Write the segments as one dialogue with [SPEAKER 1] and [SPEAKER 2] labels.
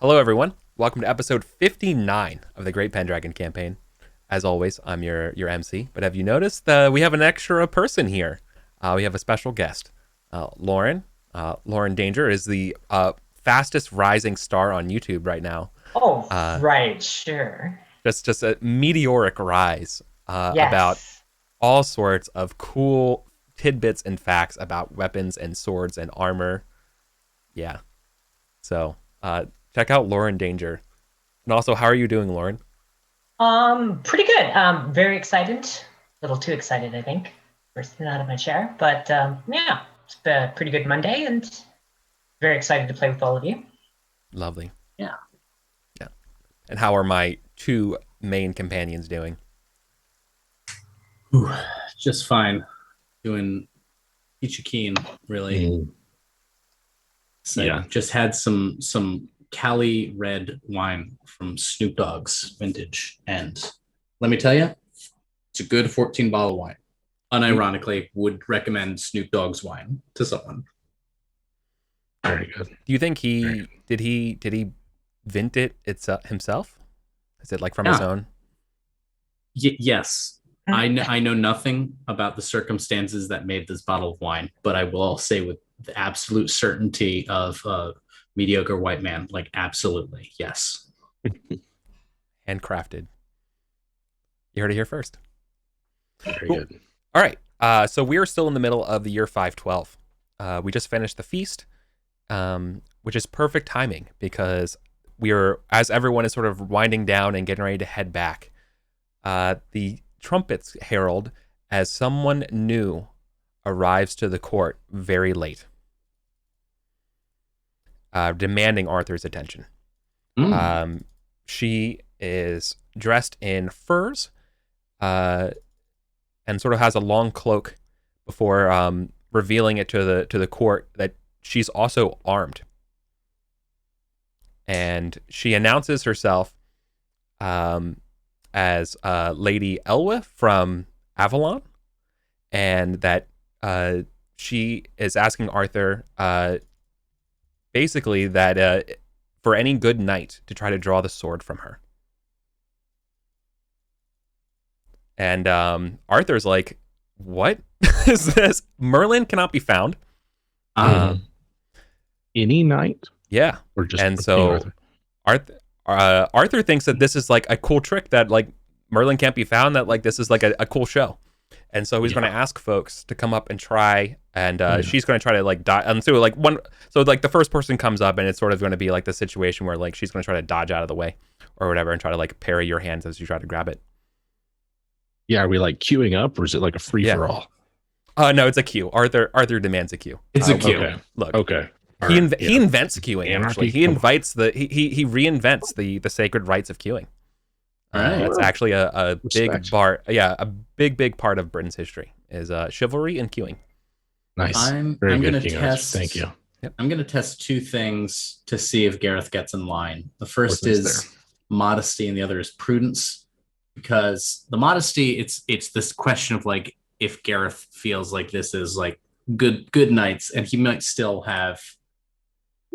[SPEAKER 1] Hello, everyone. Welcome to episode 59 of the Great Pendragon campaign. As always, I'm your MC. But have you noticed we have an extra person here? We have a special guest, Lauren. Lauren Danger is the fastest rising star on YouTube right now.
[SPEAKER 2] Oh,
[SPEAKER 1] Uh,
[SPEAKER 2] right, sure.
[SPEAKER 1] just a meteoric rise about
[SPEAKER 2] Yes.
[SPEAKER 1] all sorts of cool tidbits and facts about weapons and swords and armor. Yeah. So check out Lauren Danger. And also, how are you doing, Lauren?
[SPEAKER 2] Pretty good. Very excited. A little too excited, I think. Bursting out of my chair. But yeah, it's been a pretty good Monday and very excited to play with all of you.
[SPEAKER 1] Lovely.
[SPEAKER 2] Yeah.
[SPEAKER 1] Yeah. And how are my two main companions doing?
[SPEAKER 3] Ooh, just fine. Doing peachy keen, really. So
[SPEAKER 4] Yeah.
[SPEAKER 3] just had some Cali red wine from Snoop Dogg's vintage, and let me tell you, it's a good 14 bottle wine. Unironically, would recommend Snoop Dogg's wine to someone.
[SPEAKER 4] Very good.
[SPEAKER 1] Do you think did he vint it himself? Is it like from his
[SPEAKER 3] Yeah.
[SPEAKER 1] own?
[SPEAKER 3] Yes. I know nothing about the circumstances that made this bottle of wine, but I will say with the absolute certainty of mediocre white man, like absolutely, yes.
[SPEAKER 1] Handcrafted. You heard it here first.
[SPEAKER 4] Very
[SPEAKER 1] Cool.
[SPEAKER 4] good.
[SPEAKER 1] All right. So we are still in the middle of the year 512. We just finished the feast, which is perfect timing because as everyone is sort of winding down and getting ready to head back, the trumpets herald as someone new arrives to the court very late, demanding Arthur's attention. She is dressed in furs, and sort of has a long cloak before revealing it to the court that she's also armed. And she announces herself as Lady Elwa from Avalon, and that she is asking Arthur basically that for any good knight to try to draw the sword from her. And Arthur's like, what is this? Merlin cannot be found.
[SPEAKER 4] Any night?
[SPEAKER 1] Yeah.
[SPEAKER 4] Or just
[SPEAKER 1] And so Arthur thinks that this is like a cool trick that like Merlin can't be found, that like this is like a cool show. And so he's going to ask folks to come up and try, and she's going to try to like die. And so like the first person comes up, and it's sort of going to be like the situation where like she's going to try to dodge out of the way or whatever and try to like parry your hands as you try to grab it.
[SPEAKER 4] Yeah, are we like queuing up, or is it like a free for all?
[SPEAKER 1] No, it's a queue. Arthur demands a queue.
[SPEAKER 3] It's a queue.
[SPEAKER 4] Okay.
[SPEAKER 1] Look,
[SPEAKER 4] Okay.
[SPEAKER 1] He invents queuing. Actually, he invites he reinvents the sacred rites of queuing.
[SPEAKER 3] All right.
[SPEAKER 1] That's actually a big
[SPEAKER 4] Respect.
[SPEAKER 1] part. Yeah, a big part of Britain's history is chivalry and queuing.
[SPEAKER 4] Nice.
[SPEAKER 3] I'm
[SPEAKER 4] Very
[SPEAKER 3] going
[SPEAKER 4] good,
[SPEAKER 3] to
[SPEAKER 4] King Arthur.
[SPEAKER 3] test.
[SPEAKER 4] Thank you.
[SPEAKER 3] I'm going to test two things to see if Gareth gets in line. The first
[SPEAKER 4] What's
[SPEAKER 3] is modesty, and the other is prudence. Because the modesty, it's this question of like if Gareth feels like this is like good nights, and he might still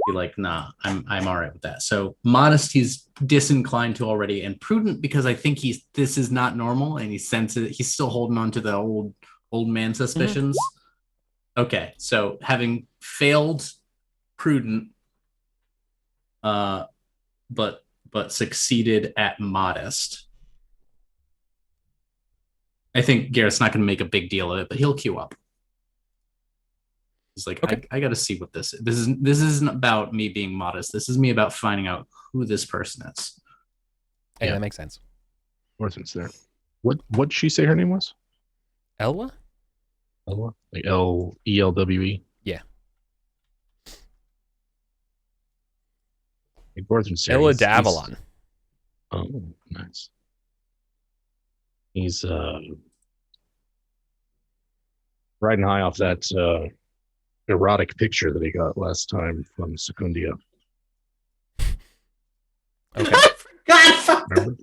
[SPEAKER 3] be like, nah, I'm all right with that. So modesty's disinclined to already, and prudent because I think this is not normal, and he's still holding on to the old man suspicions. Okay, so having failed prudent, but succeeded at modest, I think Garrett's not going to make a big deal of it, but he'll queue up. He's like,
[SPEAKER 1] Okay.
[SPEAKER 3] I got to see what this is. This isn't about me being modest. This is me about finding out who this person is.
[SPEAKER 1] Hey,
[SPEAKER 4] Yeah.
[SPEAKER 1] that makes sense.
[SPEAKER 4] Orthan's there. What'd she say her name was?
[SPEAKER 1] Elwa?
[SPEAKER 4] Elwa? Like Elelwe?
[SPEAKER 1] Yeah.
[SPEAKER 4] Like Orthan's there.
[SPEAKER 1] Elwa
[SPEAKER 4] He's-
[SPEAKER 1] d'Avalon.
[SPEAKER 4] Oh, nice. He's riding high off that erotic picture that he got last time from Secundia.
[SPEAKER 1] Okay.
[SPEAKER 3] God,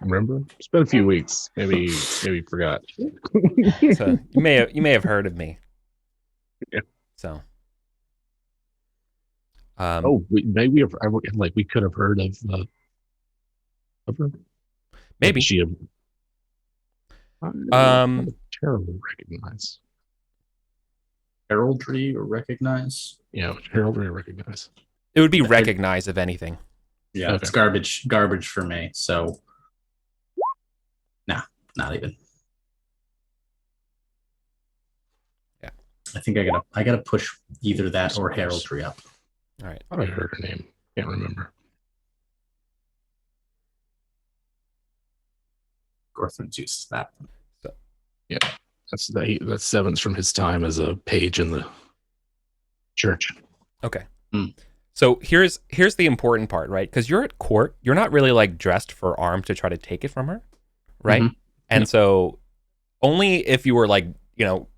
[SPEAKER 4] Remember? It's been a few weeks. Maybe you forgot.
[SPEAKER 1] So you may have heard of me.
[SPEAKER 4] Yeah.
[SPEAKER 1] So
[SPEAKER 4] Maybe we could have heard of her.
[SPEAKER 1] Maybe.
[SPEAKER 4] She terrible recognize.
[SPEAKER 3] Heraldry or recognize?
[SPEAKER 4] Yeah, heraldry or recognize.
[SPEAKER 1] It would be recognize, if anything.
[SPEAKER 3] Yeah, okay. It's garbage for me. So, nah, not even.
[SPEAKER 1] Yeah,
[SPEAKER 3] I think I gotta push either that or heraldry up.
[SPEAKER 1] All right.
[SPEAKER 4] I thought I heard her name. Can't remember.
[SPEAKER 3] Gorthman's uses that.
[SPEAKER 4] So, yeah, that's 7's from his time as a page in the church.
[SPEAKER 1] Okay. So here's the important part, right? Because you're at court, you're not really like dressed for armed to try to take it from her, right? Mm-hmm. And so only if you were like,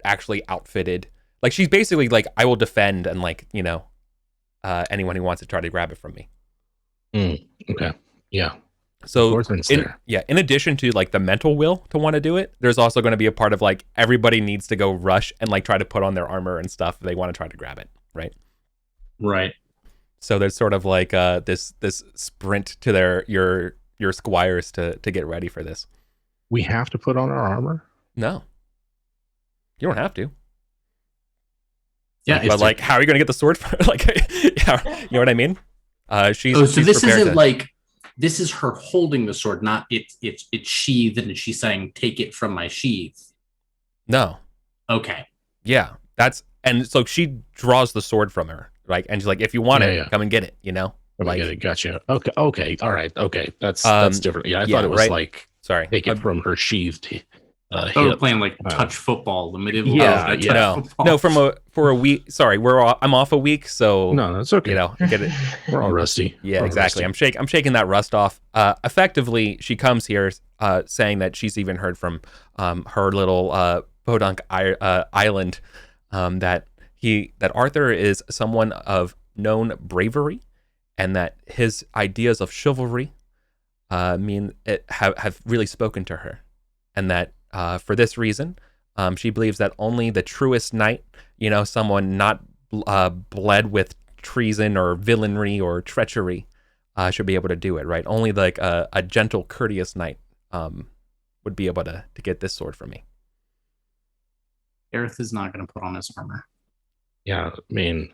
[SPEAKER 1] actually outfitted, like she's basically like, I will defend and like, anyone who wants to try to grab it from me.
[SPEAKER 4] Okay. Yeah.
[SPEAKER 1] So in addition to like the mental will to want to do it, there's also going to be a part of like everybody needs to go rush and like try to put on their armor and stuff if they want to try to grab it, right?
[SPEAKER 3] Right.
[SPEAKER 1] So there's sort of like this sprint to your squires to get ready for this.
[SPEAKER 4] We have to put on our armor?
[SPEAKER 1] No, you don't have to.
[SPEAKER 3] Yeah,
[SPEAKER 1] but like, how are you going to get the sword? Like, yeah, you know what I mean? She's
[SPEAKER 3] this isn't like this is her holding the sword, not it's sheathed, and she's saying, "Take it from my sheath."
[SPEAKER 1] No.
[SPEAKER 3] Okay.
[SPEAKER 1] Yeah, and so she draws the sword from her. Like, and she's like, if you want it, come and get it,
[SPEAKER 4] Come and get it. Gotcha. Okay. All right. Okay. That's different. Yeah, I thought it was like, take it from her sheathed.
[SPEAKER 3] We're playing like touch football, the medieval.
[SPEAKER 1] No, for a week. Sorry, I'm off a week, so
[SPEAKER 4] no, that's okay.
[SPEAKER 1] Get it.
[SPEAKER 4] We're all rusty.
[SPEAKER 1] Yeah, exactly. Rusty. I'm shaking that rust off. Effectively, she comes here saying that she's even heard from her little Podunk island that Arthur is someone of known bravery, and that his ideas of chivalry have really spoken to her, and that for this reason, she believes that only the truest knight, someone not bled with treason or villainy or treachery, should be able to do it. Right? Only like a gentle, courteous knight would be able to get this sword from me.
[SPEAKER 3] Gareth is not going to put on his armor.
[SPEAKER 4] Yeah, I mean, it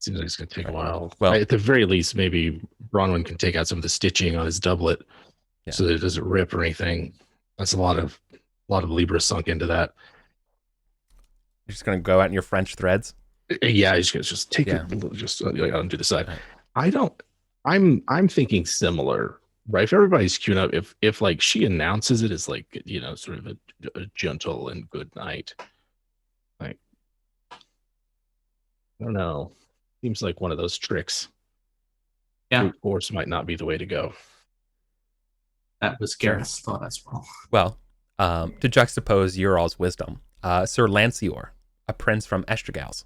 [SPEAKER 4] seems like it's going to take a while. Well, at the very least, maybe Bronwyn can take out some of the stitching on his doublet so that it doesn't rip or anything. That's a lot of Libra sunk into that.
[SPEAKER 1] You're just going to go out in your French threads?
[SPEAKER 4] Yeah, he's going to just take it, just onto the side. Right. I'm thinking similar, right? If everybody's queuing up, if like she announces it as like, sort of a gentle and good night, like, I don't know. Seems like one of those tricks.
[SPEAKER 3] Yeah.
[SPEAKER 4] Brute force might not be the way to go.
[SPEAKER 3] That was Gareth's thought as well.
[SPEAKER 1] Well, to juxtapose Ural's wisdom, Sir Lancior, a prince from Estragals,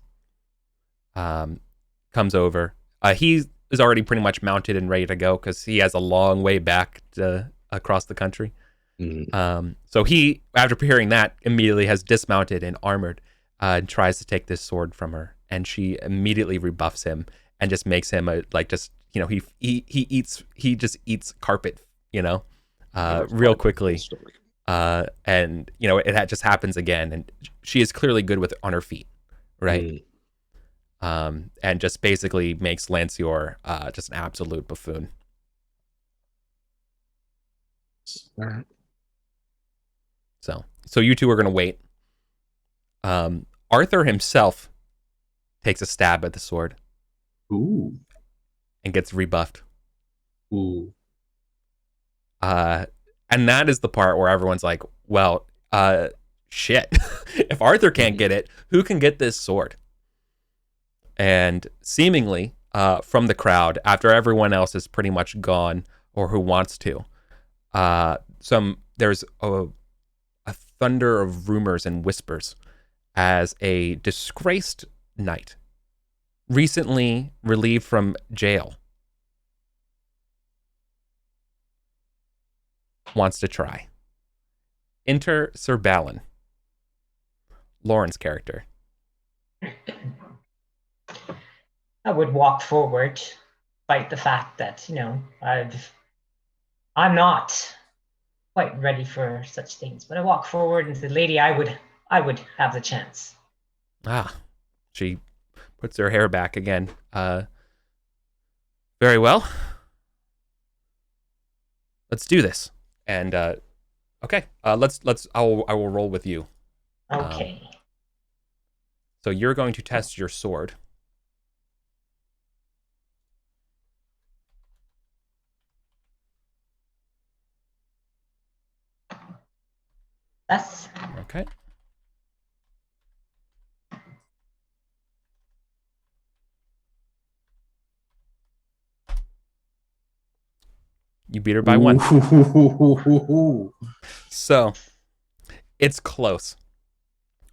[SPEAKER 1] comes over. He is already pretty much mounted and ready to go because he has a long way back across the country. So he, after hearing that, immediately has dismounted and armored and tries to take this sword from her. And she immediately rebuffs him and just makes him he just eats carpet, real quickly. And it just happens again. And she is clearly good on her feet, right? And just basically makes Lancior just an absolute buffoon.
[SPEAKER 4] All right.
[SPEAKER 1] So you two are gonna wait. Arthur himself takes a stab at the sword.
[SPEAKER 3] Ooh.
[SPEAKER 1] And gets rebuffed.
[SPEAKER 3] Ooh.
[SPEAKER 1] And that is the part where everyone's like, well, shit. If Arthur can't get it, who can get this sword? And seemingly, from the crowd, after everyone else is pretty much gone, or who wants to, there's a thunder of rumors and whispers as a disgraced knight, recently relieved from jail, wants to try. Enter Sir Balin, Lauren's character.
[SPEAKER 2] I would walk forward, despite the fact that I'm not quite ready for such things. But I walk forward and said, "Lady, I would have the chance."
[SPEAKER 1] Ah, she puts her hair back again. Very well. Let's do this. And okay, I will roll with you.
[SPEAKER 2] Okay.
[SPEAKER 1] So you're going to test your sword.
[SPEAKER 2] Yes.
[SPEAKER 1] Okay. You beat her by 1. So it's close.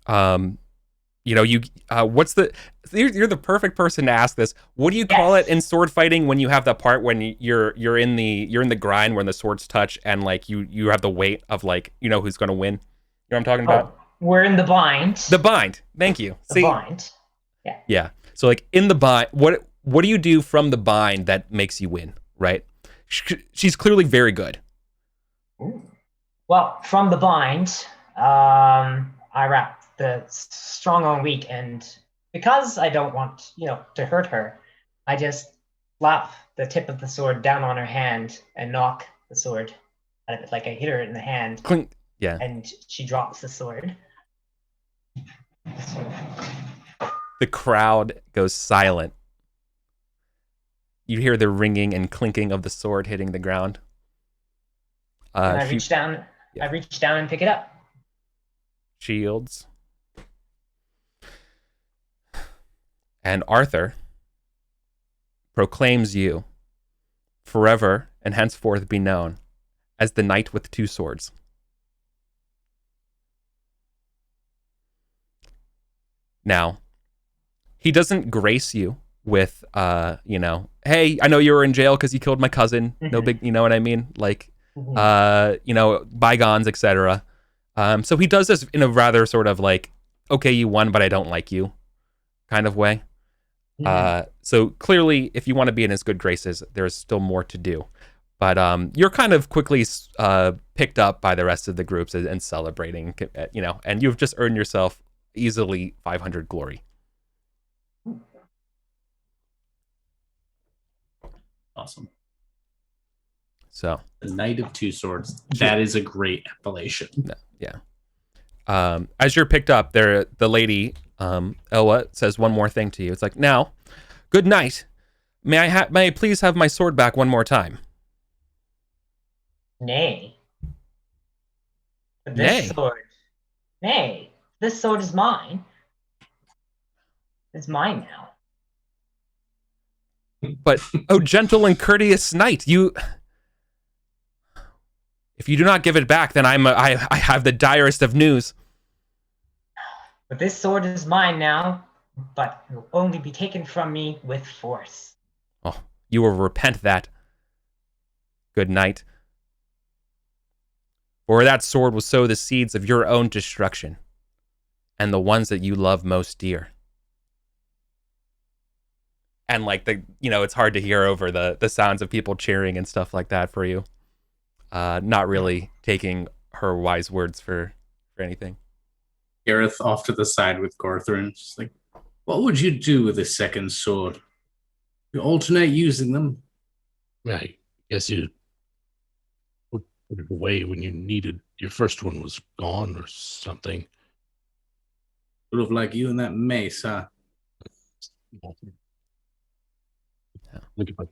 [SPEAKER 1] What's the? You're the perfect person to ask this. What do you call it in sword fighting when you have that part when you're in the grind when the swords touch and like you have the weight of like who's going to win? You know what I'm talking about?
[SPEAKER 2] We're in the bind.
[SPEAKER 1] The bind. Thank you.
[SPEAKER 2] The bind. Yeah.
[SPEAKER 1] Yeah. So like in the bind, what do you do from the bind that makes you win? Right. She's clearly very good.
[SPEAKER 2] Ooh. Well, from the bind, I wrap the strong on weak, and because I don't want to hurt her, I just slap the tip of the sword down on her hand and knock the sword out of it. Like I hit her in the hand.
[SPEAKER 1] Clink. Yeah.
[SPEAKER 2] And she drops the sword.
[SPEAKER 1] The crowd goes silent. You hear the ringing and clinking of the sword hitting the ground.
[SPEAKER 2] And I reach down. Yeah. I reach down and pick it up.
[SPEAKER 1] Shields. And Arthur proclaims you forever and henceforth be known as the Knight with 2 Swords. Now, he doesn't grace you with, hey, I know you were in jail because you killed my cousin. No big, you know what I mean? Like, bygones, etc. So he does this in a rather sort of like, okay, you won, but I don't like you kind of way. So clearly, if you want to be in his good graces, there's still more to do. But you're kind of quickly picked up by the rest of the groups and celebrating, and you've just earned yourself easily 500 glory.
[SPEAKER 3] Awesome.
[SPEAKER 1] So
[SPEAKER 3] the Knight of 2 Swords. That is a great appellation.
[SPEAKER 1] Yeah. As you're picked up, the lady Elwa says one more thing to you. It's like, now, good night. May I please have my sword back one more time?
[SPEAKER 2] Nay. This sword is mine. It's mine now.
[SPEAKER 1] But, oh, gentle and courteous knight, if you do not give it back, then I have the direst of news.
[SPEAKER 2] But this sword is mine now, but it will only be taken from me with force.
[SPEAKER 1] Oh, you will repent that. Good night. For that sword will sow the seeds of your own destruction, and the ones that you love most dear. And like it's hard to hear over the sounds of people cheering and stuff like that for you. Not really taking her wise words for anything.
[SPEAKER 3] Gareth off to the side with Gorthrin. Just like, what would you do with a second sword? You alternate using them?
[SPEAKER 4] I guess you put it away when you needed. Your first one was gone or something.
[SPEAKER 3] Sort of like you and that mace, huh?
[SPEAKER 4] Look at my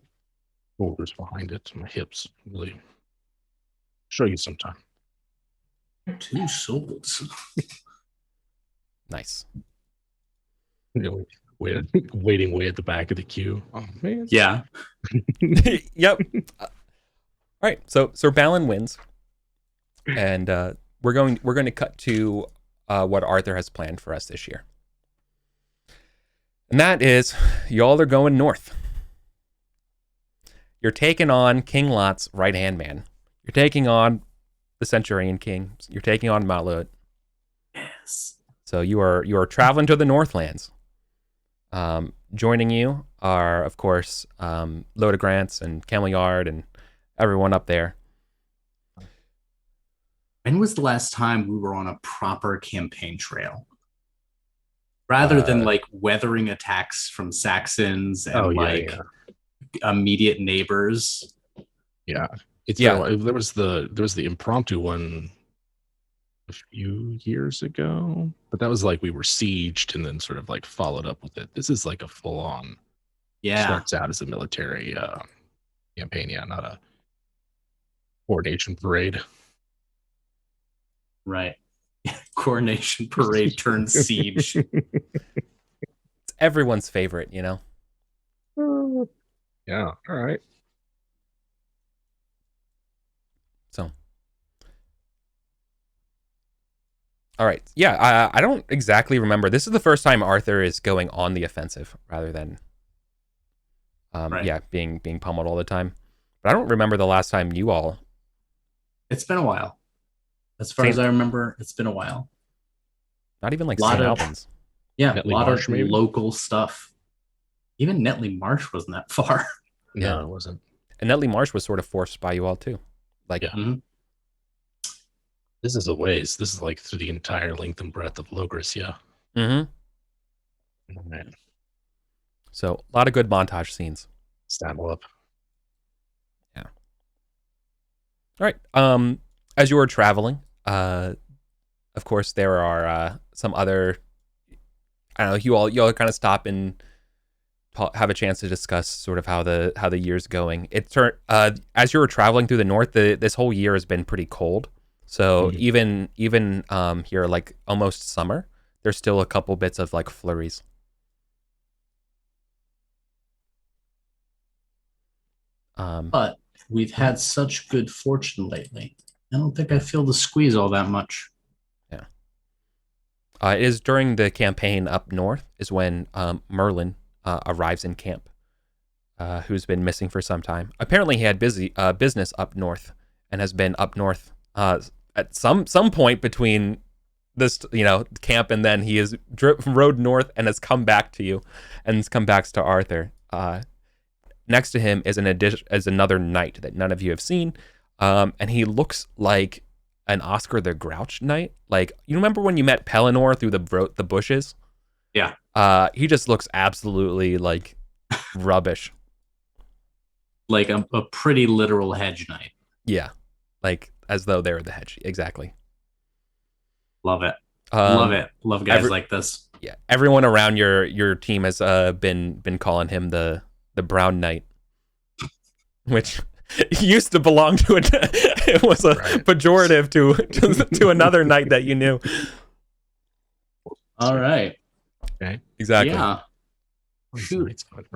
[SPEAKER 4] shoulders behind it, my hips. Really show you sometime.
[SPEAKER 3] 2 swords.
[SPEAKER 1] Nice.
[SPEAKER 4] Waiting way at the back of the queue. Oh man.
[SPEAKER 3] Yeah.
[SPEAKER 1] Yep. All right. So Sir Balin wins, and we're going to cut to what Arthur has planned for us this year, and that is y'all are going north. You're taking on King Lot's right-hand man. You're taking on the Centurion King. You're taking on Malud.
[SPEAKER 3] Yes.
[SPEAKER 1] So you are traveling to the Northlands. Joining you are, of course, Loda Grants and Cameliard and everyone up there.
[SPEAKER 3] When was the last time we were on a proper campaign trail? Rather than like weathering attacks from Saxons and immediate neighbors.
[SPEAKER 4] Yeah. There was the impromptu one a few years ago, but that was like we were sieged and then sort of like followed up with it. This is like a full on. Starts out as a military campaign, not a coordination parade.
[SPEAKER 3] Right. Coronation parade turns siege.
[SPEAKER 1] It's everyone's favorite, you know?
[SPEAKER 4] Yeah, all right.
[SPEAKER 1] So. All right. Yeah, I don't exactly remember. This is the first time Arthur is going on the offensive rather than being pummeled all the time. But I don't remember the last time you all.
[SPEAKER 3] It's been a while. As far as I remember, it's been a while.
[SPEAKER 1] Not even like St. Albans.
[SPEAKER 3] Yeah, a lot of local stuff. Even Netley Marsh wasn't that far.
[SPEAKER 4] No, it wasn't.
[SPEAKER 1] And Netley Marsh was sort of forced by you all too. Like,
[SPEAKER 4] This is a ways. This is like through the entire length and breadth of Logris,
[SPEAKER 1] Man. So a lot of good montage scenes.
[SPEAKER 4] Saddle up.
[SPEAKER 1] Yeah. All right. As you were traveling, of course, there are some other. I don't know. You all kind of stop and have a chance to discuss sort of how the year's going. As you were traveling through the north, this whole year has been pretty cold. So even here, like almost summer, there's still a couple bits of like flurries.
[SPEAKER 3] But we've had such good fortune lately. I don't think I feel the squeeze all that much.
[SPEAKER 1] Yeah. It is during the campaign up north is when Merlin arrives in camp, who's been missing for some time. Apparently, he had business up north and has been up north at some point between this camp and then he is rode north and has come back to you and has come back to Arthur. Next to him is another knight that none of you have seen, and he looks like an Oscar the Grouch knight. Like, you remember when you met Pellinor through the bushes?
[SPEAKER 3] Yeah.
[SPEAKER 1] He just looks absolutely like rubbish.
[SPEAKER 3] Like a pretty literal hedge knight.
[SPEAKER 1] Yeah, like as though they were the hedge. Exactly.
[SPEAKER 3] Love it. Love it. Love guys like this.
[SPEAKER 1] Yeah, everyone around your team has been calling him the Brown Knight, which used to belong to it was a pejorative to another knight that you knew.
[SPEAKER 3] All right.
[SPEAKER 4] Okay.
[SPEAKER 1] Exactly.
[SPEAKER 3] Yeah.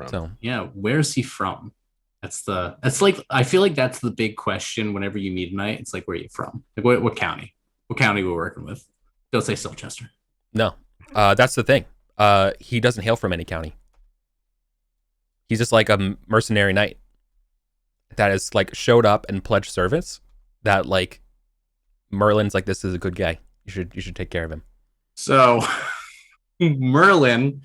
[SPEAKER 1] So
[SPEAKER 3] yeah, where's he from? That's like, I feel like that's the big question whenever you meet a knight. It's like, where are you from? Like what county? What county we're working with? Don't say Silchester.
[SPEAKER 1] No, that's the thing. He doesn't hail from any county. He's just like a mercenary knight that has like showed up and pledged service. That like Merlin's like, this is a good guy. You should take care of him.
[SPEAKER 3] So Merlin,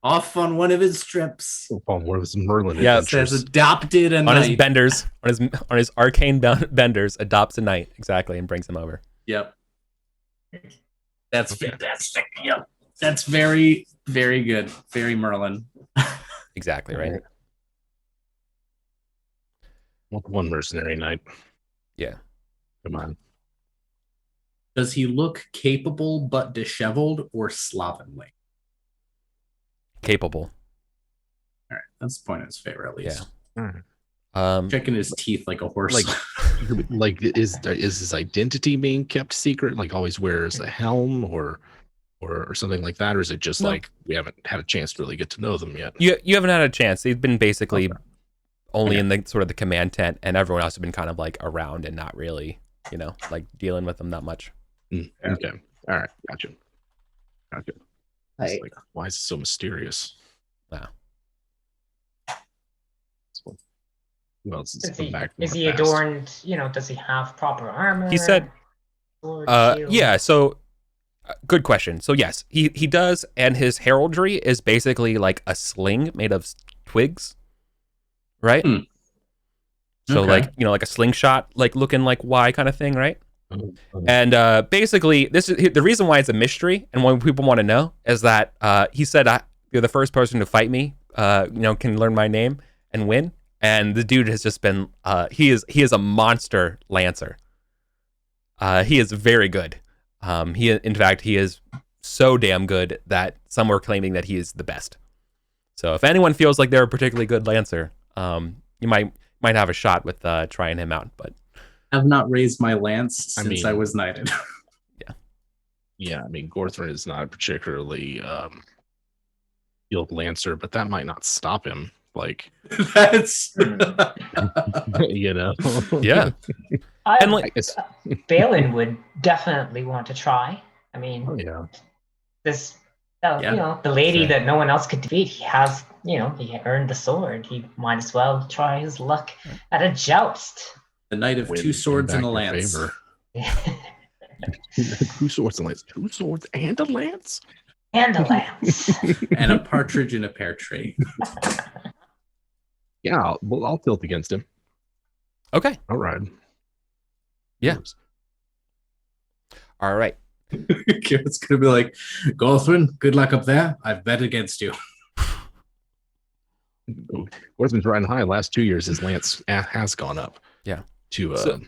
[SPEAKER 3] off on one of his trips.
[SPEAKER 4] On one of his Merlin
[SPEAKER 3] adventures. Says adopted a knight.
[SPEAKER 1] On his benders, on his arcane benders, adopts a knight, exactly, and brings him over.
[SPEAKER 3] Yep. That's fantastic. Yep. That's very, very good. Very Merlin.
[SPEAKER 1] Exactly, right?
[SPEAKER 4] One mercenary knight.
[SPEAKER 1] Yeah.
[SPEAKER 4] Come on.
[SPEAKER 3] Does he look capable but disheveled or slovenly?
[SPEAKER 1] Capable.
[SPEAKER 3] All right. That's the point of his favor, at least.
[SPEAKER 4] Yeah.
[SPEAKER 3] Checking his teeth like a horse.
[SPEAKER 4] Like is his identity being kept secret? Like always wears a helm or something like that, or is it just like we haven't had a chance to really get to know them yet?
[SPEAKER 1] You haven't had a chance. They've been basically only in the sort of the command tent, and everyone else has been kind of like around and not really, like dealing with them that much.
[SPEAKER 4] Okay. All right. Gotcha. Like, why is it so mysterious?
[SPEAKER 1] Wow.
[SPEAKER 4] Well,
[SPEAKER 2] is he adorned? Does he have proper armor?
[SPEAKER 1] He said, yeah. So Good question. So yes, he does, and his heraldry is basically like a sling made of twigs, right? So
[SPEAKER 3] Okay.
[SPEAKER 1] like like a slingshot, like looking like Y kind of thing, right?
[SPEAKER 4] Mm-hmm.
[SPEAKER 1] And basically, this is the reason why it's a mystery, and why people want to know is that he said, "You're the first person to fight me. Can learn my name and win." And the dude has just been he is a monster lancer. He is very good. In fact, he is so damn good that some are claiming that he is the best. So if anyone feels like they're a particularly good lancer, you might have a shot with trying him out. But
[SPEAKER 3] Have not raised my lance since I
[SPEAKER 4] mean-
[SPEAKER 3] was knighted.
[SPEAKER 4] Yeah, I mean, Gorthrin is not a particularly skilled lancer, but that might not stop him. Like,
[SPEAKER 3] That's
[SPEAKER 4] yeah.
[SPEAKER 1] And like,
[SPEAKER 4] I guess.
[SPEAKER 2] Balin would definitely want to try. I mean,
[SPEAKER 4] Oh yeah.
[SPEAKER 2] this,
[SPEAKER 3] Yeah.
[SPEAKER 2] the lady
[SPEAKER 1] Sure.
[SPEAKER 2] that no one else could defeat, he has, he earned the sword. He might as well try his luck at a joust.
[SPEAKER 3] the knight of
[SPEAKER 4] Win
[SPEAKER 3] two swords and a
[SPEAKER 4] back your
[SPEAKER 3] lance.
[SPEAKER 4] favor. 2 swords and lance. 2 swords and a lance.
[SPEAKER 2] And a lance.
[SPEAKER 3] And a partridge in a pear tree.
[SPEAKER 4] Yeah, I'll tilt against him.
[SPEAKER 1] okay,
[SPEAKER 4] All right.
[SPEAKER 1] Yeah. all right.
[SPEAKER 3] It's gonna be like, Gothrin, good luck up there. I've bet against you.
[SPEAKER 4] Gorthrin's riding high. Last 2 years, his lance has gone up.
[SPEAKER 1] Yeah.
[SPEAKER 4] To
[SPEAKER 1] So-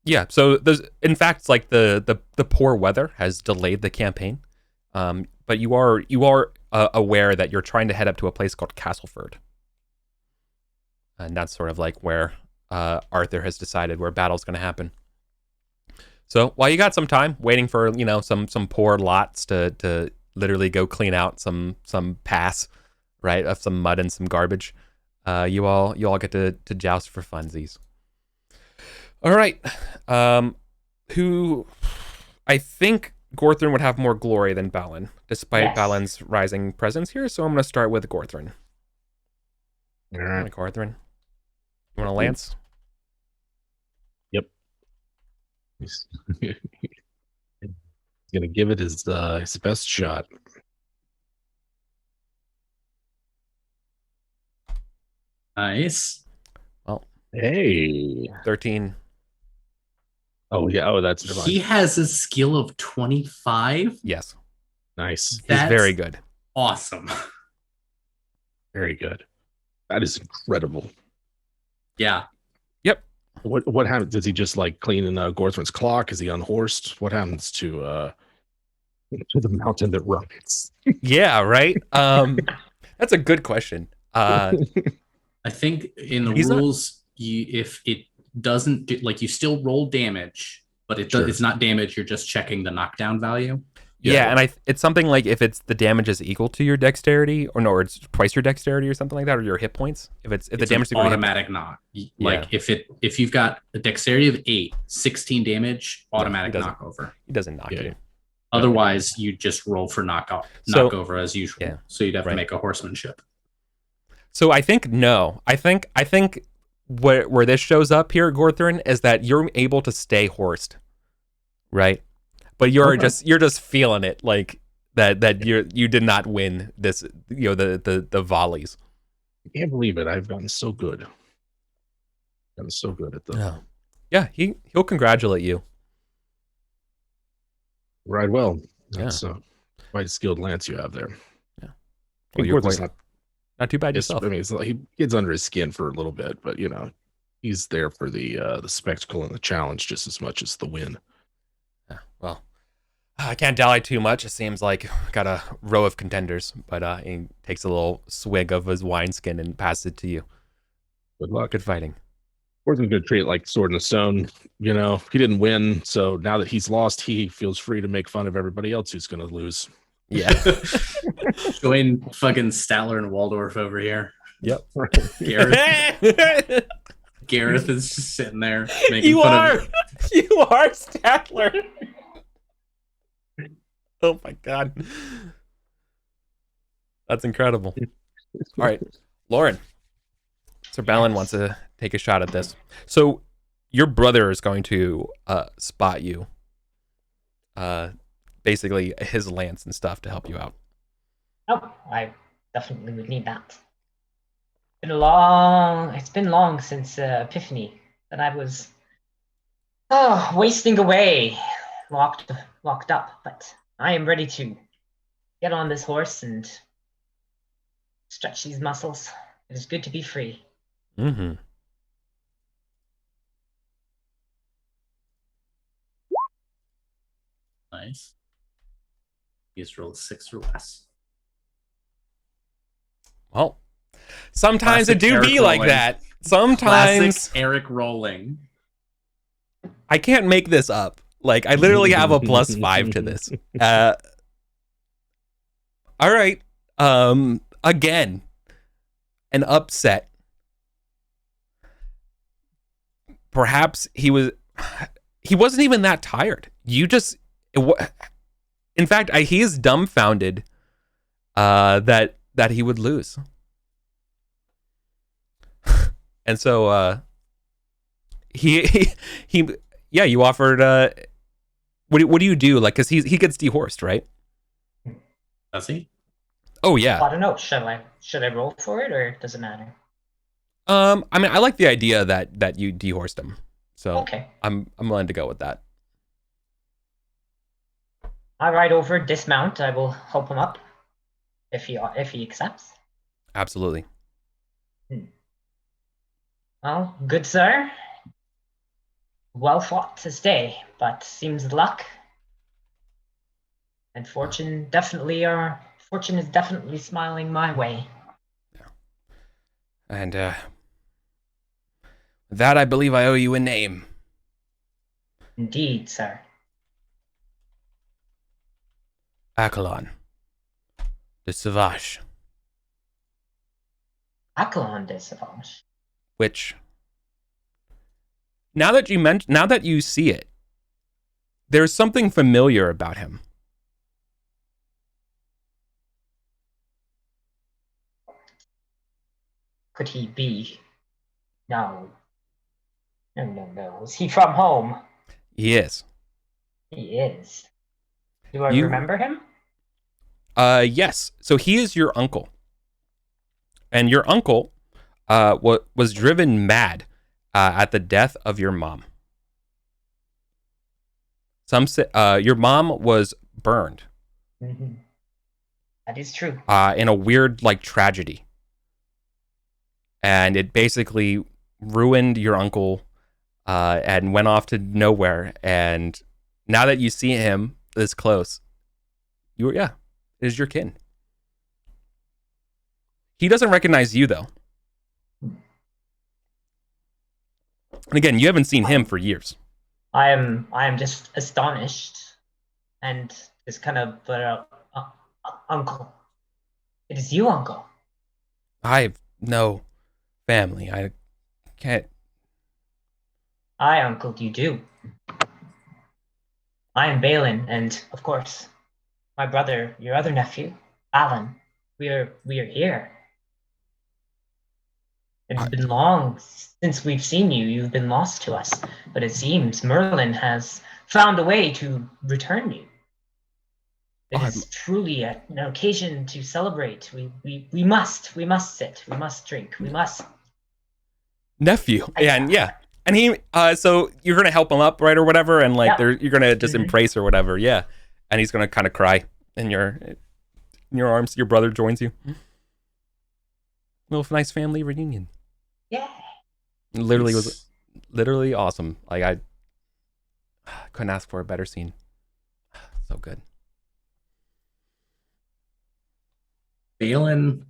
[SPEAKER 1] Yeah, so there's, in fact, like the poor weather has delayed the campaign, but you are aware that you're trying to head up to a place called Castleford, and that's sort of like where Arthur has decided where battle's going to happen. So while you got some time waiting for some poor lots to literally go clean out some pass, right, of some mud and some garbage, you all get to joust for funsies. All right. Who I think Gorthrin would have more glory than Balin, despite
[SPEAKER 2] Yes.
[SPEAKER 1] Balin's rising presence here. So I'm going to start with Gorthrin.
[SPEAKER 4] all
[SPEAKER 1] All
[SPEAKER 4] right.
[SPEAKER 1] right, Gorthrin. You want a lance?
[SPEAKER 4] He's gonna give it his best shot.
[SPEAKER 3] Nice.
[SPEAKER 4] Hey.
[SPEAKER 1] 13.
[SPEAKER 4] Oh yeah. Oh, that's
[SPEAKER 3] He has a skill of 25.
[SPEAKER 1] Yes.
[SPEAKER 4] nice.
[SPEAKER 1] He's
[SPEAKER 3] That's
[SPEAKER 1] very good.
[SPEAKER 3] Awesome.
[SPEAKER 4] Very good. That is incredible.
[SPEAKER 3] Yeah.
[SPEAKER 4] What happens? Does he just like clean in Gorthrin's clock? Is he unhorsed? What happens to the mountain that rides?
[SPEAKER 1] Yeah, right? That's a good question.
[SPEAKER 3] I think in the
[SPEAKER 1] He's not-
[SPEAKER 3] rules, if it doesn't do, like, you still roll damage, but
[SPEAKER 4] Sure.
[SPEAKER 3] it's not damage. You're just checking the knockdown value.
[SPEAKER 1] Yeah, and it's something like if it's the damage is equal to your dexterity, or it's twice your dexterity or something like that, or your hit points. If the
[SPEAKER 3] It's
[SPEAKER 1] damage
[SPEAKER 3] an
[SPEAKER 1] is equal to hit
[SPEAKER 3] automatic knock. Like if you've got a dexterity of 8, 16 damage, automatic
[SPEAKER 1] doesn't.
[SPEAKER 3] knockover.
[SPEAKER 1] he doesn't knock
[SPEAKER 4] Yeah.
[SPEAKER 1] you.
[SPEAKER 3] Otherwise, you just roll for
[SPEAKER 1] So-
[SPEAKER 3] knockover as usual.
[SPEAKER 1] Yeah,
[SPEAKER 3] So you'd have
[SPEAKER 1] right.
[SPEAKER 3] to make a horsemanship.
[SPEAKER 1] So I think no. I think where this shows up here, Gorthrin, is that you're able to stay horsed, right? But you're
[SPEAKER 4] Okay.
[SPEAKER 1] just feeling it, like that you did not win this, the volleys.
[SPEAKER 4] I can't believe it. I've gotten so good. Gotten so good at the
[SPEAKER 1] Oh. Yeah, he'll congratulate you.
[SPEAKER 4] ride well.
[SPEAKER 1] Yeah.
[SPEAKER 4] That's quite a skilled lance you have there.
[SPEAKER 1] Yeah.
[SPEAKER 4] Well,
[SPEAKER 1] Well, you're
[SPEAKER 4] Gorthrin's
[SPEAKER 1] quite- Not too bad yourself.
[SPEAKER 4] I mean, it's like he gets under his skin for a little bit, but he's there for the spectacle and the challenge just as much as the win.
[SPEAKER 1] Yeah, well, I can't dally too much. It seems like got a row of contenders, but he takes a little swig of his wineskin and passes it to you.
[SPEAKER 4] Good luck.
[SPEAKER 1] Good fighting.
[SPEAKER 4] Gorthrin's going to treat it like sword in the stone. He didn't win, so now that he's lost, he feels free to make fun of everybody else who's going to lose.
[SPEAKER 1] Yeah.
[SPEAKER 3] Join fucking Statler and Waldorf over here.
[SPEAKER 1] Yep.
[SPEAKER 3] Gareth, Gareth is just sitting there making
[SPEAKER 1] You
[SPEAKER 3] fun
[SPEAKER 1] are.
[SPEAKER 3] of
[SPEAKER 1] You are Statler. Oh my god. That's incredible. All right, Lauren. Sir Balin wants to take a shot at this. So your brother is going to spot you basically his lance and stuff to help you out.
[SPEAKER 2] Oh, I definitely would need that. It's been long since Epiphany that I was wasting away, locked up, but I am ready to get on this horse and stretch these muscles. It is good to be free.
[SPEAKER 1] Mm-hmm.
[SPEAKER 3] Nice. He's rolled 6 or less.
[SPEAKER 1] Well, sometimes
[SPEAKER 3] Classic
[SPEAKER 1] it do
[SPEAKER 3] Eric
[SPEAKER 1] be like
[SPEAKER 3] rolling.
[SPEAKER 1] that. Sometimes
[SPEAKER 3] Classic Eric rolling.
[SPEAKER 1] I can't make this up. Like, I literally have a +5 to this. All right. Again, an upset. Perhaps he wasn't even that tired. In fact, he is dumbfounded that he would lose. And so he you offered what do you do? Like, cuz he gets dehorsed, right?
[SPEAKER 3] Does he?
[SPEAKER 1] Oh yeah.
[SPEAKER 2] I don't know. Should I roll for it, or does it matter?
[SPEAKER 1] I mean, I like the idea that you dehorsed him. So
[SPEAKER 2] Okay.
[SPEAKER 1] I'm willing to go with that.
[SPEAKER 2] I ride over, dismount. I will help him up if he accepts.
[SPEAKER 1] Absolutely.
[SPEAKER 2] Well, good sir. Well fought to stay, but seems luck and fortune is definitely smiling my way.
[SPEAKER 1] And that I believe I owe you a name.
[SPEAKER 2] Indeed, sir.
[SPEAKER 1] Accolon de Sauvage.
[SPEAKER 2] Accolon de Sauvage.
[SPEAKER 1] Which, now that you see it, there's something familiar about him.
[SPEAKER 2] Could he be? No. No. Is he from home?
[SPEAKER 1] He is.
[SPEAKER 2] He is. Do I remember him?
[SPEAKER 1] Yes. So he is your uncle. And your uncle was driven mad at the death of your mom. Some say your mom was burned.
[SPEAKER 2] Mm-hmm. That is true.
[SPEAKER 1] In a weird tragedy. And it basically ruined your uncle and went off to nowhere. And now that you see him this close, it is your kin. He doesn't recognize you, though. And again, you haven't seen him for years.
[SPEAKER 2] I am just astonished and just kind of uncle. It is you, uncle.
[SPEAKER 1] I have no family. I can't.
[SPEAKER 2] I, uncle, you do. I am Balin, and of course, my brother, your other nephew, Alan. We are here. It has been long since we've seen you. You've been lost to us, but it seems Merlin has found a way to return you. It is truly an occasion to celebrate. We must sit. We must drink. We must.
[SPEAKER 1] Nephew, and he. So you're gonna help him up, right, or whatever, and you're gonna just embrace or whatever, yeah. And he's gonna kind of cry in your arms. Your brother joins you. Little nice family reunion.
[SPEAKER 2] Yeah.
[SPEAKER 1] Literally was literally awesome. Like, I couldn't ask for a better scene. So good.
[SPEAKER 3] Balin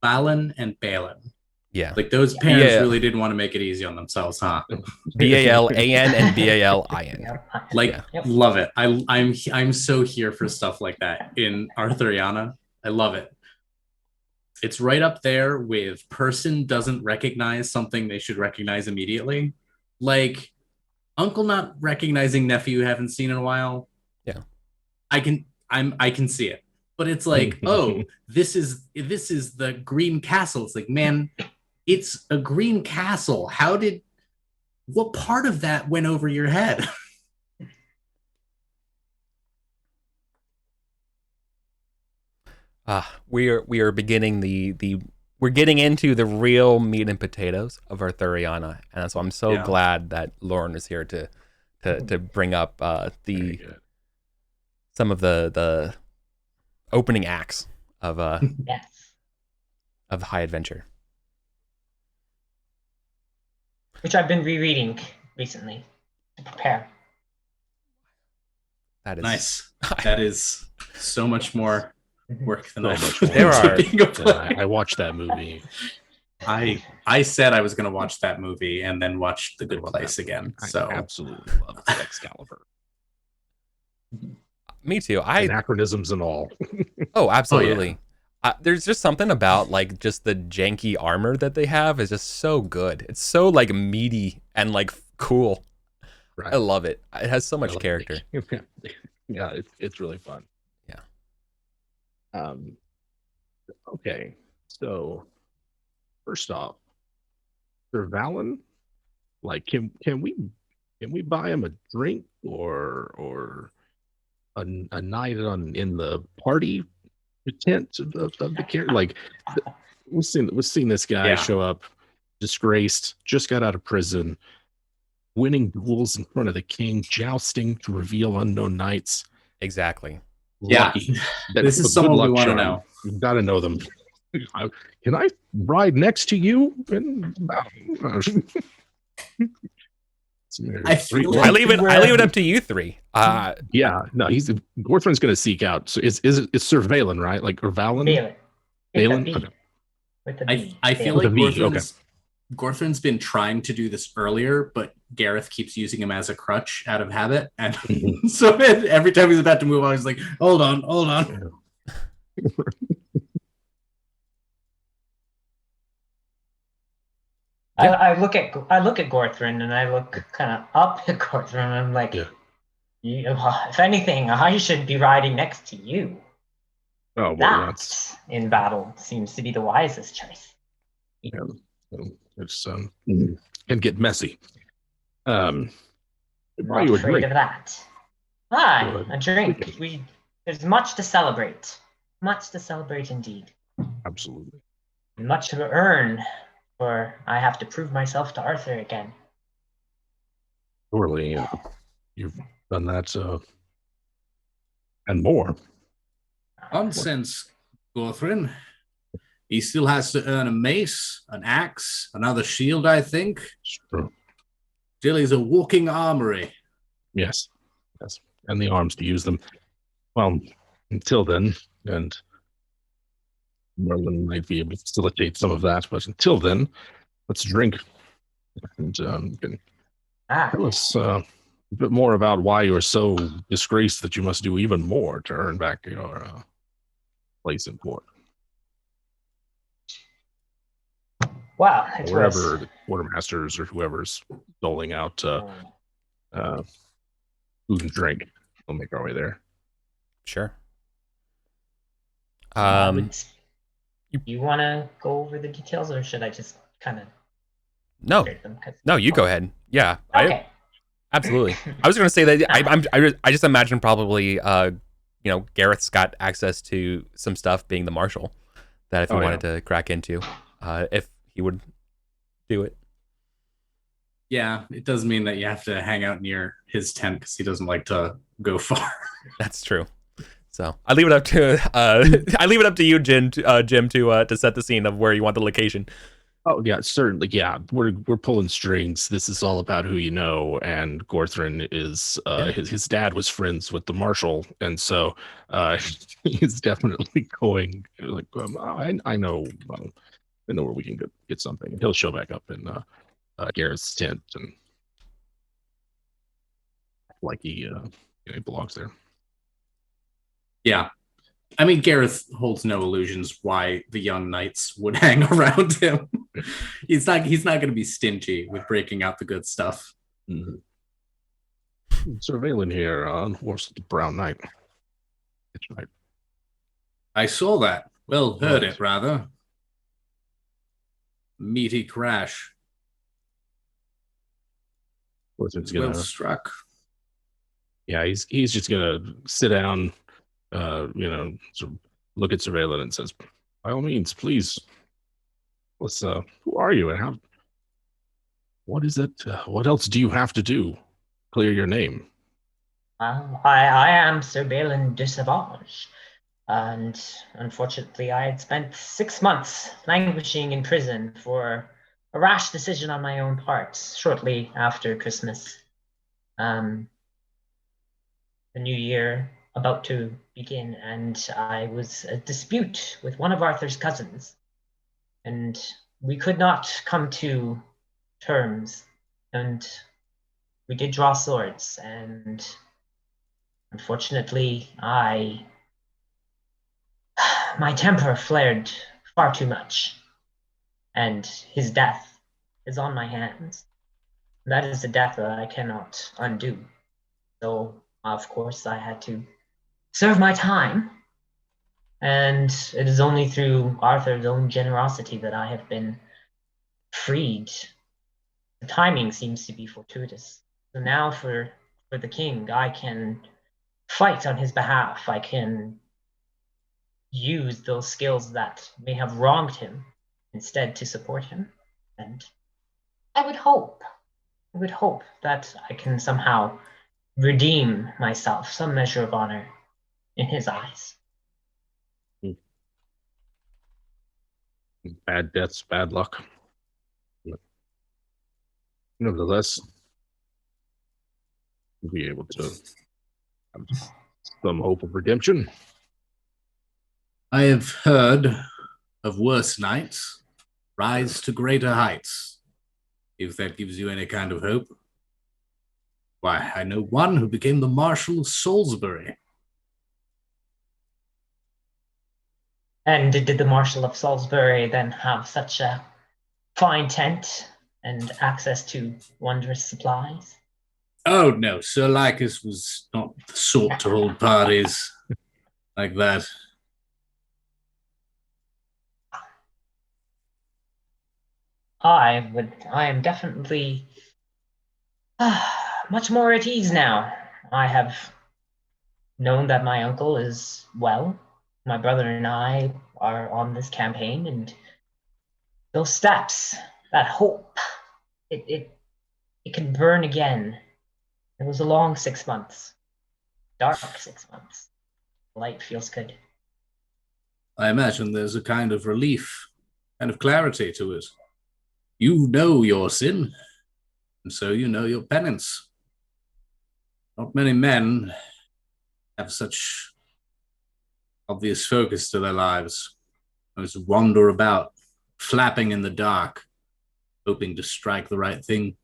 [SPEAKER 3] and Balin.
[SPEAKER 1] Yeah.
[SPEAKER 3] Like, those parents really didn't want to make it easy on themselves, huh?
[SPEAKER 1] Balan and Balin.
[SPEAKER 3] Love it. I'm so here for stuff like that in Arthuriana. I love it. It's right up there with person doesn't recognize something they should recognize immediately. Like, uncle not recognizing nephew you haven't seen in a while.
[SPEAKER 1] Yeah.
[SPEAKER 3] I can see it. But it's like, oh, this is the green castle. It's like, man, it's a green castle. What part of that went over your head?
[SPEAKER 1] We are beginning the we're getting into the real meat and potatoes of Arthuriana, and so I'm so glad that Lauren is here to bring up some of the opening acts of
[SPEAKER 2] Yes.
[SPEAKER 1] of High Adventure,
[SPEAKER 2] which I've been rereading recently to prepare.
[SPEAKER 1] That is
[SPEAKER 3] nice. That is so much more work than I
[SPEAKER 4] much
[SPEAKER 3] put
[SPEAKER 4] more.
[SPEAKER 3] into being a player.
[SPEAKER 4] I watched that movie.
[SPEAKER 3] I said I was going to watch that movie and then watch The Good Place again. So
[SPEAKER 4] I absolutely love Excalibur.
[SPEAKER 1] Me too.
[SPEAKER 4] Anachronisms and all.
[SPEAKER 1] Oh, absolutely. There's just something about like just the janky armor that they have is just so good. It's so like meaty and like cool. Right. I love it. It has so much character.
[SPEAKER 4] Yeah, it's really fun.
[SPEAKER 1] Yeah.
[SPEAKER 4] Okay. So first off, Sir Valen, like can we buy him a drink or a night in the party tent of the character? Like we've seen this guy show up disgraced, just got out of prison, winning duels in front of the king, jousting to reveal unknown knights.
[SPEAKER 1] Exactly.
[SPEAKER 3] Lucky. This is someone we want to know.
[SPEAKER 4] You've got to know them. Can I ride next to you?
[SPEAKER 1] I leave it up to you three.
[SPEAKER 4] Yeah, no, Gorthrin's going to seek out. So it's Sir Valen, right? Like or Valen?
[SPEAKER 2] Valen.
[SPEAKER 3] Okay. I feel like Gorthrin's been trying to do this earlier, but Gareth keeps using him as a crutch out of habit, and so every time he's about to move on, he's like, "Hold on."
[SPEAKER 2] I look at Gorthrin and I look kind of up at Gorthrin and I'm like, if anything, I should be riding next to you.
[SPEAKER 4] Oh, well,
[SPEAKER 2] that in battle seems to be the wisest choice.
[SPEAKER 4] Yeah, it's can get messy.
[SPEAKER 2] Not afraid of that. A drink. There's much to celebrate. Much to celebrate indeed.
[SPEAKER 4] Absolutely.
[SPEAKER 2] Much to earn. Or I have to prove myself to Arthur again.
[SPEAKER 4] Surely, you've done that, and more.
[SPEAKER 3] Nonsense, Gorthrin. He still has to earn a mace, an axe, another shield, I think.
[SPEAKER 4] True.
[SPEAKER 3] Still, he's a walking armory.
[SPEAKER 4] Yes, and the arms to use them. Well, until then, and Merlin might be able to facilitate some of that, but until then, let's drink. And tell us a bit more about why you're so disgraced that you must do even more to earn back your place in court.
[SPEAKER 2] Wow.
[SPEAKER 4] Wherever the quartermasters or whoever's doling out food and drink, we'll make our way there.
[SPEAKER 1] Sure.
[SPEAKER 2] You want to go over the details, or should I just kind of?
[SPEAKER 1] No, you go ahead. Yeah,
[SPEAKER 2] okay.
[SPEAKER 1] Absolutely. I was going to say that I just imagine probably Gareth's got access to some stuff, being the marshal, that if he wanted to crack into, if he would do it.
[SPEAKER 3] Yeah, it does mean that you have to hang out near his tent because he doesn't like to go far.
[SPEAKER 1] That's true. So I leave it up to you, Jim, to set the scene of where you want the location.
[SPEAKER 4] Oh yeah, certainly. Yeah, we're pulling strings. This is all about who you know, and Gorthrin is his dad was friends with the marshal, and so he's definitely going like I know where we can get something, and he'll show back up in Gareth's tent and like he belongs there.
[SPEAKER 3] Yeah. I mean, Gareth holds no illusions why the young knights would hang around him. He's not going to be stingy with breaking out the good stuff.
[SPEAKER 4] Mm-hmm. Sir Valen here on horse the Brown Knight. That's right.
[SPEAKER 3] I saw that. Well, heard it, rather. Meaty crash. Well struck.
[SPEAKER 4] Yeah, he's just gonna sit down, sort of look at Sir Balin and says, "By all means, please. Let's. Who are you, and how? What is it? What else do you have to do? Clear your name."
[SPEAKER 2] I am Sir Balin de Savage, and unfortunately, I had spent 6 months languishing in prison for a rash decision on my own part shortly after Christmas. The new year about to begin, and I was a dispute with one of Arthur's cousins, and we could not come to terms, and we did draw swords, and unfortunately, my temper flared far too much, and his death is on my hands. That is a death that I cannot undo. So, of course, I had to serve my time, and it is only through Arthur's own generosity that I have been freed. The timing seems to be fortuitous. So now for the king, I can fight on his behalf. I can use those skills that may have wronged him instead to support him. And I would hope that I can somehow redeem myself, some measure of honor in his eyes.
[SPEAKER 4] Bad deaths, bad luck. But nevertheless, we'll be able to have some hope of redemption.
[SPEAKER 3] I have heard of worse knights rise to greater heights, if that gives you any kind of hope. Why, I know one who became the Marshal of Salisbury.
[SPEAKER 2] And did the Marshal of Salisbury then have such a fine tent and access to wondrous supplies?
[SPEAKER 3] Oh, no, Sir Lycus was not the sort to hold parties like that.
[SPEAKER 2] I am definitely much more at ease now. I have known that my uncle is well. My brother and I are on this campaign, and those steps, that hope, it can burn again. It was a long 6 months, dark 6 months. Light feels good.
[SPEAKER 3] I imagine there's a kind of relief, kind of clarity to it. You know your sin, and so you know your penance. Not many men have such obvious focus to their lives. They just wander about, flapping in the dark, hoping to strike the right thing.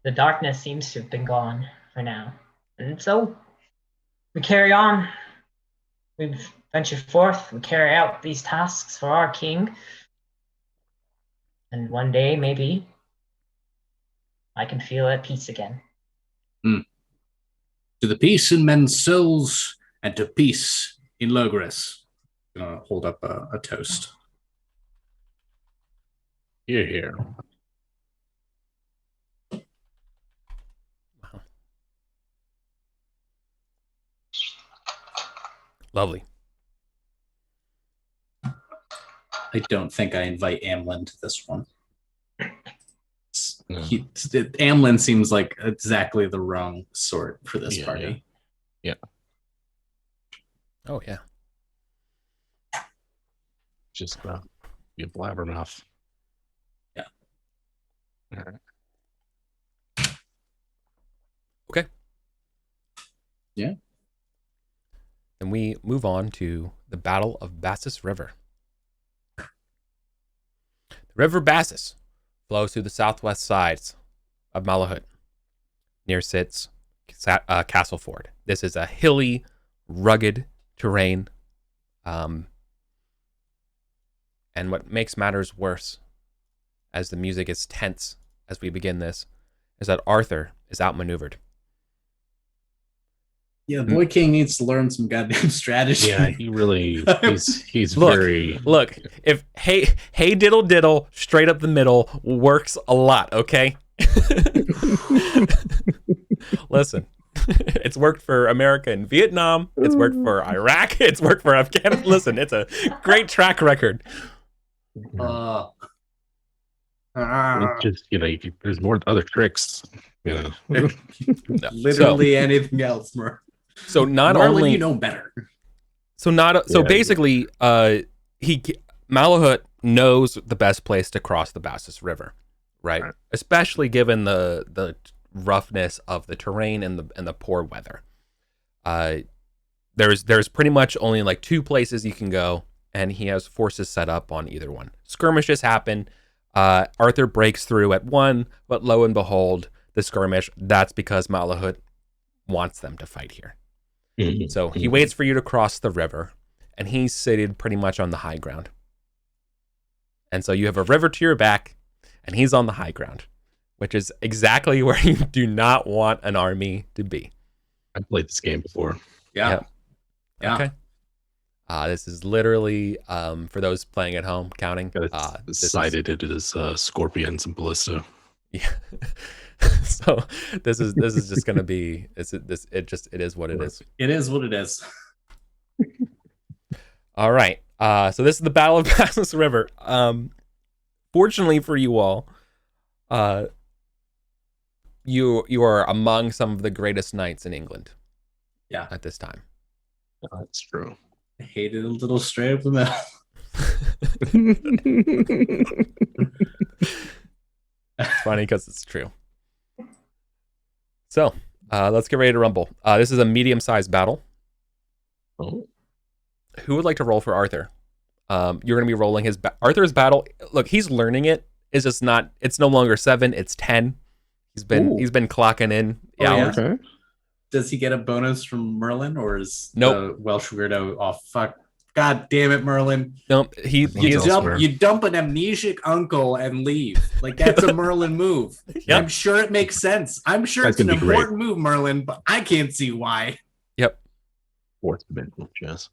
[SPEAKER 2] The darkness seems to have been gone for now. And so we carry on. We've ventured forth. We carry out these tasks for our king. And one day, maybe, I can feel at peace again.
[SPEAKER 3] To the peace in men's souls, and to peace in Logres. I'm going to hold up a toast.
[SPEAKER 4] Hear, hear.
[SPEAKER 1] Wow. Lovely.
[SPEAKER 3] I don't think I invite Amlin to this one.
[SPEAKER 4] No.
[SPEAKER 3] Amlin seems like exactly the wrong sort for this party.
[SPEAKER 4] Yeah.
[SPEAKER 1] Oh, yeah.
[SPEAKER 4] Just be a blabbermouth.
[SPEAKER 3] Yeah.
[SPEAKER 4] All right.
[SPEAKER 1] Okay.
[SPEAKER 3] Yeah.
[SPEAKER 1] Then we move on to the Battle of Bassus River. The River Bassus flows through the southwest sides of Malahut. Near sits Castleford. This is a hilly, rugged terrain. And what makes matters worse, as the music is tense as we begin this, is that Arthur is outmaneuvered.
[SPEAKER 3] Yeah, Boy King needs to learn some goddamn strategy.
[SPEAKER 4] Yeah, he really he's
[SPEAKER 1] Look,
[SPEAKER 4] very
[SPEAKER 1] Look, if hey diddle diddle straight up the middle works a lot, okay? Listen. It's worked for America and Vietnam. It's worked for Iraq. It's worked for Afghanistan. Listen, it's a great track record.
[SPEAKER 4] It's just, there's more other tricks,
[SPEAKER 1] No.
[SPEAKER 3] Literally anything else,
[SPEAKER 1] So not
[SPEAKER 3] Merlin,
[SPEAKER 1] only
[SPEAKER 3] you know better.
[SPEAKER 1] Basically, Malahut knows the best place to cross the Bassus River, right? Especially given the roughness of the terrain and the poor weather. There's pretty much only like 2 places you can go, and he has forces set up on either one. Skirmishes happen. Arthur breaks through at one, but lo and behold, the skirmish, that's because Malahut wants them to fight here. So he waits for you to cross the river, and he's seated pretty much on the high ground. And so you have a river to your back, and he's on the high ground, which is exactly where you do not want an army to be.
[SPEAKER 4] I've played this game before.
[SPEAKER 3] Yeah.
[SPEAKER 1] Okay. This is literally, for those playing at home, counting.
[SPEAKER 4] Decided it is scorpions and ballista.
[SPEAKER 1] Yeah. So this is just going to be, it is what it is.
[SPEAKER 3] It is what it is.
[SPEAKER 1] All right. So this is the Battle of Paxmus River. Fortunately for you all, you are among some of the greatest knights in England.
[SPEAKER 3] Yeah.
[SPEAKER 1] At this time.
[SPEAKER 4] That's true.
[SPEAKER 3] I hated a little straight up the middle.
[SPEAKER 1] It's funny because it's true. So let's get ready to rumble. This is a medium-sized battle.
[SPEAKER 4] Oh.
[SPEAKER 1] Who would like to roll for Arthur? You're going to be rolling Arthur's battle. Look, he's learning it. It's just not. It's no longer 7. It's 10. He's been clocking in hours.
[SPEAKER 4] Yeah. Okay.
[SPEAKER 3] Does he get a bonus from Merlin, or is
[SPEAKER 1] Nope.
[SPEAKER 3] the Welsh weirdo off? Fuck. God damn it, Merlin.
[SPEAKER 1] Nope. You
[SPEAKER 3] dump an amnesic uncle and leave. Like, that's a Merlin move.
[SPEAKER 1] Yep.
[SPEAKER 3] I'm sure it makes sense. I'm sure it's an important move, Merlin, but I can't see why.
[SPEAKER 1] Yep.
[SPEAKER 4] 4th dimensional chess.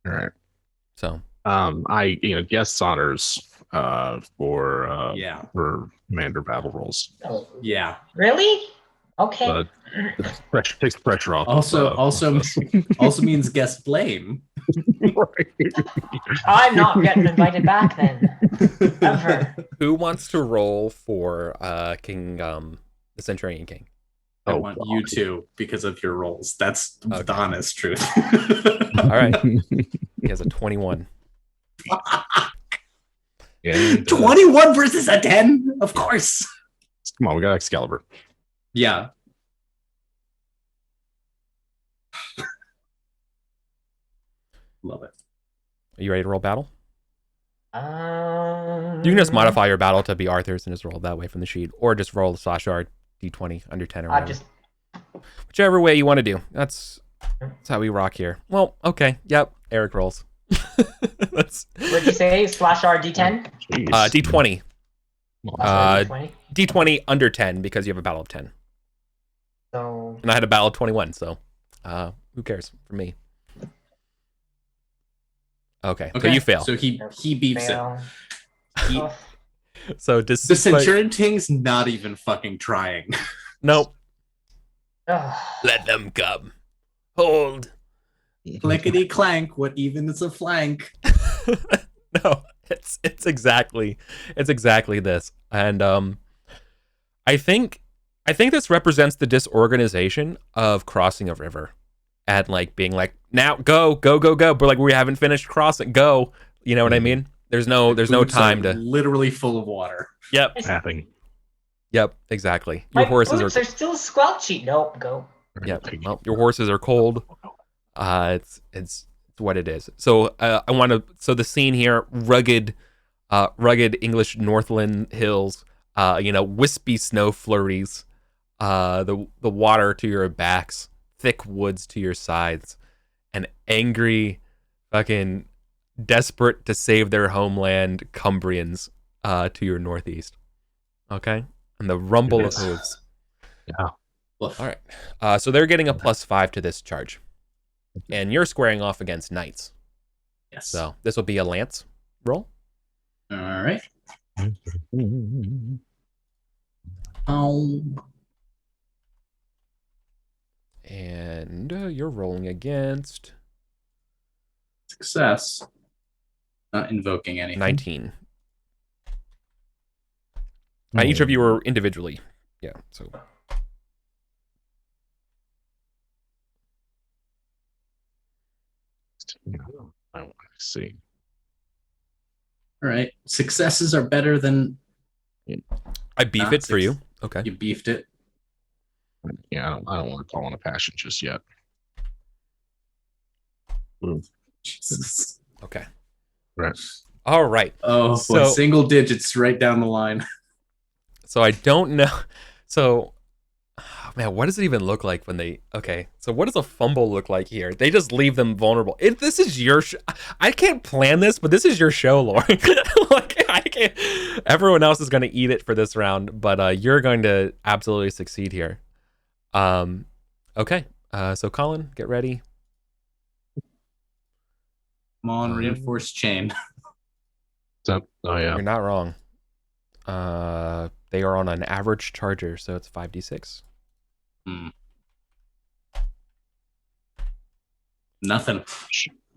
[SPEAKER 4] All right.
[SPEAKER 1] So
[SPEAKER 4] I guest honors for Commander battle rolls.
[SPEAKER 2] Oh,
[SPEAKER 3] Yeah.
[SPEAKER 2] really? Okay.
[SPEAKER 4] But takes the pressure off.
[SPEAKER 3] Also means guest blame.
[SPEAKER 4] Right.
[SPEAKER 2] I'm not getting invited back then. Ever.
[SPEAKER 1] who wants to roll for King the Centurion King?
[SPEAKER 3] I want you to because of your rolls. That's the honest truth.
[SPEAKER 1] All right. He has a 21.
[SPEAKER 4] Yeah,
[SPEAKER 3] 21 versus a 10? Of course.
[SPEAKER 4] Come on, we got Excalibur.
[SPEAKER 3] Yeah. Love it.
[SPEAKER 1] Are you ready to roll battle?
[SPEAKER 2] You
[SPEAKER 1] You can just modify your battle to be Arthur's and just roll that way from the sheet, or just roll the /R D20 under 10 or whatever. Whichever way you want to do. That's how we rock here. Well, okay. Yep. Eric rolls.
[SPEAKER 2] What'd you say? /R D10?
[SPEAKER 1] D20.
[SPEAKER 2] D20?
[SPEAKER 1] D20 under 10 because you have a battle of 10.
[SPEAKER 2] So
[SPEAKER 1] And I had a battle of 21, so who cares for me? Okay. So you fail.
[SPEAKER 3] So he beeps
[SPEAKER 2] fail.
[SPEAKER 3] it.
[SPEAKER 1] So
[SPEAKER 3] The Centurion King's not even fucking trying.
[SPEAKER 1] Nope.
[SPEAKER 2] Ugh.
[SPEAKER 1] Let them come. Hold.
[SPEAKER 3] Clickety clank. What even is a flank?
[SPEAKER 1] No, it's exactly this. And I think this represents the disorganization of crossing a river and like being like, now go, but like we haven't finished crossing, go. You know what I mean? There's no time to
[SPEAKER 3] literally full of water.
[SPEAKER 1] Yep.
[SPEAKER 4] Tapping.
[SPEAKER 1] Yep, exactly.
[SPEAKER 2] My
[SPEAKER 1] Your horses
[SPEAKER 2] boots are still squelchy. Nope, go.
[SPEAKER 1] Yep. Well, your horses are cold. It's what it is. So so the scene here, rugged English Northland hills, wispy snow flurries, the water to your backs, thick woods to your sides, and angry, fucking desperate to save their homeland Cumbrians to your northeast. Okay, and the rumble of hooves.
[SPEAKER 4] Yeah.
[SPEAKER 1] All right. So they're getting a +5 to this charge, and you're squaring off against knights.
[SPEAKER 3] Yes.
[SPEAKER 1] So this will be a lance roll.
[SPEAKER 3] All right. Oh.
[SPEAKER 1] And you're rolling against
[SPEAKER 3] Success. Not invoking anything.
[SPEAKER 1] 19. Each of you are individually. Yeah, so.
[SPEAKER 4] I want to see.
[SPEAKER 3] All right. Successes are better than.
[SPEAKER 1] I beef it for you. Okay.
[SPEAKER 3] You beefed it.
[SPEAKER 4] Yeah, I don't want to call on a passion just yet. Ooh.
[SPEAKER 3] Jesus.
[SPEAKER 1] Okay.
[SPEAKER 4] Right.
[SPEAKER 1] All right.
[SPEAKER 3] Oh, boy. Single digits right down the line.
[SPEAKER 1] So I don't know. So, man, what does it even look like when they... Okay, so what does a fumble look like here? They just leave them vulnerable. This is your... I can't plan this, but this is your show, Lauren. Like, I can't... Everyone else is going to eat it for this round, but you're going to absolutely succeed here. Okay, so Colin, get ready.
[SPEAKER 3] Come on, reinforced chain.
[SPEAKER 4] Oh, yeah.
[SPEAKER 1] You're not wrong. They are on an average charger, so it's 5d6.
[SPEAKER 3] Nothing.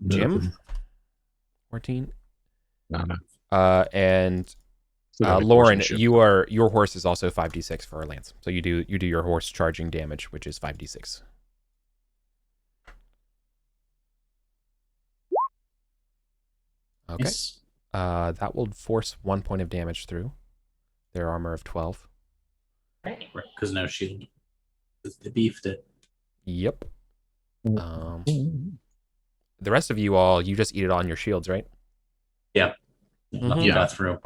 [SPEAKER 1] Jim? 14.
[SPEAKER 4] No.
[SPEAKER 1] And Lauren, your horse is also 5d6 for Lance. So you do your horse charging damage, which is 5d6. Okay.
[SPEAKER 3] Yes.
[SPEAKER 1] That will force 1 point of damage through their armor of 12.
[SPEAKER 3] Right, because no shield. They beefed it.
[SPEAKER 1] Yep. The rest of you all, you just eat it on your shields, right?
[SPEAKER 3] Yeah. Nothing got through.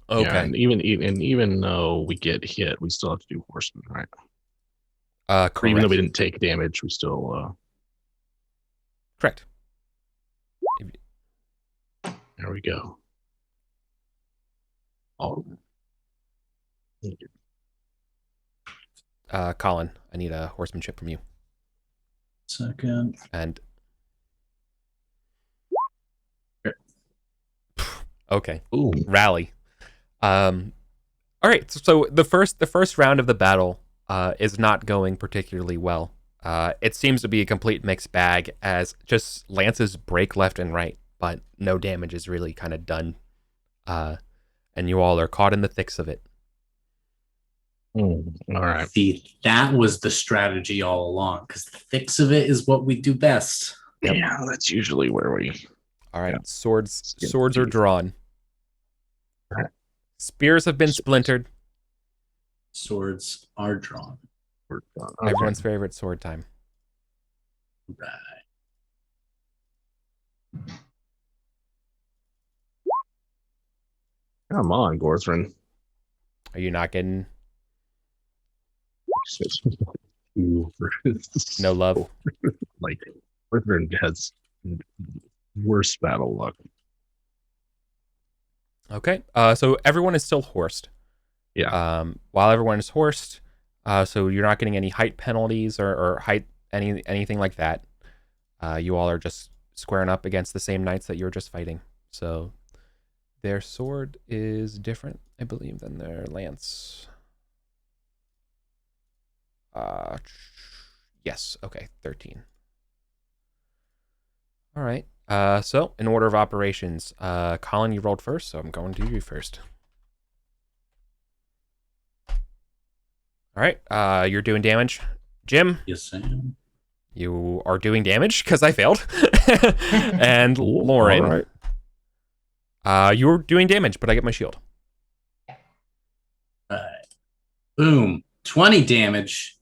[SPEAKER 1] Okay.
[SPEAKER 4] Yeah, and even though we get hit, we still have to do horseman, right?
[SPEAKER 1] Correct.
[SPEAKER 4] Even though we didn't take damage, we still
[SPEAKER 1] correct.
[SPEAKER 4] There we go. Oh.
[SPEAKER 1] Colin, I need a horsemanship from you.
[SPEAKER 3] Second.
[SPEAKER 1] And okay.
[SPEAKER 4] Ooh.
[SPEAKER 1] Rally. All right. So the first round of the battle is not going particularly well. It seems to be a complete mixed bag as just lances break left and right, but no damage is really kind of done. And you all are caught in the thicks of it.
[SPEAKER 4] All right.
[SPEAKER 3] See, that was the strategy all along, because the thicks of it is what we do best.
[SPEAKER 4] Yep. Yeah, that's usually where we.
[SPEAKER 1] All right, swords are drawn.
[SPEAKER 4] Right.
[SPEAKER 1] Spears have been splintered.
[SPEAKER 3] Swords are drawn.
[SPEAKER 1] Everyone's favorite sword time.
[SPEAKER 3] Right.
[SPEAKER 4] Come on, Gorthrin.
[SPEAKER 1] Are you not getting no love?
[SPEAKER 4] Like, Gorthrin has worse battle luck.
[SPEAKER 1] Okay, so everyone is still horsed.
[SPEAKER 4] Yeah.
[SPEAKER 1] While everyone is horsed, so you're not getting any height penalties or height anything like that. You all are just squaring up against the same knights that you were just fighting. So their sword is different, I believe, than their lance. Yes. Okay. 13. All right. So in order of operations, Colin, you rolled first, so I'm going to you first. All right. You're doing damage. Jim?
[SPEAKER 3] Yes, I am.
[SPEAKER 1] You are doing damage because I failed. And Lauren, you're doing damage, but I get my shield.
[SPEAKER 3] Boom. 20 damage.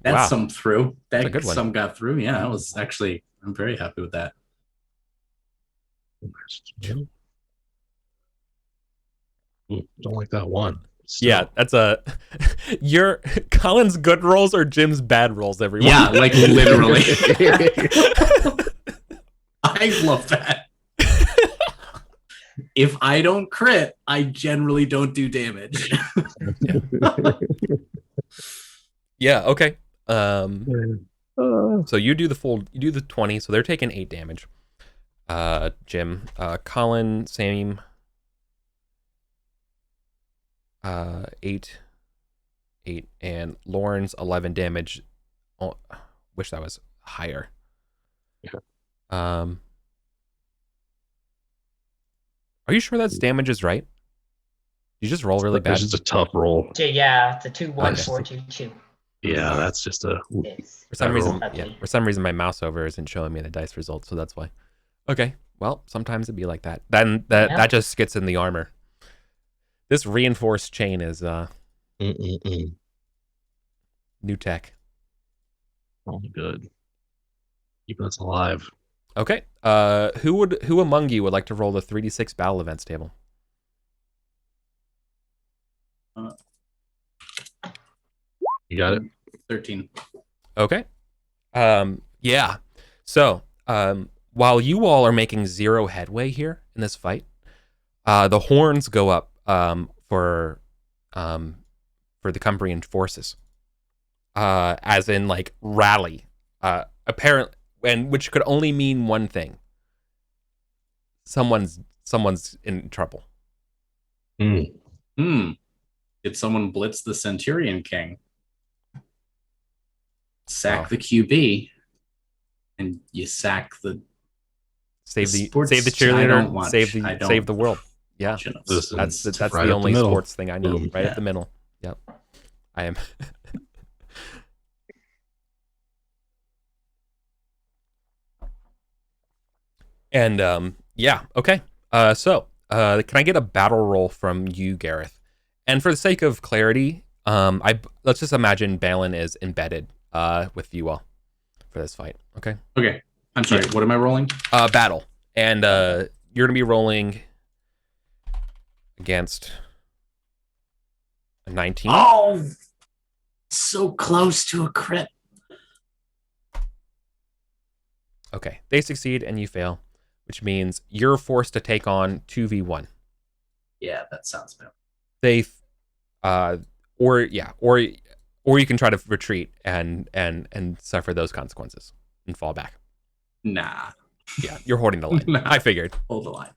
[SPEAKER 3] That's
[SPEAKER 1] wow.
[SPEAKER 3] some through.
[SPEAKER 1] That's a good
[SPEAKER 3] Some
[SPEAKER 1] one.
[SPEAKER 3] got through. Yeah, that was actually, I'm very happy with that.
[SPEAKER 4] Ooh, don't like that one. Still.
[SPEAKER 1] Yeah, that's your Colin's good rolls or Jim's bad rolls, everyone.
[SPEAKER 3] Yeah, like literally. I love that. If I don't crit, I generally don't do damage.
[SPEAKER 1] Yeah, okay. So you do the 20, so they're taking 8 damage. Jim, Colin, same. 8, and Lauren's 11 damage Oh, wish that was higher.
[SPEAKER 4] Yeah.
[SPEAKER 1] Are you sure that's damage is right? You just roll really bad.
[SPEAKER 4] This is a tough roll.
[SPEAKER 2] Yeah, it's a 2-1-4-2-2.
[SPEAKER 4] Yeah, that's just a.
[SPEAKER 1] For some reason,
[SPEAKER 2] ugly.
[SPEAKER 1] for some reason, my mouse over isn't showing me the dice results, so that's why. Okay, well, sometimes it'd be like that. Then that just gets in the armor. This reinforced chain is new tech.
[SPEAKER 4] Oh, good. Keep us alive.
[SPEAKER 1] Okay. Who among you would like to roll the 3d6 battle events table?
[SPEAKER 4] You got it.
[SPEAKER 3] 13.
[SPEAKER 1] Okay. Yeah. So, while you all are making zero headway here in this fight, the horns go up for the Cumbrian forces, as in like rally. Apparently, and which could only mean one thing: someone's in trouble.
[SPEAKER 3] Did someone blitz the Centurion King? Sack the QB, and you sack the
[SPEAKER 1] save the cheerleader, save the world. Yeah, that's the
[SPEAKER 4] right
[SPEAKER 1] only
[SPEAKER 4] the
[SPEAKER 1] sports thing I know.
[SPEAKER 4] Boom.
[SPEAKER 1] Right at the middle. Yep, I am. And yeah, okay. So can I get a battle roll from you, Gareth? And for the sake of clarity, let's just imagine Balin is embedded with you all for this fight. Okay.
[SPEAKER 3] Okay. I'm sorry. What am I rolling?
[SPEAKER 1] Battle, and you're gonna be rolling against a 19.
[SPEAKER 3] Oh, so close to a crit.
[SPEAKER 1] Okay, they succeed and you fail, which means you're forced to take on 2v1.
[SPEAKER 3] Yeah, that sounds bad.
[SPEAKER 1] They, or you can try to retreat and suffer those consequences and fall back.
[SPEAKER 3] Nah.
[SPEAKER 1] Yeah, you're holding the line.
[SPEAKER 3] Nah.
[SPEAKER 1] I figured.
[SPEAKER 3] Hold the line.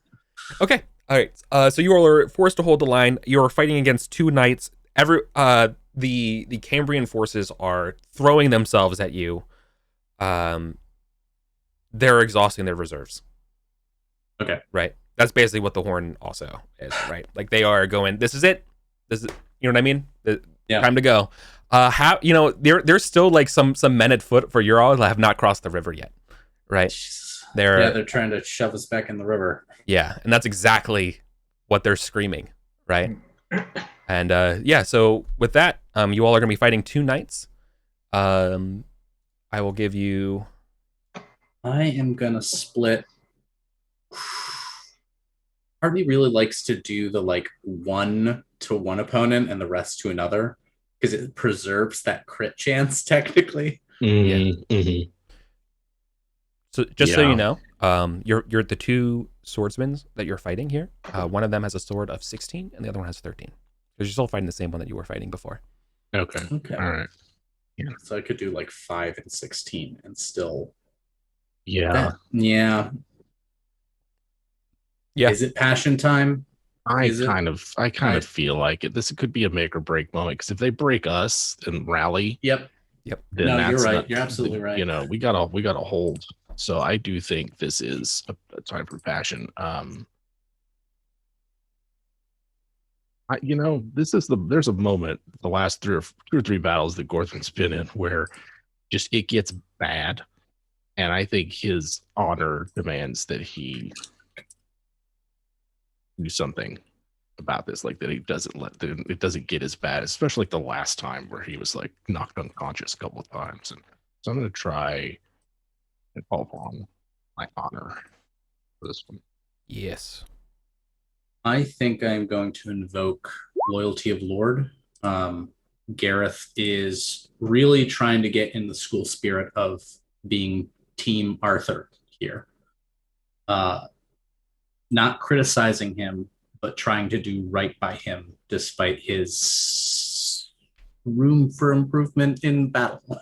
[SPEAKER 1] Okay, all right. So you all are forced to hold the line. You're fighting against two knights. The Cambrian forces are throwing themselves at you. They're exhausting their reserves.
[SPEAKER 3] Okay.
[SPEAKER 1] Right. That's basically what the horn also is, right? Like they are going, this is it. This is, you know what I mean? Time to go. There's still like some men at foot for you all that have not crossed the river yet. Right.
[SPEAKER 3] They're trying to shove us back in the river.
[SPEAKER 1] Yeah, and that's exactly what they're screaming, right? And so with that, you all are gonna be fighting two knights. I will give you.
[SPEAKER 3] I am gonna split. Part of me really likes to do the like 1 to one opponent and the rest to another because it preserves that crit chance technically.
[SPEAKER 4] Mm-hmm.
[SPEAKER 1] So just so you know, you're the two swordsmen that you're fighting here. One of them has a sword of 16, and the other one has 13. Because you're still fighting the same one that you were fighting before.
[SPEAKER 4] Okay. All right.
[SPEAKER 3] Yeah. So I could do like 5 and 16 and still.
[SPEAKER 4] Yeah.
[SPEAKER 3] Yeah. Is it passion time?
[SPEAKER 4] I kind of feel like it. This could be a make or break moment because if they break us and rally,
[SPEAKER 3] yep.
[SPEAKER 4] Then
[SPEAKER 3] no, you're right.
[SPEAKER 4] Not,
[SPEAKER 3] you're absolutely right.
[SPEAKER 4] You know, we gotta hold. So I do think this is a time for passion. There's a moment the last two or three battles that Gorthan's been in where just it gets bad, and I think his honor demands that he do something about this, like that he doesn't it doesn't get as bad, especially like the last time where he was like knocked unconscious a couple of times. And so I'm gonna try and call upon my honor for this one.
[SPEAKER 1] Yes.
[SPEAKER 3] I think I'm going to invoke Loyalty of Lord. Gareth is really trying to get in the school spirit of being Team Arthur here. Not criticizing him, but trying to do right by him despite his room for improvement in battle.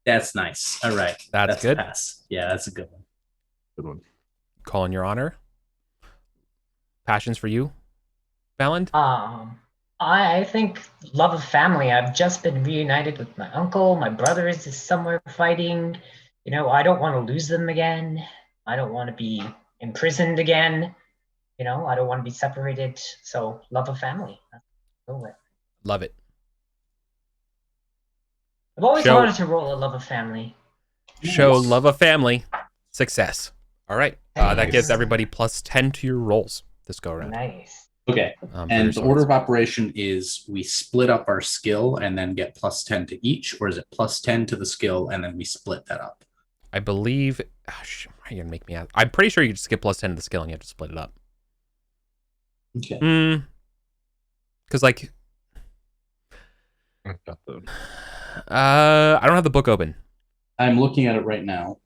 [SPEAKER 3] That's nice. All right.
[SPEAKER 1] That's good.
[SPEAKER 3] Pass. Yeah, that's a good one.
[SPEAKER 4] Good one.
[SPEAKER 1] Calling your honor. Passions for you, Balin?
[SPEAKER 2] I think love of family. I've just been reunited with my uncle. My brother is somewhere fighting. I don't want to lose them again. I don't want to be imprisoned again. I don't want to be separated. So love of family. That's what I'll go with.
[SPEAKER 1] Love it.
[SPEAKER 2] I've always
[SPEAKER 1] Show-
[SPEAKER 2] wanted to roll a love of family.
[SPEAKER 1] Show
[SPEAKER 3] Nice.
[SPEAKER 1] love of family. Success. All right. That
[SPEAKER 2] Nice.
[SPEAKER 1] gives everybody plus 10 to your rolls this go around.
[SPEAKER 2] Nice.
[SPEAKER 3] Okay.
[SPEAKER 1] For
[SPEAKER 3] And
[SPEAKER 1] your
[SPEAKER 3] the order
[SPEAKER 1] swords.
[SPEAKER 3] of operation is we split up our skill and then get plus 10 to each, or is it plus 10 to the skill and then we split that up?
[SPEAKER 1] I believe. Why are you gonna make me ask? I'm pretty sure you just get plus 10 to the skill and you have to split it up.
[SPEAKER 3] Okay.
[SPEAKER 1] Because like,
[SPEAKER 4] I've got the-
[SPEAKER 1] I don't have the book open.
[SPEAKER 3] I'm looking at it right now.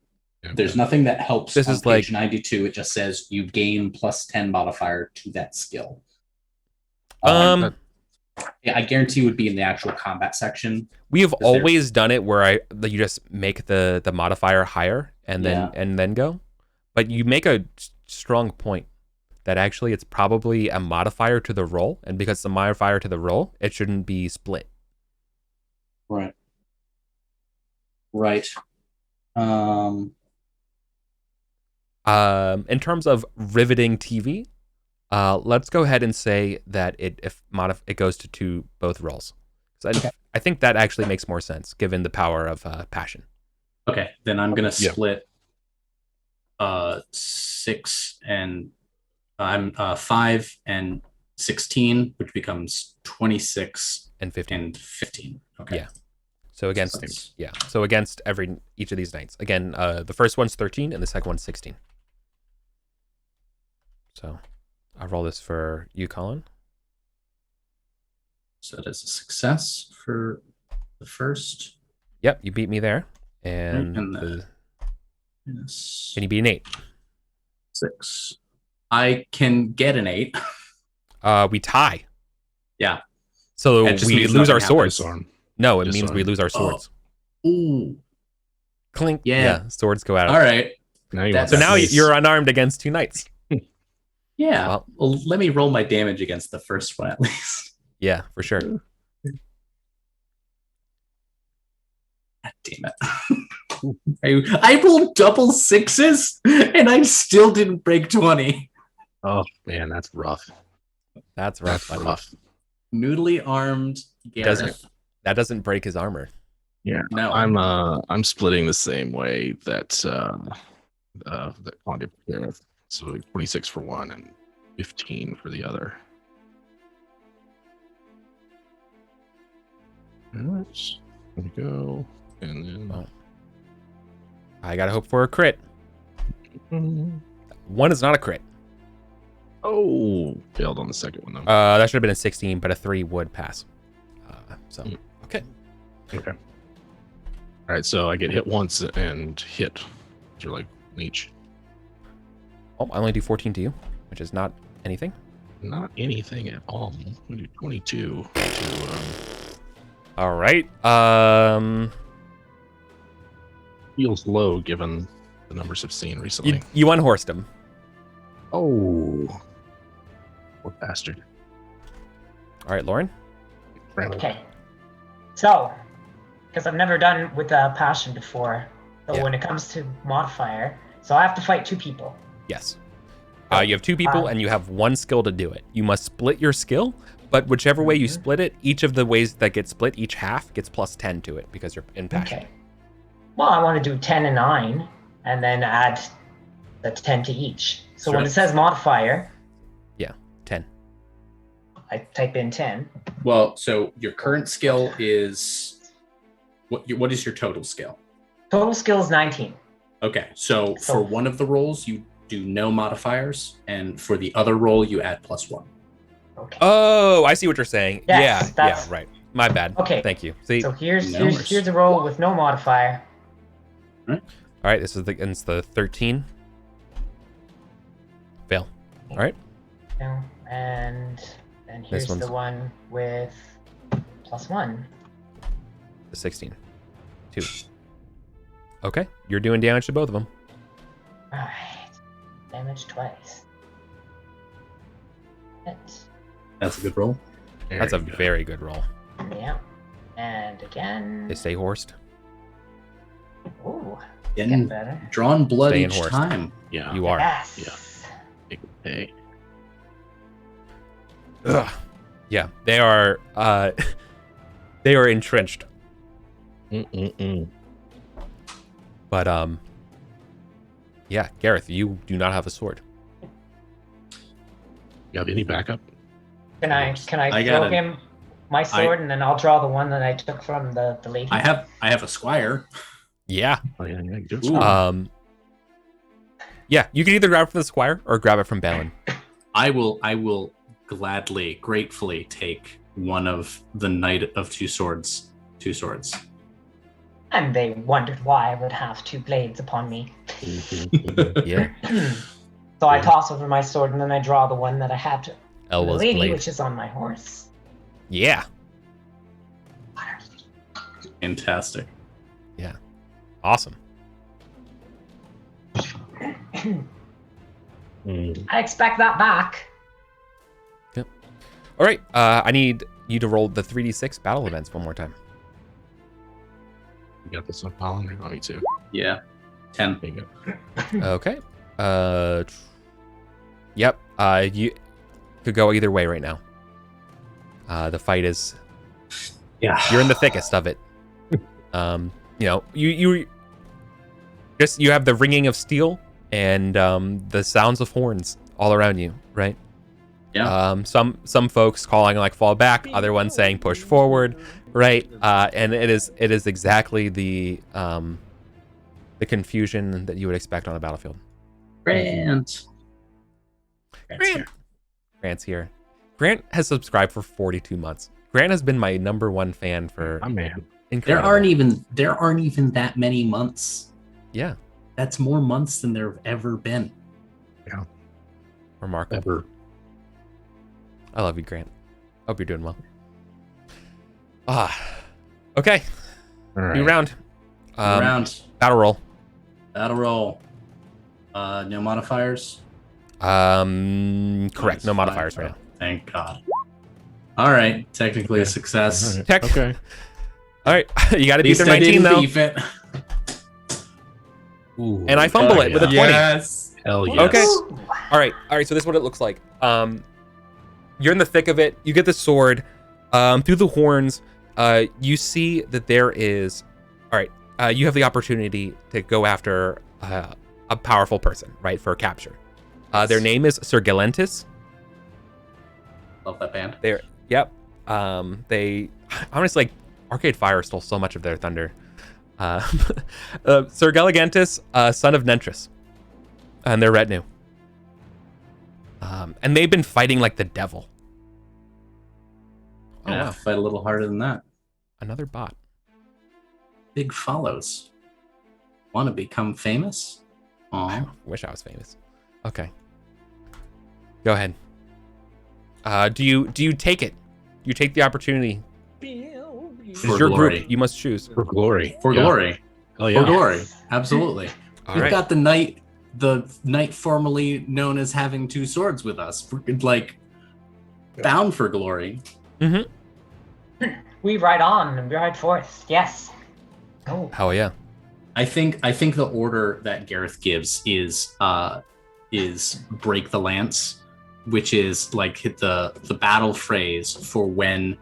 [SPEAKER 4] yeah,
[SPEAKER 3] There's nothing that helps.
[SPEAKER 1] This
[SPEAKER 3] on
[SPEAKER 1] is
[SPEAKER 3] page
[SPEAKER 1] like-
[SPEAKER 3] 92. It just says you gain plus 10 modifier to that skill.
[SPEAKER 1] Um,
[SPEAKER 3] Yeah, I guarantee it would be in the actual combat section.
[SPEAKER 1] we have
[SPEAKER 3] there's-
[SPEAKER 1] always done it where you just make the modifier higher and then
[SPEAKER 3] Yeah.
[SPEAKER 1] then go. But you make a strong point that actually it's probably a modifier to the roll, and because it's a modifier to the roll, it shouldn't be split.
[SPEAKER 3] Right. Right.
[SPEAKER 1] In terms of riveting TV, let's go ahead and say that it goes to both rolls. So I think that actually makes more sense given the power of passion.
[SPEAKER 3] Okay, then I'm gonna
[SPEAKER 4] Yeah.
[SPEAKER 3] split 6 and I'm 5 and 16, which becomes 26
[SPEAKER 1] And 15.
[SPEAKER 3] and 15. Okay.
[SPEAKER 1] Yeah. So against
[SPEAKER 3] That's-
[SPEAKER 1] So against each of these knights. Again, the first one's 13 and the second one's 16. So I'll roll this for you, Colin.
[SPEAKER 3] So that is a success for the first.
[SPEAKER 1] Yep, you beat me there. And,
[SPEAKER 3] And Yes.
[SPEAKER 1] and you beat an 8.
[SPEAKER 3] 6. I can get an 8.
[SPEAKER 1] We tie.
[SPEAKER 3] Yeah.
[SPEAKER 1] So
[SPEAKER 3] That just
[SPEAKER 1] we
[SPEAKER 3] means
[SPEAKER 1] lose our
[SPEAKER 3] nothing
[SPEAKER 1] swords.
[SPEAKER 4] Disarm.
[SPEAKER 1] No, it
[SPEAKER 4] Disarm.
[SPEAKER 1] means we lose our swords.
[SPEAKER 3] Ooh.
[SPEAKER 1] Clink.
[SPEAKER 3] Yeah.
[SPEAKER 1] Swords go out.
[SPEAKER 3] All right.
[SPEAKER 4] Now you
[SPEAKER 3] That's-
[SPEAKER 1] So
[SPEAKER 4] want
[SPEAKER 1] now
[SPEAKER 4] that face.
[SPEAKER 1] you're unarmed against 2 knights.
[SPEAKER 3] Yeah.
[SPEAKER 1] Well-
[SPEAKER 3] Well, let me roll my damage against the first one at least.
[SPEAKER 1] Yeah, for sure.
[SPEAKER 3] God damn it. I rolled double 6s and I still didn't break 20.
[SPEAKER 4] Oh man, that's rough.
[SPEAKER 1] That's rough.
[SPEAKER 4] That's
[SPEAKER 1] buddy.
[SPEAKER 4] rough.
[SPEAKER 3] Noodly armed Gareth.
[SPEAKER 1] That doesn't break his armor.
[SPEAKER 4] Yeah,
[SPEAKER 3] No.
[SPEAKER 4] I'm splitting the same way that that Conde did. So like 26 for one and 15 for the other. Alright, there we go. And then
[SPEAKER 1] Well, I gotta hope for a crit. 1 is not a crit.
[SPEAKER 4] oh, failed on the second one though.
[SPEAKER 1] That should have been a 16, but a 3 would pass. Okay.
[SPEAKER 4] Okay. All right, so I get hit once and hit. You're like leech.
[SPEAKER 1] Oh, I only do 14 to you, which is not anything.
[SPEAKER 4] Not anything at all. We do 22 to
[SPEAKER 1] All right.
[SPEAKER 4] feels low given the numbers I've seen recently.
[SPEAKER 1] You unhorsed him.
[SPEAKER 4] Oh, poor bastard.
[SPEAKER 1] All right, Lauren.
[SPEAKER 2] Okay. So, because I've never done with a passion before, so
[SPEAKER 1] Yeah.
[SPEAKER 2] when it comes to modifier, so I have to fight 2 people.
[SPEAKER 1] Yes. You have 2 people and you have 1 skill to do it. You must split your skill, but whichever way you split it, each of the ways that get split, each half gets plus 10 to it because you're in passion.
[SPEAKER 2] Okay. Well, I want to do 10 and 9, and then add the 10 to each. So when
[SPEAKER 1] Sure.
[SPEAKER 2] it says modifier,
[SPEAKER 1] 10.
[SPEAKER 2] I type in 10.
[SPEAKER 3] Well, so your current skill is what is your total skill?
[SPEAKER 2] Total skill is 19.
[SPEAKER 3] Okay, so
[SPEAKER 2] So-
[SPEAKER 3] for one of the rolls you do no modifiers, and for the other roll you add +1.
[SPEAKER 2] Okay.
[SPEAKER 1] Oh, I see what you're saying.
[SPEAKER 2] Yes,
[SPEAKER 1] yeah,
[SPEAKER 2] that's-
[SPEAKER 1] right. My bad.
[SPEAKER 2] Okay.
[SPEAKER 1] Thank you. See,
[SPEAKER 2] So here's
[SPEAKER 3] No
[SPEAKER 2] here's
[SPEAKER 3] worries.
[SPEAKER 2] here's a roll with no modifier.
[SPEAKER 1] all right, this is it's the 13. Fail. All right.
[SPEAKER 2] And then here's
[SPEAKER 1] one's-
[SPEAKER 2] the one with +1.
[SPEAKER 1] The 16. 2. Okay, you're doing damage to both of them.
[SPEAKER 2] Alright. Damage twice. Hit.
[SPEAKER 3] That's a good roll.
[SPEAKER 1] That's a very good roll.
[SPEAKER 2] Yeah. And again.
[SPEAKER 1] They stay horsed.
[SPEAKER 2] Ooh.
[SPEAKER 3] Getting
[SPEAKER 2] better.
[SPEAKER 3] drawn blood
[SPEAKER 1] Staying
[SPEAKER 3] each
[SPEAKER 1] horsed.
[SPEAKER 3] time.
[SPEAKER 4] Yeah.
[SPEAKER 1] You are.
[SPEAKER 2] Yes.
[SPEAKER 4] Yeah. Hey.
[SPEAKER 1] Ugh. Yeah, they are. They are entrenched. But yeah, Gareth, you do not have a sword.
[SPEAKER 4] You have any backup?
[SPEAKER 2] Can I throw him my sword and then I'll draw the one that I took from the lady?
[SPEAKER 3] I have a squire.
[SPEAKER 1] Yeah.
[SPEAKER 4] Oh yeah, yeah. Do it.
[SPEAKER 3] Ooh.
[SPEAKER 1] Yeah, you can either grab it from the squire or grab it from Balin.
[SPEAKER 3] I will gladly, gratefully take one of the Knight of Two Swords.
[SPEAKER 2] And they wondered why I would have two blades upon me.
[SPEAKER 1] Yeah.
[SPEAKER 2] So I toss over my sword and then I draw the one that I had to the
[SPEAKER 1] Elwell's
[SPEAKER 2] lady,
[SPEAKER 1] blade.
[SPEAKER 2] which is on my horse.
[SPEAKER 1] Yeah.
[SPEAKER 3] Fantastic.
[SPEAKER 1] Yeah. Awesome.
[SPEAKER 2] I expect that back.
[SPEAKER 1] Yep. All right. I need you to roll the 3d6 battle events one more time.
[SPEAKER 4] You got this one, Colin? Or me too?
[SPEAKER 3] Yeah. 10.
[SPEAKER 4] There you go.
[SPEAKER 1] Okay. Yep. You could go either way right now. The fight is.
[SPEAKER 3] Yeah.
[SPEAKER 1] You're in the thickest of it. You know, you have the ringing of steel and the sounds of horns all around you, right?
[SPEAKER 3] Yeah.
[SPEAKER 1] Some folks calling like fall back, other ones saying push forward, right? And it is exactly the confusion that you would expect on a battlefield.
[SPEAKER 3] Grant.
[SPEAKER 1] Grant's here. Grant has subscribed for 42 months. Grant has been my #1 fan for
[SPEAKER 4] My man.
[SPEAKER 1] incredible.
[SPEAKER 3] There aren't even that many months.
[SPEAKER 1] Yeah,
[SPEAKER 3] That's more months than there have ever been.
[SPEAKER 1] remarkable.
[SPEAKER 4] Ever.
[SPEAKER 1] I love you, Grant. Hope you're doing well. Okay.
[SPEAKER 4] All right.
[SPEAKER 1] New round.
[SPEAKER 3] Round.
[SPEAKER 1] Battle roll.
[SPEAKER 3] Battle roll. No modifiers.
[SPEAKER 1] Correct. No modifiers right now.
[SPEAKER 3] Thank God. All right. Technically a success.
[SPEAKER 4] All right.
[SPEAKER 1] Tech.
[SPEAKER 4] Okay.
[SPEAKER 1] All right. You got to
[SPEAKER 3] At
[SPEAKER 1] beat
[SPEAKER 3] least
[SPEAKER 1] their
[SPEAKER 3] I
[SPEAKER 1] 19
[SPEAKER 3] didn't
[SPEAKER 1] though.
[SPEAKER 3] beef it.
[SPEAKER 4] Ooh,
[SPEAKER 1] And I fumble it with a 20.
[SPEAKER 3] Yes.
[SPEAKER 4] Hell yes.
[SPEAKER 1] Okay. All right. So this is what it looks like. You're in the thick of it. You get the sword. Through the horns, you see that there is. All right. You have the opportunity to go after a powerful person, right, for a capture. Their name is Sir Galentis.
[SPEAKER 3] Love that band.
[SPEAKER 1] Yep. They honestly, like, Arcade Fire stole so much of their thunder. Sir Galigantus, son of Nentrus, and their retinue. And they've been fighting like the devil.
[SPEAKER 3] Yeah, fight a little harder than that.
[SPEAKER 1] Another bot.
[SPEAKER 3] Big follows. Want to become famous?
[SPEAKER 1] I
[SPEAKER 3] Aw.
[SPEAKER 1] wish I was famous. Okay. Go ahead. Do you take it? You take the opportunity. This is your
[SPEAKER 3] glory.
[SPEAKER 1] group. You must choose.
[SPEAKER 4] For glory.
[SPEAKER 3] For
[SPEAKER 4] Yeah.
[SPEAKER 3] glory.
[SPEAKER 4] Hell yeah.
[SPEAKER 3] For glory. Absolutely.
[SPEAKER 1] All
[SPEAKER 3] We've
[SPEAKER 1] right.
[SPEAKER 3] got the knight formerly known as having two swords with us. Like, bound for glory.
[SPEAKER 1] Mm-hmm.
[SPEAKER 2] We ride on and we ride forth. Yes. Go.
[SPEAKER 1] Hell yeah.
[SPEAKER 3] I think the order that Gareth gives is break the lance, which is like the battle phrase for when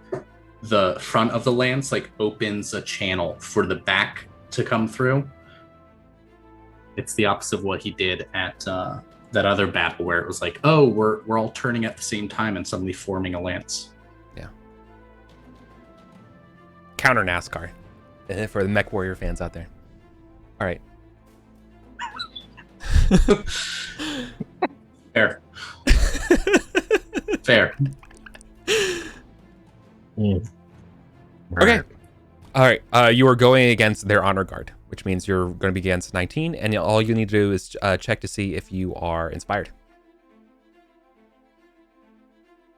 [SPEAKER 3] the front of the lance like opens a channel for the back to come through. It's the opposite of what he did at that other battle where it was like, oh, we're all turning at the same time and suddenly forming a lance.
[SPEAKER 1] Yeah. Counter NASCAR for the Mech Warrior fans out there. All right.
[SPEAKER 3] Fair. Fair.
[SPEAKER 1] Okay. All right. You are going against their honor guard, which means you're going to be against 19, and all you need to do is check to see if you are inspired.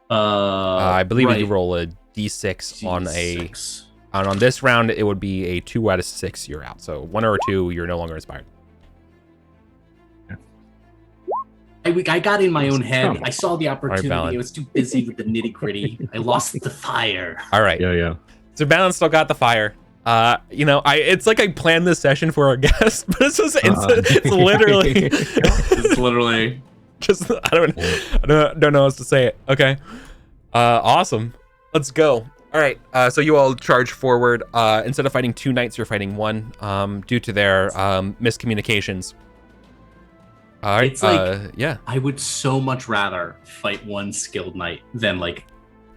[SPEAKER 1] I believe
[SPEAKER 3] right.
[SPEAKER 1] you roll a d6 on a.
[SPEAKER 3] D6.
[SPEAKER 1] And on this round, it would be a 2 out of 6. You're out. So 1 or 2, you're no longer inspired.
[SPEAKER 3] I got in my own head. I saw the
[SPEAKER 1] Valen.
[SPEAKER 3] opportunity. I was too busy with the nitty gritty. I lost the fire.
[SPEAKER 1] All right.
[SPEAKER 4] Yeah.
[SPEAKER 1] So Valen still got the fire. It's like I planned this session for our guest, but it's just it's literally
[SPEAKER 3] It's literally
[SPEAKER 1] just I don't know how else to say it. Okay. Awesome. Let's go. All right. So you all charge forward. Instead of fighting 2 knights, you're fighting 1 due to their miscommunications. All right.
[SPEAKER 3] It's like
[SPEAKER 1] yeah.
[SPEAKER 3] I would so much rather fight 1 skilled knight than like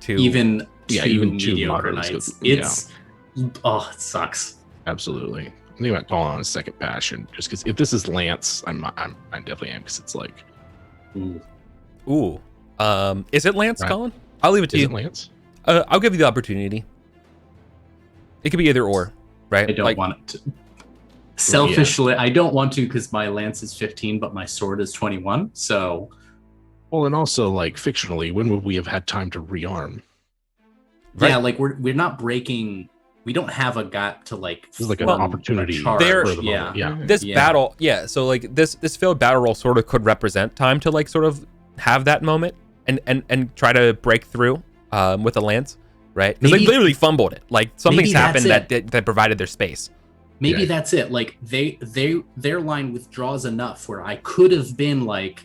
[SPEAKER 1] 2.
[SPEAKER 3] even 2
[SPEAKER 4] even 2
[SPEAKER 3] mediocre
[SPEAKER 4] moderate
[SPEAKER 3] knights.
[SPEAKER 4] skilled- yeah.
[SPEAKER 3] It's it sucks.
[SPEAKER 4] Absolutely. I think about calling on a second passion, just because if this is Lance, I definitely am, because it's like,
[SPEAKER 1] Ooh. Is it Lance,
[SPEAKER 4] Right.
[SPEAKER 1] Colin? I'll leave it to
[SPEAKER 4] is
[SPEAKER 1] you.
[SPEAKER 4] it Lance?
[SPEAKER 1] I'll give you the opportunity. It could be either or, right?
[SPEAKER 3] I don't want it to. Selfishly, I don't want to because my lance is 15, but my sword is 21. So,
[SPEAKER 4] Well, and also like fictionally, when would we have had time to rearm?
[SPEAKER 1] Right.
[SPEAKER 3] yeah, like we're not breaking. We don't have a gap to like.
[SPEAKER 4] This is like an
[SPEAKER 3] form
[SPEAKER 4] opportunity
[SPEAKER 3] a charge.
[SPEAKER 1] There-
[SPEAKER 4] for the
[SPEAKER 3] yeah.
[SPEAKER 4] moment. Yeah.
[SPEAKER 1] This
[SPEAKER 3] Yeah.
[SPEAKER 1] battle, yeah. So like this failed battle roll sort of could represent time to like sort of have that moment and try to break through with a lance, right? Because they
[SPEAKER 3] Maybe-
[SPEAKER 1] literally fumbled it. Like something's
[SPEAKER 3] maybe that's
[SPEAKER 1] happened that provided their space.
[SPEAKER 3] Maybe
[SPEAKER 4] Yeah.
[SPEAKER 3] that's it. Like their line withdraws enough where I could have been like,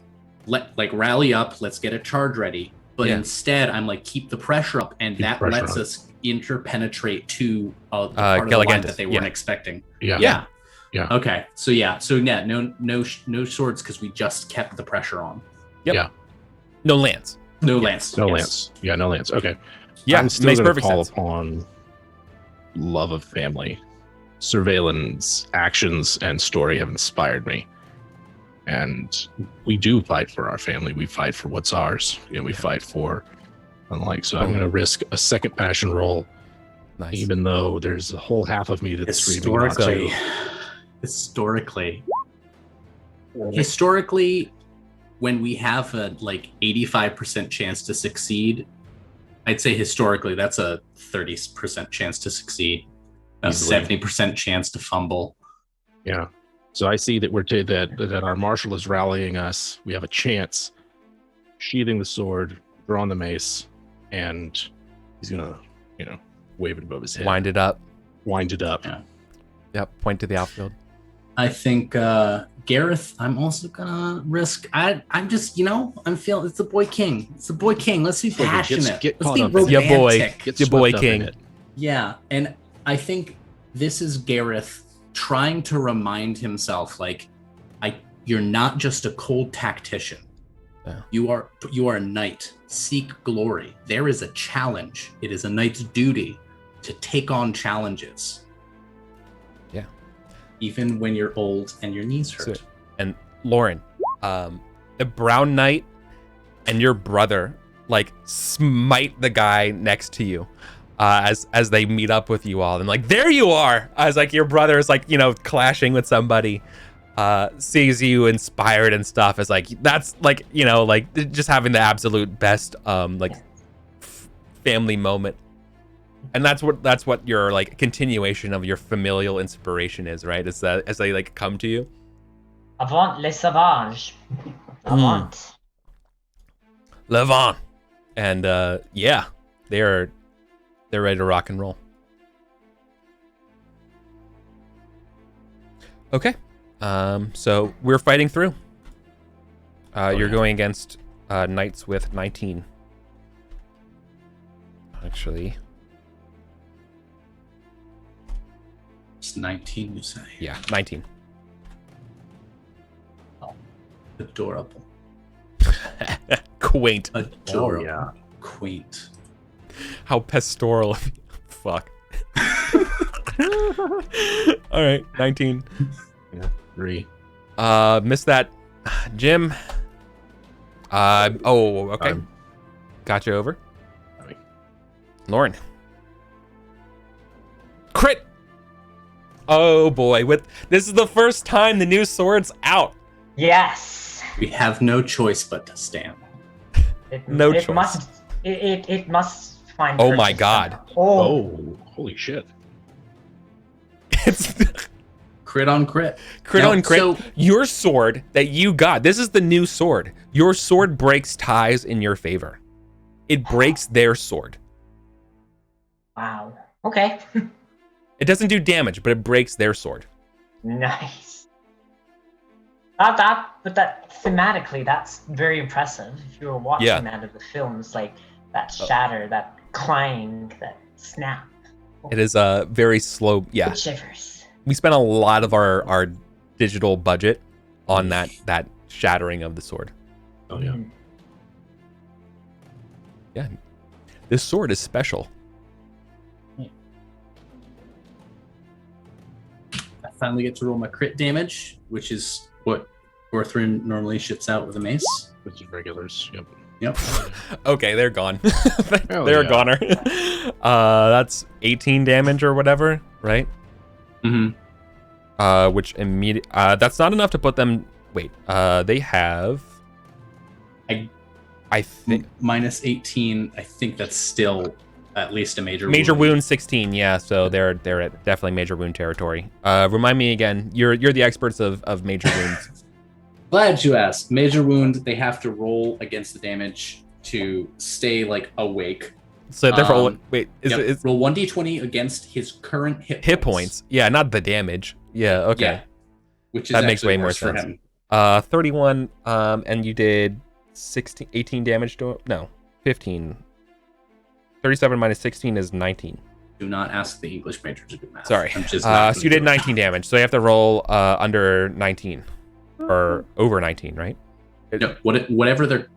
[SPEAKER 3] rally up, let's get a charge ready. But
[SPEAKER 1] Yeah.
[SPEAKER 3] instead, I'm like, keep the pressure up, and
[SPEAKER 4] Keep
[SPEAKER 3] that
[SPEAKER 4] the pressure
[SPEAKER 3] lets
[SPEAKER 4] on.
[SPEAKER 3] us interpenetrate to the part of the line
[SPEAKER 1] Gilligantis,
[SPEAKER 3] that they weren't
[SPEAKER 1] yeah.
[SPEAKER 3] expecting.
[SPEAKER 4] Yeah.
[SPEAKER 3] Yeah.
[SPEAKER 4] Yeah.
[SPEAKER 3] Okay. So no swords because we just kept the pressure on.
[SPEAKER 1] Yep.
[SPEAKER 4] Yeah.
[SPEAKER 1] No lance.
[SPEAKER 3] No lance.
[SPEAKER 4] No
[SPEAKER 3] yes.
[SPEAKER 4] Lance. Yeah, no Lance. Okay.
[SPEAKER 1] Yeah,
[SPEAKER 4] I'm still
[SPEAKER 1] makes
[SPEAKER 4] going to
[SPEAKER 1] perfect
[SPEAKER 4] call
[SPEAKER 1] sense.
[SPEAKER 4] upon love of family. Surveillance, actions, and story have inspired me. And we do fight for our family. We fight for what's ours. We fight for, unlike, so I'm going to risk a second passion roll,
[SPEAKER 1] Nice.
[SPEAKER 4] even though there's a whole half of me that's screaming not to.
[SPEAKER 3] Historically, when we have a like 85% chance to succeed, I'd say historically that's a 30% chance to succeed, a
[SPEAKER 4] Easily.
[SPEAKER 3] 70% chance to fumble.
[SPEAKER 4] Yeah. So I see that that our marshal is rallying us. We have a chance, sheathing the sword, drawing the mace, and he's gonna, wave it above his head,
[SPEAKER 1] Wind it up.
[SPEAKER 4] wind it up.
[SPEAKER 3] Yeah.
[SPEAKER 1] Yep. Point to the outfield.
[SPEAKER 3] I think Gareth, I'm also gonna risk. I'm just, I'm feeling it's the boy king. It's the boy king. Let's be
[SPEAKER 4] Get
[SPEAKER 3] passionate.
[SPEAKER 4] caught
[SPEAKER 3] Let's be
[SPEAKER 4] up in it.
[SPEAKER 1] Yeah, boy.
[SPEAKER 3] romantic.
[SPEAKER 4] Get
[SPEAKER 1] Your boy
[SPEAKER 4] swept up in
[SPEAKER 1] king.
[SPEAKER 4] it.
[SPEAKER 3] Yeah, and I think this is Gareth trying to remind himself, like, you're not just a cold tactician.
[SPEAKER 1] Yeah.
[SPEAKER 3] You are a knight. Seek glory. There is a challenge. It is a knight's duty to take on challenges.
[SPEAKER 1] Yeah.
[SPEAKER 3] Even when you're old and your knees hurt.
[SPEAKER 1] So- and Lauren, the Brown Knight and your brother like smite the guy next to you as they meet up with you all, and like, there you are, as like your brother is like clashing with somebody, sees you inspired and stuff, is like, that's like like just having the absolute best family moment. And that's what your like continuation of your familial inspiration is, right? Is that as they like come to you.
[SPEAKER 2] Avant les sauvages. Avant.
[SPEAKER 1] Levant. And yeah, they're ready to rock and roll. Okay. So we're fighting through. You're going against knights with 19. Actually,
[SPEAKER 3] It's 19, you say.
[SPEAKER 1] yeah, 19.
[SPEAKER 3] Adorable.
[SPEAKER 1] Quaint.
[SPEAKER 3] Adorable.
[SPEAKER 4] yeah.
[SPEAKER 3] Quaint.
[SPEAKER 1] How pastoral of you. Fuck. All right, 19.
[SPEAKER 4] 3.
[SPEAKER 1] Missed that. Jim. Okay. Got you over.
[SPEAKER 4] Sorry.
[SPEAKER 1] Lauren. Crit. Oh boy, this is the first time the new sword's out.
[SPEAKER 2] Yes.
[SPEAKER 3] We have no choice but to stand.
[SPEAKER 1] No
[SPEAKER 2] it
[SPEAKER 1] choice.
[SPEAKER 2] It must find.
[SPEAKER 1] Oh my
[SPEAKER 2] purchase
[SPEAKER 1] God.
[SPEAKER 2] somehow. Oh.
[SPEAKER 4] Oh, holy shit.
[SPEAKER 1] It's
[SPEAKER 3] Crit on crit.
[SPEAKER 1] Crit
[SPEAKER 3] Now,
[SPEAKER 1] on crit.
[SPEAKER 3] so-
[SPEAKER 1] Your sword that you got, this is the new sword. Your sword breaks ties in your favor. It breaks their sword.
[SPEAKER 2] Wow. Okay.
[SPEAKER 1] It doesn't do damage, but it breaks their sword.
[SPEAKER 2] Nice. But that thematically, that's very impressive. If you were watching that of the films, like that shatter, that clang, that snap.
[SPEAKER 1] It is a very slow. Yeah,
[SPEAKER 2] It shivers.
[SPEAKER 1] we spent a lot of our digital budget on that shattering of the sword.
[SPEAKER 4] Oh yeah.
[SPEAKER 1] Yeah, this sword is special.
[SPEAKER 3] I finally get to roll my crit damage, which is what Gorthrin normally shits out with a mace.
[SPEAKER 4] Which is regulars. Yep.
[SPEAKER 3] Yep.
[SPEAKER 1] Okay, they're gone.
[SPEAKER 4] Hell
[SPEAKER 1] They're a
[SPEAKER 4] yeah.
[SPEAKER 1] goner. That's 18 damage or whatever, right?
[SPEAKER 3] Mm-hmm.
[SPEAKER 1] Which immediate. That's not enough to put them. Wait. They have. I think
[SPEAKER 3] Minus 18. I think that's still at least a major
[SPEAKER 1] wound 16. Yeah, so they're at definitely major wound territory. Remind me again. You're the experts of major wounds.
[SPEAKER 3] Glad you asked. Major wound. They have to roll against the damage to stay like awake.
[SPEAKER 1] So they're rolling. Wait, is
[SPEAKER 3] roll 1d20 against his current
[SPEAKER 1] hit points? Yeah, not the damage. Yeah. Okay.
[SPEAKER 3] Yeah. Which is
[SPEAKER 1] That makes way more
[SPEAKER 3] worse for
[SPEAKER 1] sense.
[SPEAKER 3] him.
[SPEAKER 1] 31. And you did 18 damage to him. No, 15. 37 minus 16 is 19.
[SPEAKER 3] Do not ask the English major to do math.
[SPEAKER 1] Sorry.
[SPEAKER 3] I'm just
[SPEAKER 1] So you did 19 damage. So you have to roll under 19 or over 19, right?
[SPEAKER 3] No, whatever their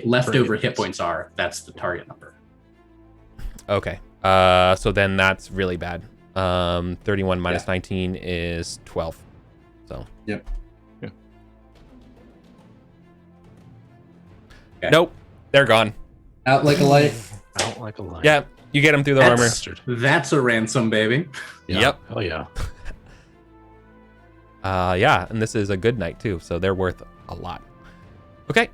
[SPEAKER 3] leftover hit points are, that's the target number.
[SPEAKER 1] Okay. So then that's really bad. 31 minus 19 is 12. So.
[SPEAKER 3] Yep.
[SPEAKER 4] Yeah.
[SPEAKER 3] Okay.
[SPEAKER 1] Nope. They're gone.
[SPEAKER 3] Out like a light.
[SPEAKER 4] Out like a lion.
[SPEAKER 1] Yeah. You get them through the armor.
[SPEAKER 4] Bastard.
[SPEAKER 3] That's a ransom, baby.
[SPEAKER 4] Yeah.
[SPEAKER 1] Yep.
[SPEAKER 4] Oh yeah.
[SPEAKER 1] Yeah, and this is a good night too, so they're worth a lot. Okay.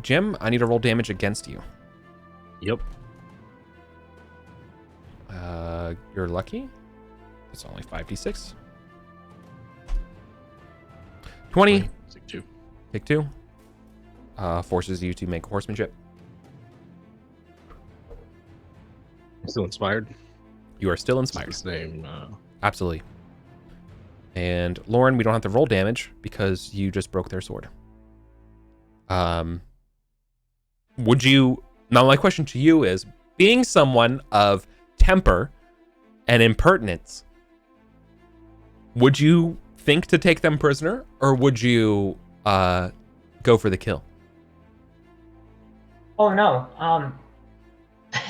[SPEAKER 1] Jim, I need to roll damage against you.
[SPEAKER 4] Yep.
[SPEAKER 1] You're lucky. It's only 5d6. 20.
[SPEAKER 4] Take 2.
[SPEAKER 1] Take 2. Forces you to make horsemanship.
[SPEAKER 4] Still inspired.
[SPEAKER 1] You are still
[SPEAKER 4] It's
[SPEAKER 1] inspired.
[SPEAKER 4] the same.
[SPEAKER 1] Absolutely. And Lauren, we don't have to roll damage because you just broke their sword. Would you... Now, my question to you is, being someone of temper and impertinence, would you think to take them prisoner, or would you go for the kill?
[SPEAKER 2] Oh no.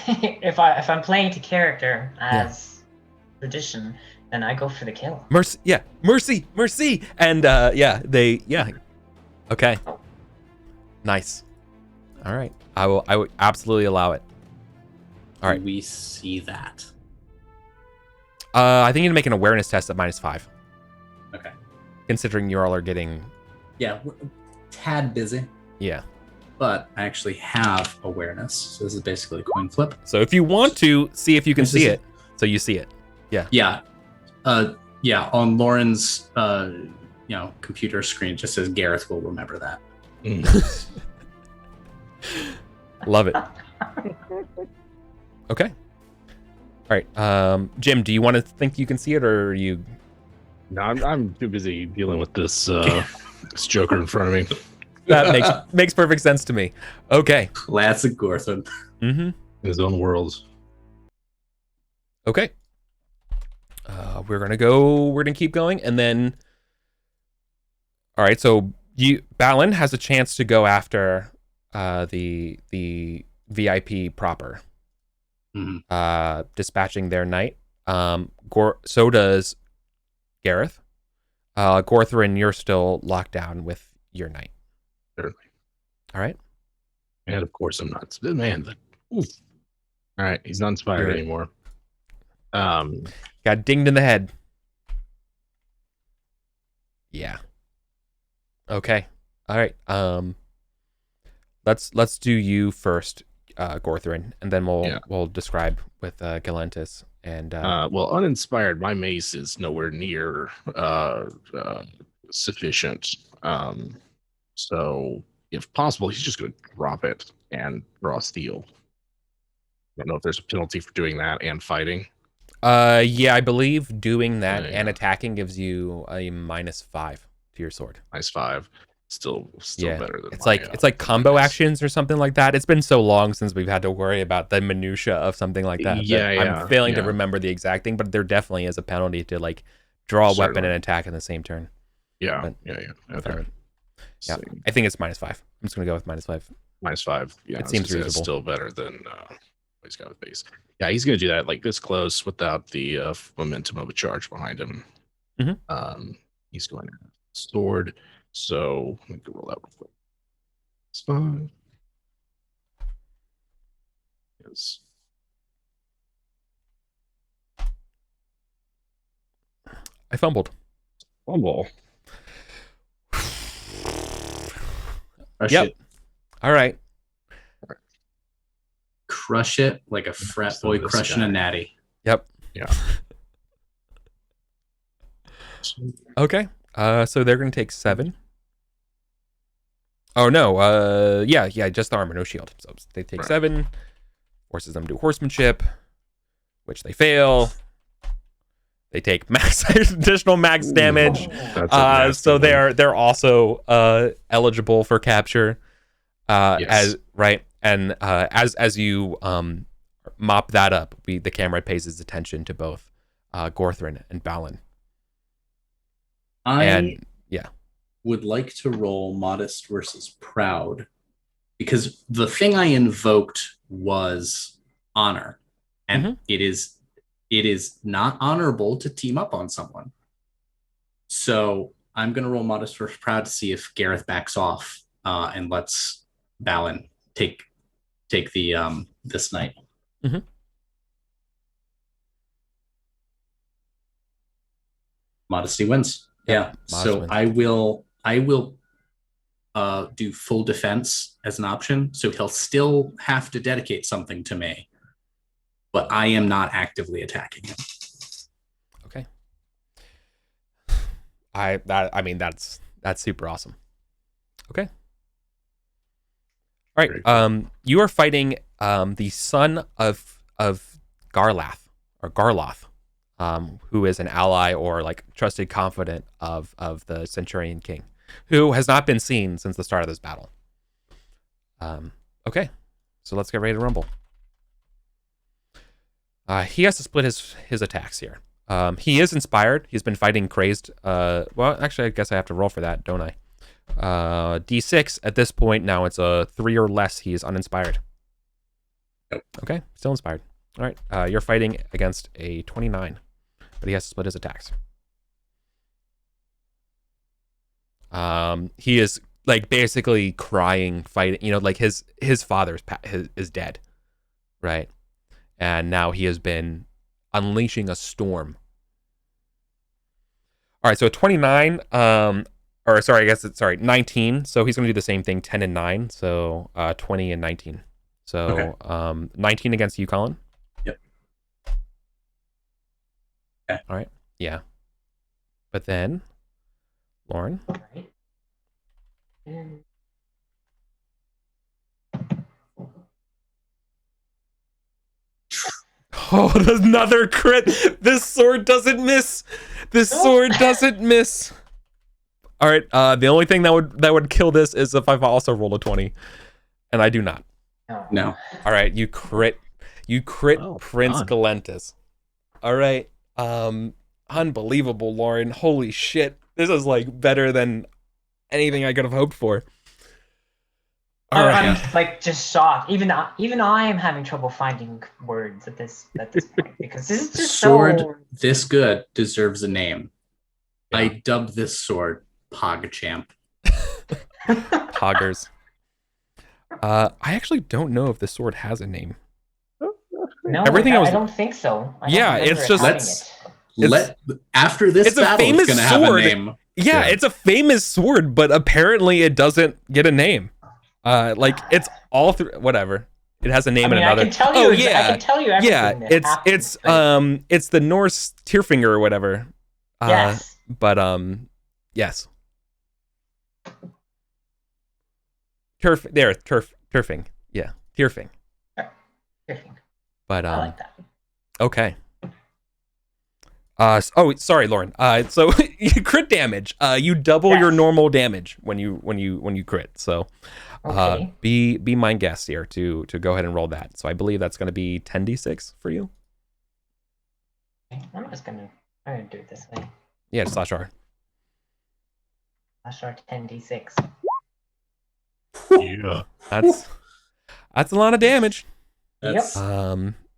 [SPEAKER 2] If I'm playing to character as tradition, then I go for the kill.
[SPEAKER 1] Mercy, yeah, mercy. And okay. Nice. All right. I would absolutely allow it. All right.
[SPEAKER 3] We see that.
[SPEAKER 1] I think you need to make an awareness test at -5.
[SPEAKER 3] Okay.
[SPEAKER 1] Considering you all are getting...
[SPEAKER 3] Yeah, we're a tad busy,
[SPEAKER 1] Yeah.
[SPEAKER 3] but I actually have awareness. So this is basically a coin flip.
[SPEAKER 1] So if you want to see if you can
[SPEAKER 3] This
[SPEAKER 1] see
[SPEAKER 3] is-
[SPEAKER 1] it, so you see it.
[SPEAKER 3] Yeah. Yeah, on Lauren's computer screen, it just says Gareth will remember that.
[SPEAKER 1] Love it. Okay. All right. Jim, do you want to think you can see it, or are you...
[SPEAKER 4] No, I'm too busy dealing with this this Joker in front of me.
[SPEAKER 1] That makes perfect sense to me. Okay.
[SPEAKER 3] Classic Gorthon.
[SPEAKER 1] Mm-hmm.
[SPEAKER 4] In his own world.
[SPEAKER 1] Okay. We're gonna keep going, and then... All right, so Balin has a chance to go after the VIP proper.
[SPEAKER 3] Mhm.
[SPEAKER 1] Dispatching their knight. So does Gareth. Gorthrin, you're still locked down with your knight.
[SPEAKER 4] Certainly.
[SPEAKER 1] All right.
[SPEAKER 4] And of course I'm not. Man, oof. All right, he's not inspired anymore.
[SPEAKER 1] Got dinged in the head. Yeah. Okay. All right. Let's do you first, Gorthrin, and then we'll describe with Galantis. And
[SPEAKER 4] well, uninspired, my mace is nowhere near sufficient. So if possible, he's just going to drop it and draw steel. I don't know if there's a penalty for doing that and fighting.
[SPEAKER 1] yeah, I believe doing that
[SPEAKER 4] Yeah.
[SPEAKER 1] and attacking gives you a -5 to your sword.
[SPEAKER 4] -5. Still
[SPEAKER 1] Yeah.
[SPEAKER 4] better than
[SPEAKER 1] It's like combo actions or something like that. It's been so long since we've had to worry about the minutia of something like that. I'm failing to remember the exact thing, but there definitely is a penalty to like draw a weapon and attack in the same turn.
[SPEAKER 4] Yeah.
[SPEAKER 1] Okay. Yeah, I think it's -5. I'm just gonna go with -5.
[SPEAKER 4] -5. Yeah,
[SPEAKER 1] it seems reasonable.
[SPEAKER 4] Still better than what he's got with base. Yeah, he's gonna do that like this close without the momentum of a charge behind him.
[SPEAKER 1] Mm-hmm.
[SPEAKER 4] He's going to have sword. So let me roll that real quick. It's fine. Yes.
[SPEAKER 1] I fumbled.
[SPEAKER 4] Fumble.
[SPEAKER 1] Yep. All right.
[SPEAKER 3] Crush it like a frat boy crushing a natty.
[SPEAKER 1] Yep.
[SPEAKER 4] Yeah.
[SPEAKER 1] Okay. So they're gonna take 7. Oh no. Yeah. Just the armor, no shield. So they take 7. Forces them to horsemanship, which they fail. They take additional max damage. So they're also eligible for capture. Yes. As you mop that up, the camera pays its attention to both Gorthrin and Balin.
[SPEAKER 3] I would like to roll modest versus proud, because the thing I invoked was honor, and it is not honorable to team up on someone. So I'm going to roll modest versus proud to see if Gareth backs off and lets Balin take the this night. Modesty wins. Yeah. So wins. I will do full defense as an option. So he'll still have to dedicate something to me, but I am not actively attacking him.
[SPEAKER 1] Okay. That's super awesome. Okay. All right. Cool. You are fighting the son of Garloth, who is an ally or like trusted confidant of the Centurion King, who has not been seen since the start of this battle. Okay, so let's get ready to rumble. He has to split his attacks here. He is inspired. He's been fighting crazed. Well, actually, I guess I have to roll for that, don't I? D6 at this point. Now it's a 3 or less. He is uninspired.
[SPEAKER 3] Nope.
[SPEAKER 1] Okay, still inspired. All right, you're fighting against a 29, but he has to split his attacks. He is like basically crying, fighting. You know, like his father is dead, right? And now he has been unleashing a storm. All right, so 29. Or sorry, I guess it's 19. So he's going to do the same thing, 10 and 9. So 20 and 19. So okay. 19 against you, Colin.
[SPEAKER 3] Yep. Okay.
[SPEAKER 1] All right. Yeah. But then, Lauren.
[SPEAKER 2] All right.
[SPEAKER 1] Oh, another crit. This sword doesn't miss. This sword doesn't miss. All right. The only thing that would kill this is if I've also rolled a 20, and I do not.
[SPEAKER 3] No.
[SPEAKER 1] All right. You crit. Prince Galentis. All right. Unbelievable, Lauren. Holy shit. This is like better than anything I could have hoped for.
[SPEAKER 2] All right. I'm like just shocked. Even I am having trouble finding words at this point because this is just
[SPEAKER 3] sword
[SPEAKER 2] so...
[SPEAKER 3] this good deserves a name. Yeah. I dubbed this sword PogChamp.
[SPEAKER 1] Poggers. I actually don't know if this sword has a name.
[SPEAKER 2] No, everything I don't think so.
[SPEAKER 1] It's just
[SPEAKER 3] after this battle, it's gonna have a name.
[SPEAKER 1] Yeah, it's a famous sword, but apparently it doesn't get a name. Like it's all through whatever. It has a name
[SPEAKER 2] I mean,
[SPEAKER 1] and another.
[SPEAKER 2] I can tell you. I can tell you everything.
[SPEAKER 1] Yeah,
[SPEAKER 2] that happens, but-
[SPEAKER 1] it's the Norse Tearfinger or whatever.
[SPEAKER 2] Yes.
[SPEAKER 1] But yes. Turfing. Yeah, Tearfing.
[SPEAKER 2] Tearfing.
[SPEAKER 1] But
[SPEAKER 2] I like that.
[SPEAKER 1] okay. Sorry, Lauren. So you crit damage. You double your normal damage when you crit. So,
[SPEAKER 2] Okay.
[SPEAKER 1] be my guest here to go ahead and roll that. So I believe that's going to be 10d6 for you.
[SPEAKER 2] I'm gonna do it this way.
[SPEAKER 1] Yeah, slash R.
[SPEAKER 2] Slash R 10d6.
[SPEAKER 4] Yeah.
[SPEAKER 1] That's a lot of damage.
[SPEAKER 3] That's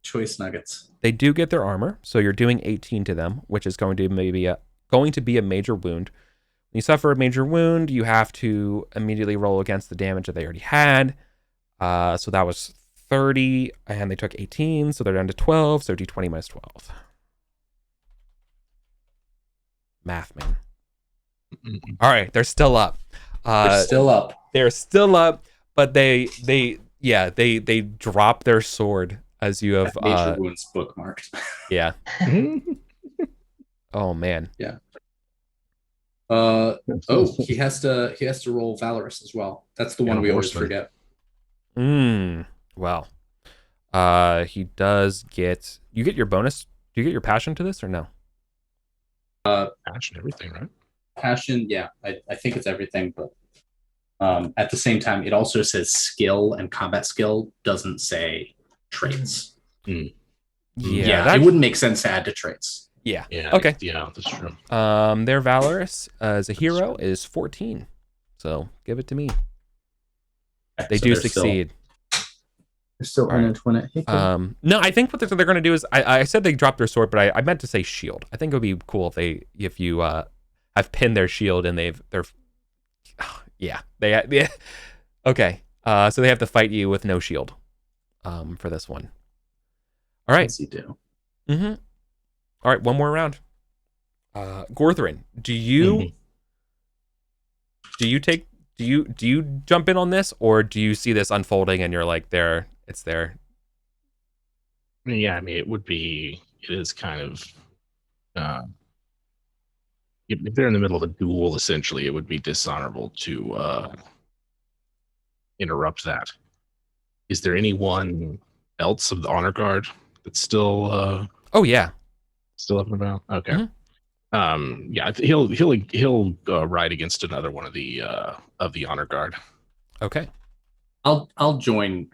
[SPEAKER 1] Choice
[SPEAKER 3] nuggets.
[SPEAKER 1] They do get their armor, so you're doing 18 to them, which is going to be a major wound. When you suffer a major wound, you have to immediately roll against the damage that they already had. So that was 30, and they took 18, so they're down to 12. So d20 minus 12. Math, man. All right, they're still up.
[SPEAKER 3] They're still up.
[SPEAKER 1] They're still up, but they drop their sword as you have
[SPEAKER 3] major wounds bookmarked.
[SPEAKER 1] Yeah. Oh man.
[SPEAKER 3] Yeah. He has to roll Valorous as well. That's the one we always forget.
[SPEAKER 1] Well. He does get your bonus. Do you get your passion to this or no?
[SPEAKER 4] Passion, everything, right?
[SPEAKER 3] Passion, yeah. I think it's everything, but at the same time, it also says skill, and combat skill doesn't say traits.
[SPEAKER 1] Yeah,
[SPEAKER 3] it wouldn't make sense to add to traits.
[SPEAKER 1] Yeah.
[SPEAKER 4] Okay. Yeah, that's true.
[SPEAKER 1] Their Valorous as a hero is 14. So give it to me. They do succeed.
[SPEAKER 3] They're still in it when it hits.
[SPEAKER 1] No, I think what they're going to do is I said they dropped their sword, but I meant to say shield. I think it would be cool if you have pinned their shield and they're okay. So they have to fight you with no shield for this one. All right.
[SPEAKER 3] Yes, you do.
[SPEAKER 1] Mm-hmm. All right, one more round. Gorthrin, do you jump in on this, or do you see this unfolding and you're like, it's there?
[SPEAKER 4] Yeah, I mean, it is kind of, if they're in the middle of a duel, essentially, it would be dishonorable to interrupt that. Is there anyone else of the honor guard that's still?
[SPEAKER 1] Oh yeah,
[SPEAKER 4] still up and about. Okay. Mm-hmm. Yeah, he'll ride against another one of the honor guard.
[SPEAKER 1] Okay.
[SPEAKER 3] I'll join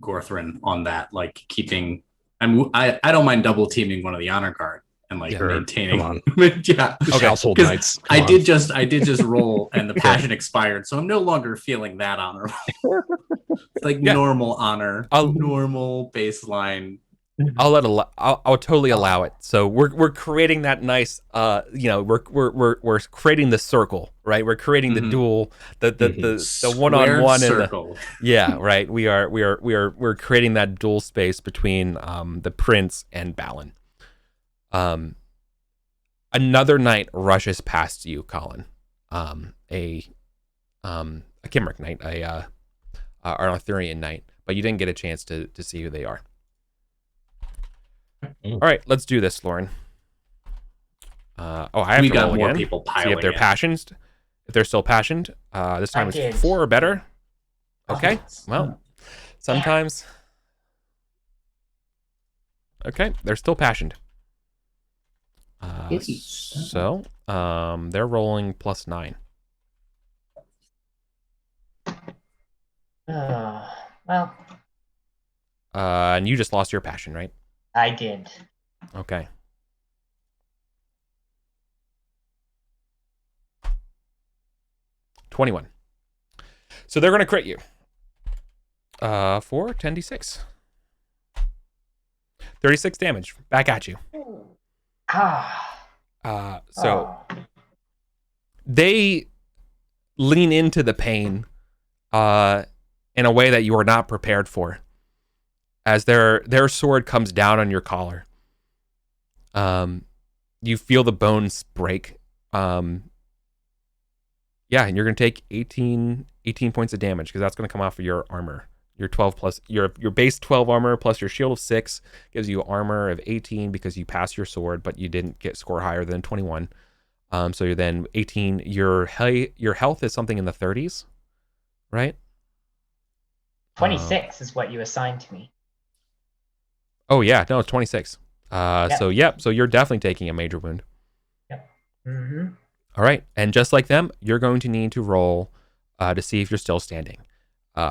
[SPEAKER 3] Gorthrin on that. Like keeping, I don't mind double teaming one of the honor guard and maintaining.
[SPEAKER 4] Come on.
[SPEAKER 3] Yeah.
[SPEAKER 4] Okay. Household knights.
[SPEAKER 3] I did just roll and the passion expired, so I'm no longer feeling that honorable. It's like normal honor, normal baseline.
[SPEAKER 1] I'll totally allow it. So we're creating that nice we're creating the circle, right? We're creating the duel, the one-on-one
[SPEAKER 3] circle.
[SPEAKER 1] Right. We're creating that duel space between the prince and Balin. Another knight rushes past you, Colin. A Kimric knight, an Arthurian knight, but you didn't get a chance to see who they are. All right, let's do this, Lauren. I have to roll again.
[SPEAKER 3] People
[SPEAKER 1] see if they're passioned. If they're still passioned, this time it's 4 or better. Okay. Well, sometimes. Okay, they're still passioned. So they're rolling +9.
[SPEAKER 2] Well.
[SPEAKER 1] And you just lost your passion, right?
[SPEAKER 2] I did.
[SPEAKER 1] Okay. $21. So they're going to crit you. For 10d6. 36 damage. Back at you. They lean into the pain in a way that you are not prepared for. As their sword comes down on your collar. You feel the bones break. And you're going to take 18 points of damage because that's going to come off of your armor. Your 12 plus your base 12 armor plus your shield of 6 gives you armor of 18 because you passed your sword, but you didn't get score higher than 21. So you're then 18. Your health is something in the 30s, right?
[SPEAKER 2] 26 is what you assigned to me.
[SPEAKER 1] Oh yeah, no, it's 26.
[SPEAKER 2] Yep.
[SPEAKER 1] So you're definitely taking a major wound.
[SPEAKER 2] Yep. Mm-hmm.
[SPEAKER 1] All right, and just like them, you're going to need to roll to see if you're still standing.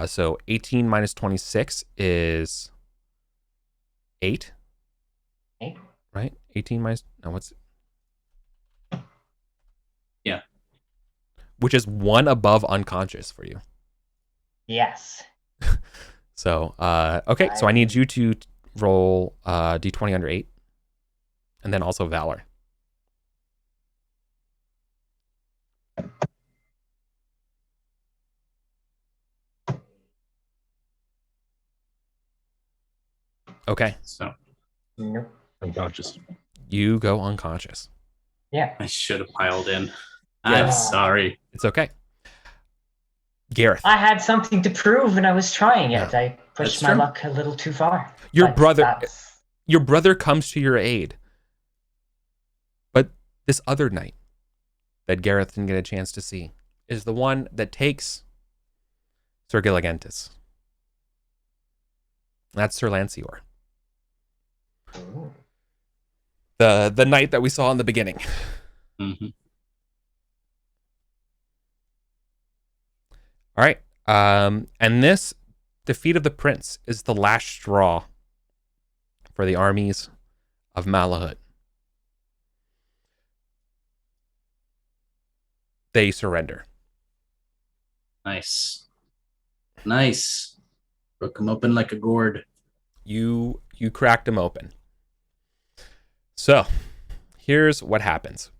[SPEAKER 1] So 18 minus 26 is 8.
[SPEAKER 2] 8.
[SPEAKER 1] Right? 18 minus what's
[SPEAKER 3] Yeah.
[SPEAKER 1] Which is 1 above unconscious for you.
[SPEAKER 2] Yes.
[SPEAKER 1] So okay, so I need you to roll d20 under 8, and then also valor. Okay.
[SPEAKER 3] So
[SPEAKER 2] Nope.
[SPEAKER 4] Unconscious.
[SPEAKER 1] You go unconscious.
[SPEAKER 2] Yeah.
[SPEAKER 3] I should have piled in.
[SPEAKER 1] Yeah.
[SPEAKER 3] I'm sorry.
[SPEAKER 1] It's okay. Gareth.
[SPEAKER 2] I had something to prove and I was trying it.
[SPEAKER 1] Yeah.
[SPEAKER 2] I pushed
[SPEAKER 3] That's
[SPEAKER 2] my
[SPEAKER 3] true.
[SPEAKER 2] luck a little too far.
[SPEAKER 1] Your
[SPEAKER 2] But
[SPEAKER 1] brother comes to your aid. But this other knight that Gareth didn't get a chance to see is the one that takes Sir Gilligantus. That's Sir Lancior.
[SPEAKER 2] Ooh.
[SPEAKER 1] The knight that we saw in the beginning.
[SPEAKER 3] Mm-hmm.
[SPEAKER 1] All right. And this defeat of the prince is the last straw for the armies of Malahut. They surrender.
[SPEAKER 3] Nice. Broke him open like a gourd.
[SPEAKER 1] You cracked them open. So, here's what happens.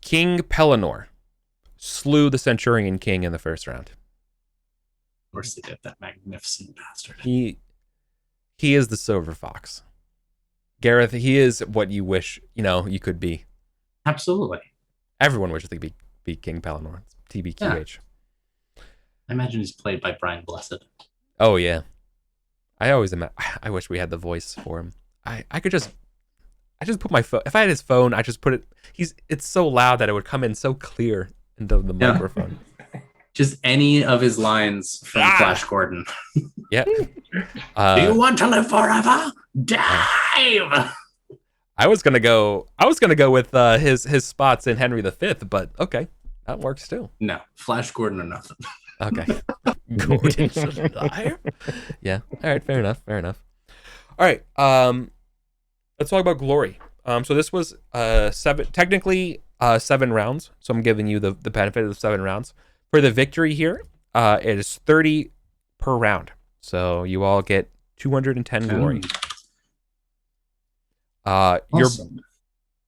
[SPEAKER 1] King Pellinor slew the Centurion King in the first round.
[SPEAKER 3] Of course they did, that magnificent bastard.
[SPEAKER 1] He is the silver fox. Gareth, he is what you wish, you could be.
[SPEAKER 3] Absolutely.
[SPEAKER 1] Everyone wishes they could be King Pellinor. It's TBQH.
[SPEAKER 3] I imagine he's played by Brian Blessed.
[SPEAKER 1] Oh yeah. I wish we had the voice for him. I just put my phone. If I had his phone, I just put it. It's so loud that it would come in so clear into the microphone.
[SPEAKER 3] Just any of his lines from Flash Gordon.
[SPEAKER 1] Yeah.
[SPEAKER 3] Do you want to live forever? Dive.
[SPEAKER 1] I was gonna go with his spots in Henry V, but okay, that works too.
[SPEAKER 3] No, Flash Gordon or nothing.
[SPEAKER 1] Okay. Gordon should die. Yeah. All right. Fair enough. All right. Let's talk about glory. So this was 7 rounds. So I'm giving you the benefit of the 7 rounds. For the victory here, it is 30 per round. So you all get 210 glory.
[SPEAKER 3] Awesome.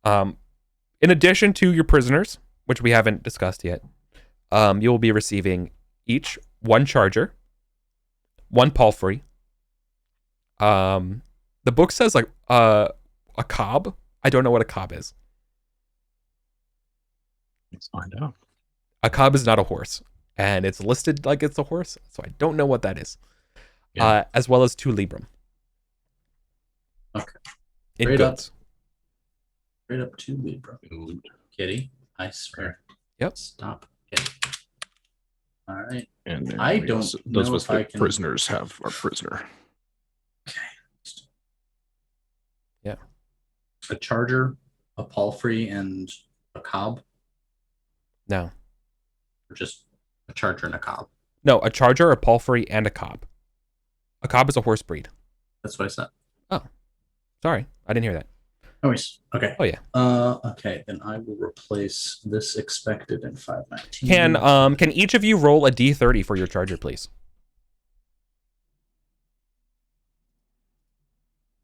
[SPEAKER 1] In addition to your prisoners, which we haven't discussed yet, you will be receiving each 1 charger, 1 palfrey. The book says like a cob. I don't know what a cob is.
[SPEAKER 4] Let's find out.
[SPEAKER 1] A cob is not a horse, and it's listed like it's a horse, so I don't know what that is.
[SPEAKER 4] Yeah.
[SPEAKER 1] As well as 2 librum.
[SPEAKER 3] Okay.
[SPEAKER 1] In
[SPEAKER 3] Straight up.
[SPEAKER 1] goods.
[SPEAKER 3] Straight up to Libra. Kitty, I swear.
[SPEAKER 1] Yep.
[SPEAKER 3] Stop. Kitty. All right.
[SPEAKER 4] And then
[SPEAKER 3] I
[SPEAKER 4] we
[SPEAKER 3] don't
[SPEAKER 4] also- those
[SPEAKER 3] know
[SPEAKER 4] of us
[SPEAKER 3] if I
[SPEAKER 4] that
[SPEAKER 3] can-
[SPEAKER 4] prisoners have our prisoner.
[SPEAKER 1] Yeah.
[SPEAKER 3] A charger, a palfrey, and a cob,
[SPEAKER 1] No.
[SPEAKER 3] or just a charger and a cob.
[SPEAKER 1] No, a charger, a palfrey, and a cob. A cob is a horse breed.
[SPEAKER 3] That's what I said.
[SPEAKER 1] Sorry, I didn't hear that.
[SPEAKER 3] Anyways, okay.
[SPEAKER 1] Oh, yeah.
[SPEAKER 3] Okay, then I will replace this expected in 519.
[SPEAKER 1] Can each of you roll a d30 for your charger, please?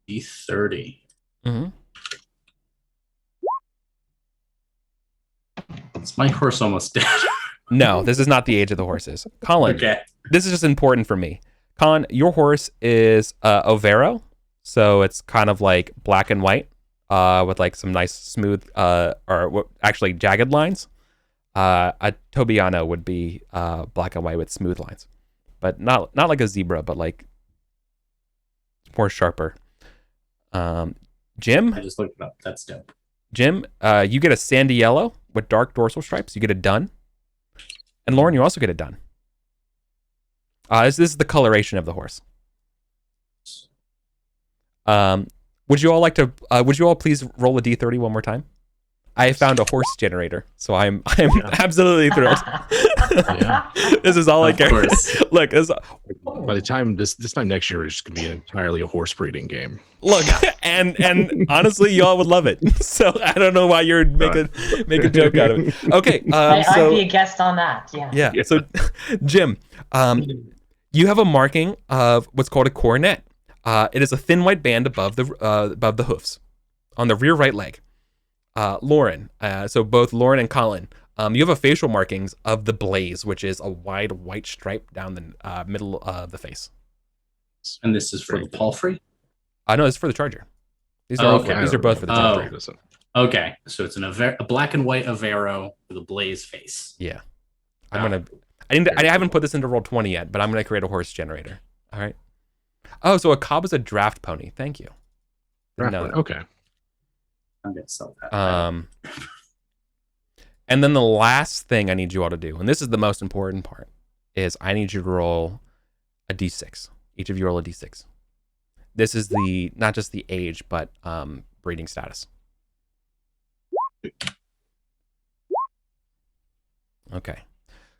[SPEAKER 3] D30.
[SPEAKER 1] Mm-hmm.
[SPEAKER 3] Is my horse almost dead?
[SPEAKER 1] No, this is not the age of the horses. Colin,
[SPEAKER 3] Okay.
[SPEAKER 1] this is just important for me. Colin, your horse is Overo, so it's kind of like black and white, with like some nice smooth, actually jagged lines. A Tobiano would be black and white with smooth lines, but not like a zebra, but like more sharper. Jim,
[SPEAKER 3] I just looked it up. That's dope.
[SPEAKER 1] Jim, you get a sandy yellow with dark dorsal stripes. You get a dun, and Lauren, you also get a dun. This is the coloration of the horse. Would you all like to? Would you all please roll a d30 one more time? I found a horse generator, so I'm absolutely thrilled. This is all I care. Look,
[SPEAKER 4] by the time this time next year, it's just gonna be entirely a horse breeding game.
[SPEAKER 1] Look, and honestly, y'all would love it. So I don't know why you're making a joke out of it. Okay,
[SPEAKER 2] I'd be a guest on that. Yeah.
[SPEAKER 1] So, Jim, you have a marking of what's called a coronet. It is a thin white band above the hoofs on the rear right leg. Lauren, so both Lauren and Colin, you have a facial markings of the blaze, which is a wide white stripe down the middle of the face.
[SPEAKER 3] And this is for the palfrey?
[SPEAKER 1] No, it's for the charger. These are both for the charger.
[SPEAKER 3] Okay, so it's a black and white Avero with a blaze face.
[SPEAKER 1] Yeah, I haven't put this into Roll20 yet, but I'm gonna create a horse generator. All right. Oh, so a cob is a draft pony. Thank you.
[SPEAKER 4] Okay.
[SPEAKER 3] I'm gonna sell that.
[SPEAKER 1] And then the last thing I need you all to do, and this is the most important part, is I need you to roll a d6. Each of you roll a d6. This is not just the age, but breeding status. Okay.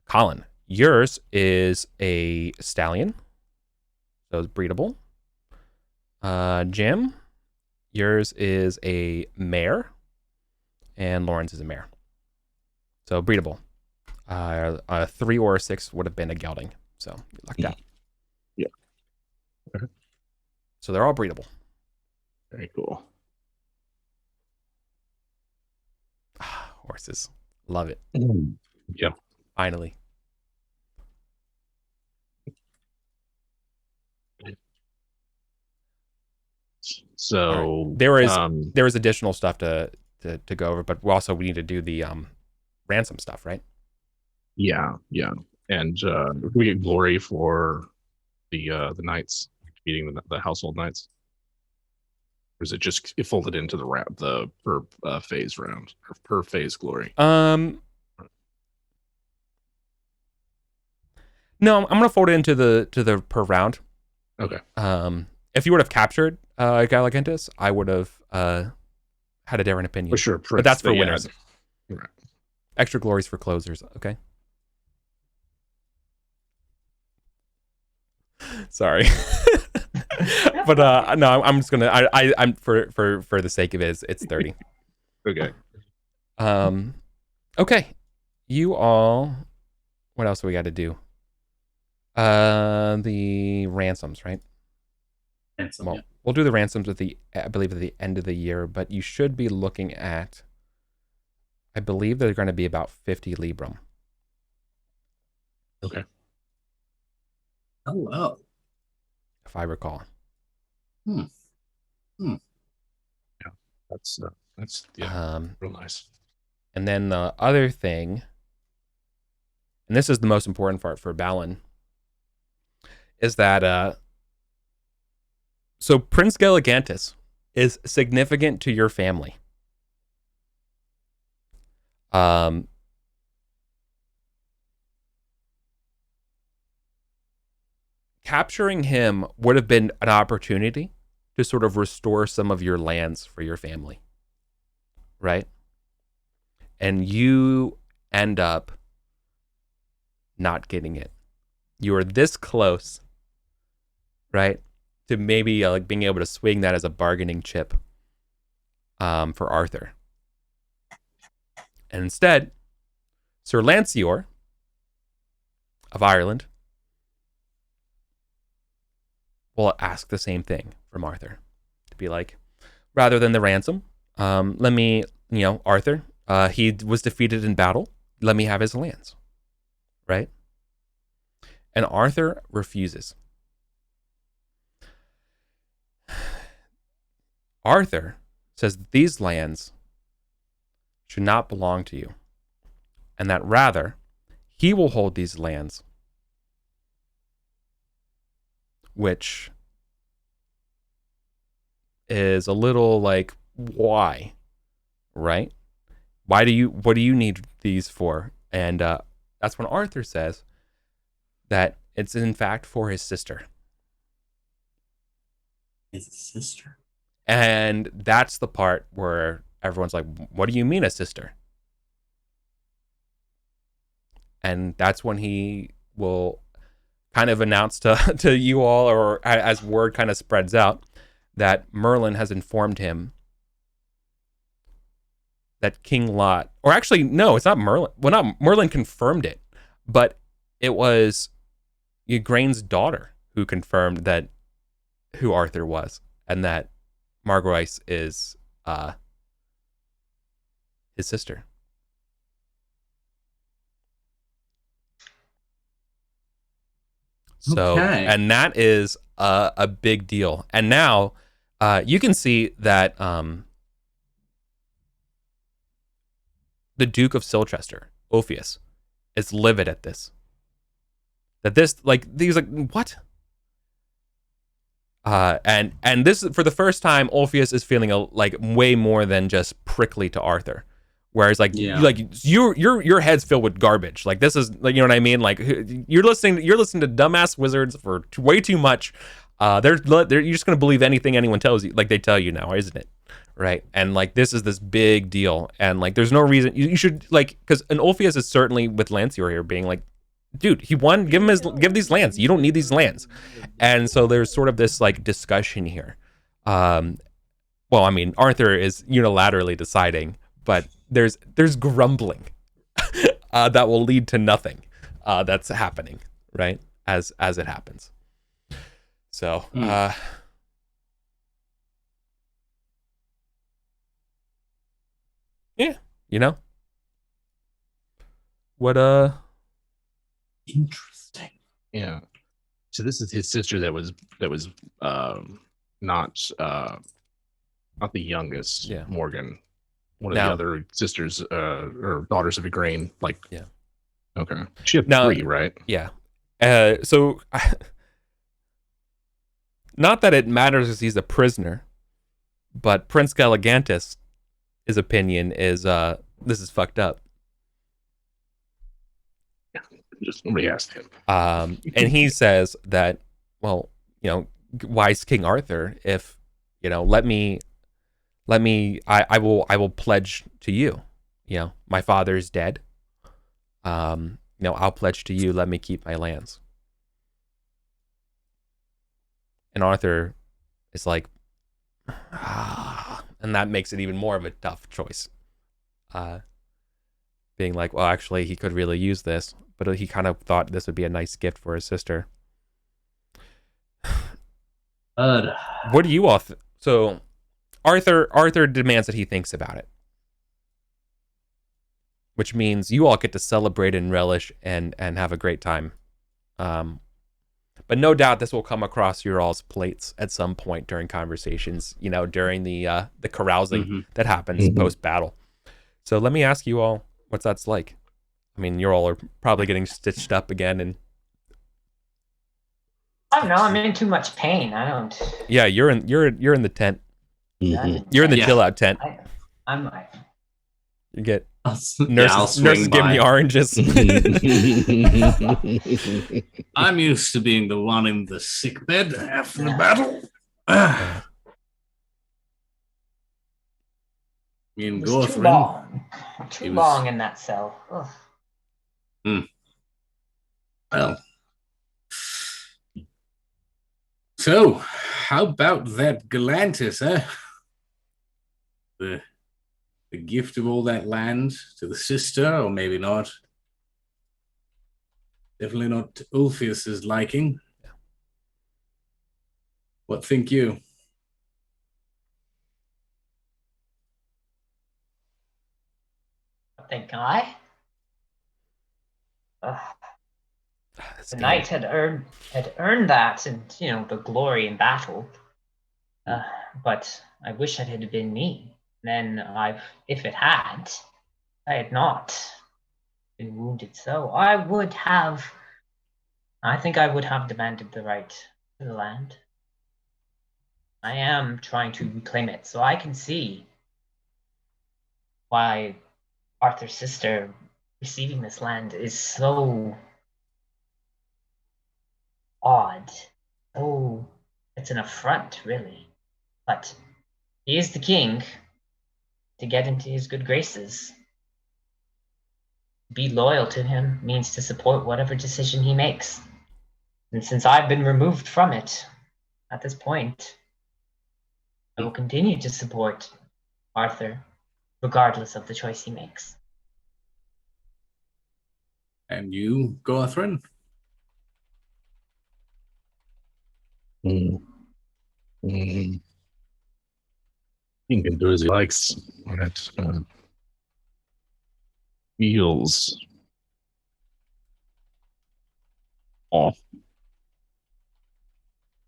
[SPEAKER 1] Colin, yours is a stallion, so it's breedable. Jim, yours is a mare, and Lauren's is a mare. So breedable. A 3 or a 6 would have been a gelding. So you lucked out.
[SPEAKER 4] Yeah. Okay.
[SPEAKER 1] So they're all breedable.
[SPEAKER 4] Very cool.
[SPEAKER 1] Horses. Love it.
[SPEAKER 4] Yeah.
[SPEAKER 1] Finally.
[SPEAKER 4] So
[SPEAKER 1] right. There is additional stuff to go over, but we need to do the ransom stuff, right?
[SPEAKER 4] Yeah. And we get glory for the knights beating the household knights, or is it just folded into the per phase round or per phase glory?
[SPEAKER 1] No, I'm gonna fold it into the per round.
[SPEAKER 4] Okay.
[SPEAKER 1] If you would have captured a guy like Entis, I would have had a different opinion.
[SPEAKER 4] For sure,
[SPEAKER 1] but that's for winners.
[SPEAKER 4] Right.
[SPEAKER 1] Extra glories for closers. Okay. Sorry. But no, I'm just gonna. I'm for the sake of it, it's 30.
[SPEAKER 4] Okay.
[SPEAKER 1] Okay. You all. What else do we got to do? The ransoms, right? Well, we'll do the ransoms I believe at the end of the year, but you should be looking at, I believe they're going to be about 50 Librum.
[SPEAKER 4] Okay.
[SPEAKER 3] Hello.
[SPEAKER 1] If I recall.
[SPEAKER 4] Yeah. That's real nice.
[SPEAKER 1] And then the other thing, and this is the most important part for Balin, is that so Prince Gilligantus is significant to your family. Capturing him would have been an opportunity to sort of restore some of your lands for your family, right? And you end up not getting it. You are this close, right, to maybe like being able to swing that as a bargaining chip for Arthur. And instead, Sir Lancior of Ireland will ask the same thing from Arthur, to be like, rather than the ransom, let me, Arthur, he was defeated in battle. Let me have his lands, right? And Arthur refuses. Arthur says that these lands should not belong to you. and that rather he will hold these lands, which is a little like, why, right? What do you need these for? And that's when Arthur says that it's in fact for his sister.
[SPEAKER 3] His sister.
[SPEAKER 1] And that's the part where everyone's like, what do you mean a sister? And that's when he will kind of announce to you all, or as word kind of spreads out, that Merlin has informed him that King Lot, or actually, no, it's not Merlin. Well, not Merlin confirmed it, but it was Igraine's daughter who confirmed that who Arthur was, and that Marguerite is his sister. So,
[SPEAKER 3] Okay.
[SPEAKER 1] and that is a big deal. And now you can see that the Duke of Silchester, Ophius, is livid at this. That this, like, he's like, what? And this, for the first time, Ophius is feeling like way more than just prickly to Arthur. Whereas, like, your head's filled with garbage. Like, this is, like, you know what I mean? Like, you're listening to dumbass wizards for way too much. You're just gonna believe anything anyone tells you, like they tell you now, isn't it? Right? And like, this is this big deal, and like, there's no reason you should, like, because an Ophius is certainly with Lancior here being like, dude, he won. Give these lands. You don't need these lands. And so there's sort of this like discussion here. Well, I mean, Arthur is unilaterally deciding, but there's grumbling that will lead to nothing that's happening, right? As it happens. So yeah, what
[SPEAKER 3] interesting.
[SPEAKER 4] Yeah. So this is his sister that was not the youngest.
[SPEAKER 1] Yeah.
[SPEAKER 4] Morgan, one of the other sisters or daughters of Igraine. Like,
[SPEAKER 1] yeah.
[SPEAKER 4] Okay. She had 3, right?
[SPEAKER 1] Yeah. So not that it matters as he's a prisoner, but Prince Galagantus, his opinion is this is fucked up.
[SPEAKER 4] Just nobody asked him.
[SPEAKER 1] And he says that, well, why is King Arthur if, let me, I will pledge to you, my father's dead. I'll pledge to you, let me keep my lands. And Arthur is like, and that makes it even more of a tough choice. Being like, well, actually, he could really use this, but he kind of thought this would be a nice gift for his sister. What do you all so Arthur demands that he thinks about it, which means you all get to celebrate and relish and have a great time. But no doubt this will come across your all's plates at some point during conversations, during the carousing that happens post battle. So let me ask you all, what's that's like? I mean, you all are probably getting stitched up again, and
[SPEAKER 2] I don't know. I'm in too much pain. I don't.
[SPEAKER 1] Yeah, you're in the tent.
[SPEAKER 4] Mm-hmm.
[SPEAKER 1] You're in the chill out tent.
[SPEAKER 2] I'm.
[SPEAKER 1] You get nurses giving you oranges.
[SPEAKER 3] I'm used to being the one in the sick bed after the battle.
[SPEAKER 2] It was too long. Too long in that cell. Ugh.
[SPEAKER 3] Well, so how about that Galantis, eh? The gift of all that land to the sister, or maybe not. Definitely not Ulfius's liking. What think you?
[SPEAKER 2] What think I? The knight had earned that, and the glory in battle. But I wish it had been me. Then if it had, I had not. been wounded. So I think I would have demanded the right to the land. I am trying to reclaim it, so I can see why Arthur's sister receiving this land is so odd. Oh, it's an affront, really. But he is the king. To get into his good graces, be loyal to him means to support whatever decision he makes. And since I've been removed from it at this point, I will continue to support Arthur, regardless of the choice he makes.
[SPEAKER 3] And you, Gawthrin?
[SPEAKER 4] Mm. Mm. He can do as he likes. That feels off.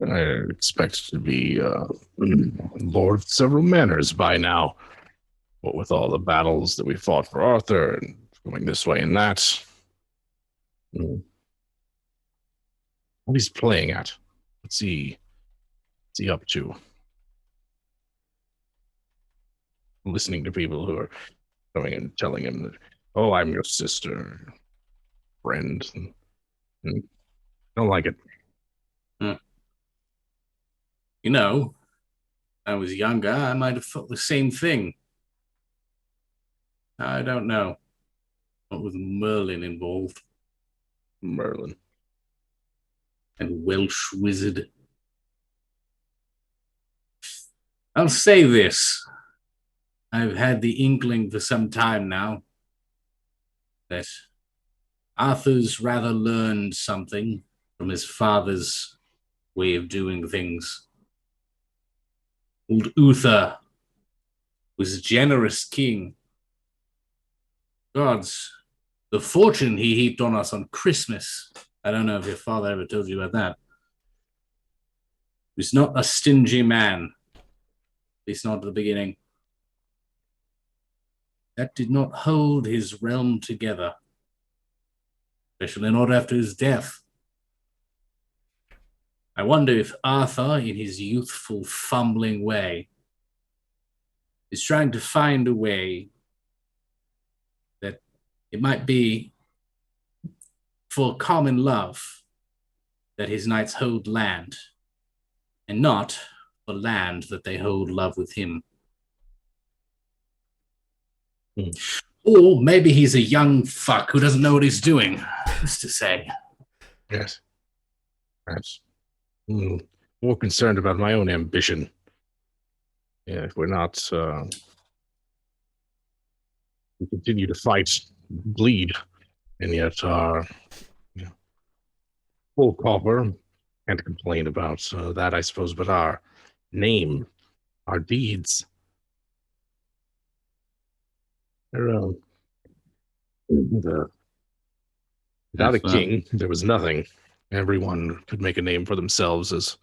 [SPEAKER 4] I expect to be lord of several manors by now. What with all the battles that we fought for Arthur and going this way and that. What he's playing at. What's he up to? Listening to people who are coming and telling him that, oh, I'm your sister, friend. And don't like it.
[SPEAKER 3] You know, I was younger, I might have thought the same thing. I don't know. What with Merlin involved?
[SPEAKER 4] Merlin.
[SPEAKER 3] And Welsh wizard. I'll say this. I've had the inkling for some time now that Arthur's rather learned something from his father's way of doing things. Old Uther was a generous king. Gods, the fortune he heaped on us on Christmas. I don't know if your father ever told you about that. He was not a stingy man, at least not at the beginning. That did not hold his realm together, especially not after his death. I wonder if Arthur, in his youthful, fumbling way, is trying to find a way that it might be for common love that his knights hold land, and not for land that they hold love with him. Or maybe he's a young fuck who doesn't know what he's doing. Who's to say?
[SPEAKER 4] Yes. Perhaps. More concerned about my own ambition. Yeah, if we're not, we continue to fight, bleed, and yet our full copper. Can't complain about that, I suppose, but our name, our deeds, they're without a king, there was nothing. Everyone could make a name for themselves as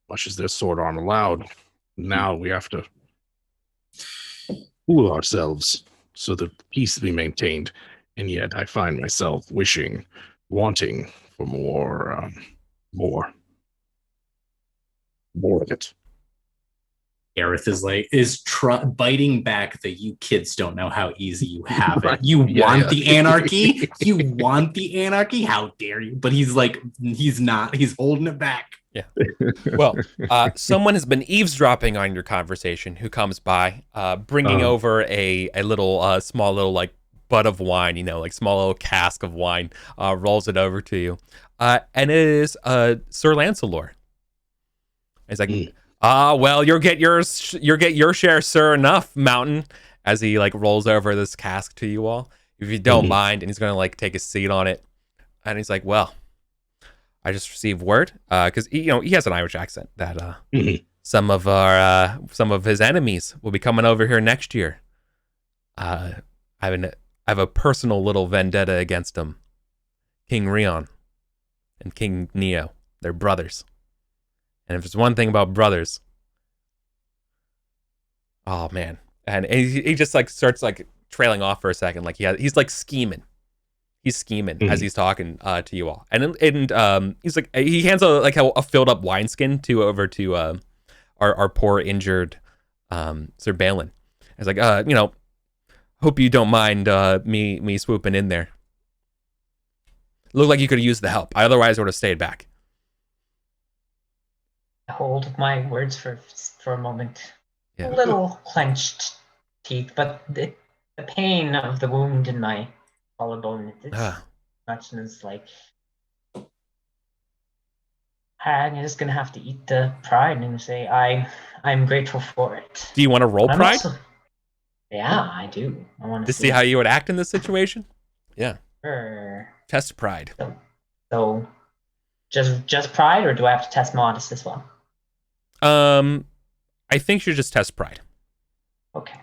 [SPEAKER 4] much as their sword arm allowed. Now we have to fool ourselves so that peace be maintained. And yet I find myself wanting for more of it.
[SPEAKER 3] Gareth is biting back that you kids don't know how easy you have it. You want the anarchy? You want the anarchy? How dare you? But he's not. He's holding it back.
[SPEAKER 1] Yeah. Well, someone has been eavesdropping on your conversation who comes by, bringing over a little, small little, like, butt of wine, like small little cask of wine, rolls it over to you. And it is Sir Lancelot. He's like, well, you'll get your share, sir, enough, Mountain, as he like rolls over this cask to you all, if you don't mind. And he's gonna like take a seat on it. And he's like, well, I just received word, because he has an Irish accent, that some of his enemies will be coming over here next year. I have a personal little vendetta against them. King Rion and King Neo, they're brothers. And if there's one thing about brothers, oh man. And he just like starts like trailing off for a second, like he's like scheming. He's scheming as he's talking to you all, and he's like, he hands a filled up wineskin over to our poor injured Sir Balin. He's like, hope you don't mind me swooping in there. Looked like you could have used the help. I otherwise would have stayed back.
[SPEAKER 2] I hold my words for a moment.
[SPEAKER 1] Yeah.
[SPEAKER 2] A little clenched teeth, but the pain of the wound in my collarbone, it's much as like I'm just gonna have to eat the pride and say I'm grateful for it.
[SPEAKER 1] Do you want to roll pride?
[SPEAKER 2] Yeah, I do. I want
[SPEAKER 1] to see how you would act in this situation. Yeah.
[SPEAKER 2] Sure.
[SPEAKER 1] Test pride.
[SPEAKER 2] So just pride, or do I have to test modest as well?
[SPEAKER 1] I think you should just test pride.
[SPEAKER 2] Okay.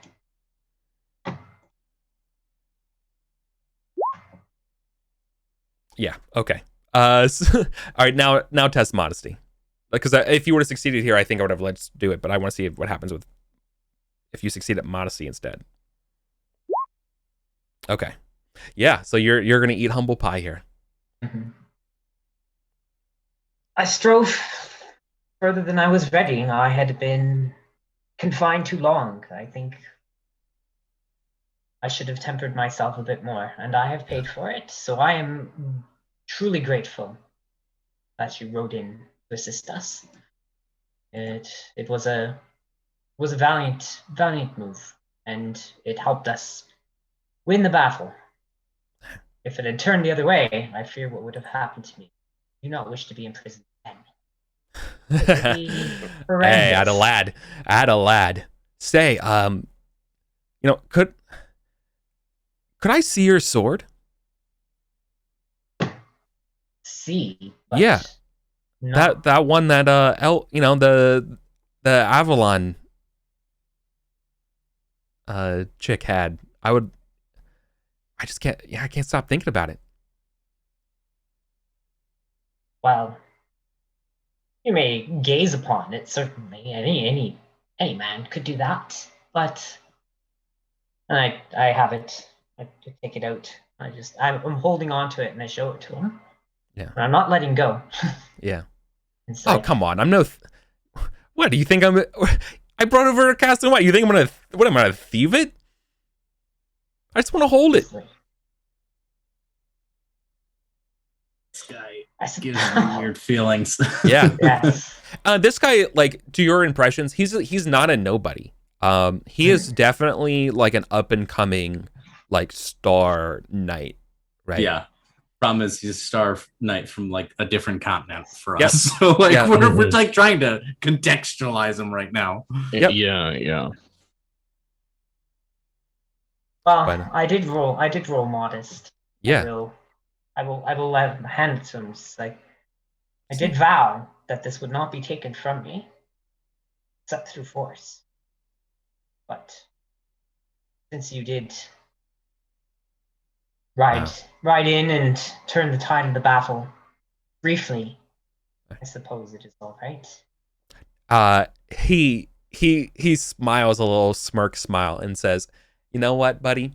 [SPEAKER 1] Yeah. Okay. All right. Now test modesty, because if you would have succeeded here, I think I would have let's do it. But I want to see what happens if you succeed at modesty instead. Okay. Yeah. So you're gonna eat humble pie here.
[SPEAKER 2] Mm-hmm. I strove further than I was ready. I had been confined too long. I think I should have tempered myself a bit more, and I have paid for it. So I am truly grateful that you rode in to assist us. It was a valiant move, and it helped us win the battle. If it had turned the other way, I fear what would have happened to me. I do not wish to be in prison again.
[SPEAKER 1] Hey, I had a lad. Say, could I see your sword?
[SPEAKER 2] See?
[SPEAKER 1] Yeah. No. That one that the Avalon chick had. I just can't. Yeah, I can't stop thinking about it.
[SPEAKER 2] Well, you may gaze upon it. Certainly, any man could do that. But, and I have it. I take it out. I'm holding on to it, and I show it to him.
[SPEAKER 1] Yeah.
[SPEAKER 2] But I'm not letting go.
[SPEAKER 1] Yeah. Oh, come on! I'm no. What do you think I'm? I brought over a cast and white. You think I'm gonna thieve it? I just want to hold it.
[SPEAKER 3] This guy gives me weird feelings.
[SPEAKER 1] Yeah.
[SPEAKER 2] Yes.
[SPEAKER 1] This guy, like, to your impressions, he's not a nobody. He is definitely like an up and coming like star knight, right?
[SPEAKER 3] Yeah. Problem is he's a star knight from like a different continent for us. So like we're like trying to contextualize him right now.
[SPEAKER 4] Yep. Yeah.
[SPEAKER 2] Well, I did roll modest.
[SPEAKER 1] Yeah.
[SPEAKER 2] I will hand it to him. Like, I did vow that this would not be taken from me, except through force. But since you did ride in and turn the tide of the battle briefly, I suppose it is all right.
[SPEAKER 1] He smiles a little smirk smile and says, "You know what, buddy?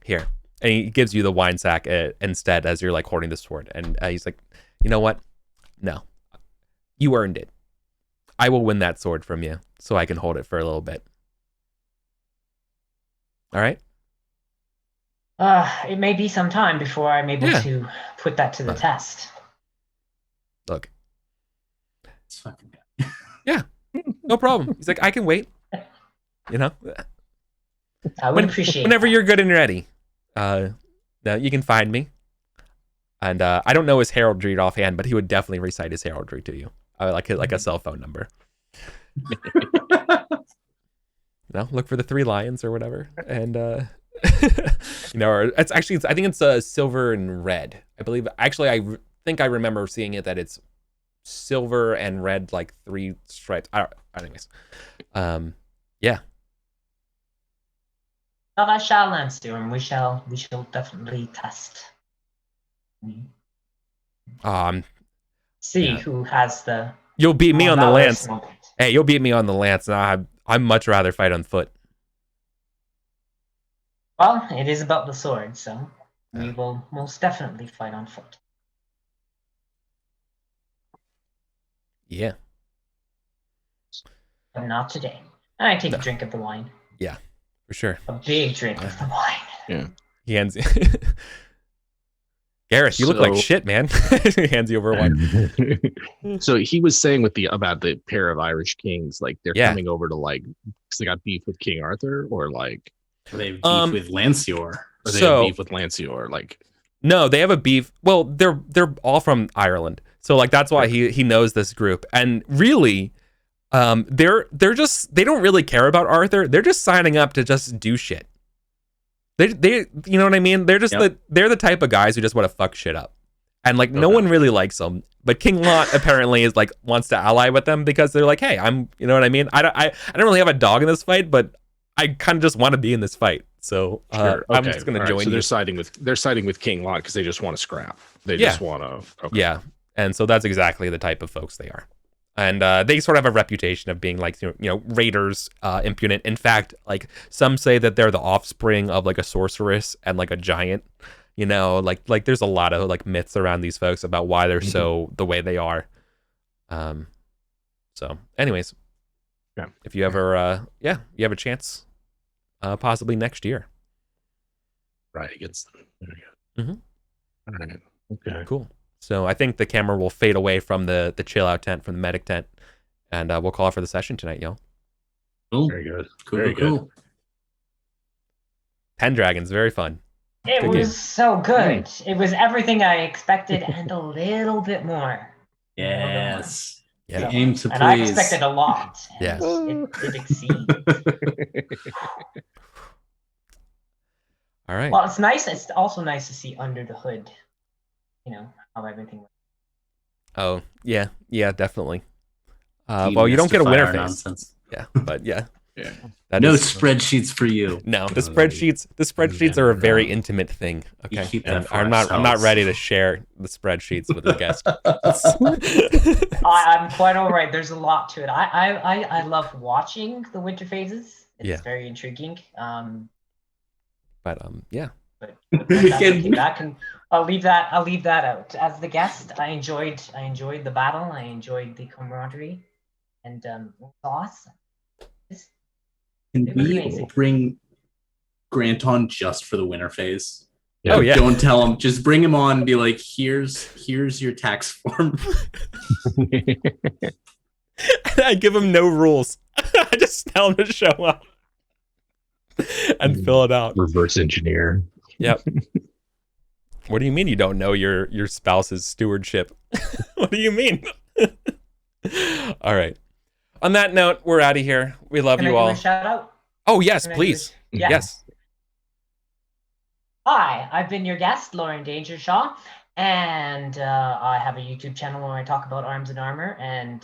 [SPEAKER 1] Here." And he gives you the wine sack instead as you're like holding the sword. And he's like, "You know what? No, you earned it. I will win that sword from you so I can hold it for a little bit. All right?"
[SPEAKER 2] It may be some time before I'm able to put that to the test.
[SPEAKER 1] Look.
[SPEAKER 3] This fucking guy.
[SPEAKER 1] Yeah, no problem. He's like, "I can wait." You know?
[SPEAKER 2] I would appreciate
[SPEAKER 1] whenever you're good and ready. Now you can find me. And I don't know his heraldry offhand, but he would definitely recite his heraldry to you. Like a cell phone number. Look for the 3 lions or whatever. And it's actually I think it's silver and red. I believe actually I think I remember seeing it that it's silver and red, like 3 stripes. Anyways. Yeah.
[SPEAKER 2] Well, I shall answer, and we shall definitely test. See who has the.
[SPEAKER 1] You'll beat me on the lance. Moment. Hey, you'll beat me on the lance. I'd much rather fight on foot.
[SPEAKER 2] Well, it is about the sword, so. we will most definitely fight on foot.
[SPEAKER 1] Yeah.
[SPEAKER 2] But not today. And I take a drink of the wine.
[SPEAKER 1] Yeah, for sure.
[SPEAKER 2] A big drink of the wine.
[SPEAKER 4] Yeah.
[SPEAKER 1] He hands Gareth, you look like shit, man. He hands you over one.
[SPEAKER 4] So he was saying about the pair of Irish kings, like they're coming over to like, because they got beef with King Arthur, or like
[SPEAKER 3] they have beef with Lancior.
[SPEAKER 4] Or they have beef with Lancior, like.
[SPEAKER 1] No, they have a beef. Well, they're all from Ireland, so like that's why he knows this group. And really, they don't really care about Arthur. They're just signing up to just do shit. They you know what I mean? They're just they're the type of guys who just want to fuck shit up, and like no one really likes them. But King Lot apparently is like wants to ally with them because they're like, hey, you know what I mean? I don't really have a dog in this fight, but I kind of just want to be in this fight. So I'm just gonna join.
[SPEAKER 4] So they're siding with King Lot because they just want to scrap. They just want to. Okay.
[SPEAKER 1] Yeah, and so that's exactly the type of folks they are. And they sort of have a reputation of being like, raiders, impudent. In fact, like some say that they're the offspring of like a sorceress and like a giant. Like there's a lot of like myths around these folks about why they're so the way they are. So, anyways, if you ever, you have a chance, possibly next year.
[SPEAKER 4] Right against them. There we go. All right. Okay.
[SPEAKER 1] Cool. So I think the camera will fade away from the chill out tent, from the medic tent, and we'll call it for the session tonight, y'all.
[SPEAKER 3] Cool.
[SPEAKER 4] Very good.
[SPEAKER 3] Very good.
[SPEAKER 1] Pendragon's very fun.
[SPEAKER 2] It was so good. It was everything I expected and a little bit more.
[SPEAKER 3] Yes.
[SPEAKER 1] Yeah.
[SPEAKER 3] Aim to please.
[SPEAKER 2] And I expected a lot.
[SPEAKER 1] Yes.
[SPEAKER 2] It exceeded.
[SPEAKER 1] All right.
[SPEAKER 2] Well, it's nice. It's also nice to see under the hood, how everything works.
[SPEAKER 1] Oh, yeah, definitely. Well, you don't get a winner face.
[SPEAKER 3] Nonsense.
[SPEAKER 1] Yeah, but yeah.
[SPEAKER 3] Yeah. No spreadsheets for you.
[SPEAKER 1] No, the spreadsheets are a very intimate thing. Okay.
[SPEAKER 3] Keep that
[SPEAKER 1] I'm not ready to share the spreadsheets with the guest.
[SPEAKER 2] I'm quite all right. There's a lot to it. I love watching the winter phases. It's very intriguing.
[SPEAKER 1] But yeah.
[SPEAKER 2] But I'll leave that out. As the guest, I enjoyed the battle. I enjoyed the camaraderie, and it was awesome.
[SPEAKER 3] Can we bring Grant on just for the winter phase?
[SPEAKER 1] Yeah. Oh yeah.
[SPEAKER 3] Don't tell him. Just bring him on and be like, here's your tax form.
[SPEAKER 1] I give him no rules. I just tell him to show up and fill it out.
[SPEAKER 4] Reverse engineer.
[SPEAKER 1] Yep. What do you mean you don't know your spouse's stewardship? What do you mean? All right. On that note, we're out of here. We love you all.
[SPEAKER 2] Can I do a shout out?
[SPEAKER 1] Oh yes, please. Yes.
[SPEAKER 2] Hi, I've been your guest, Lauren Dangershaw, and I have a YouTube channel where I talk about arms and armor, and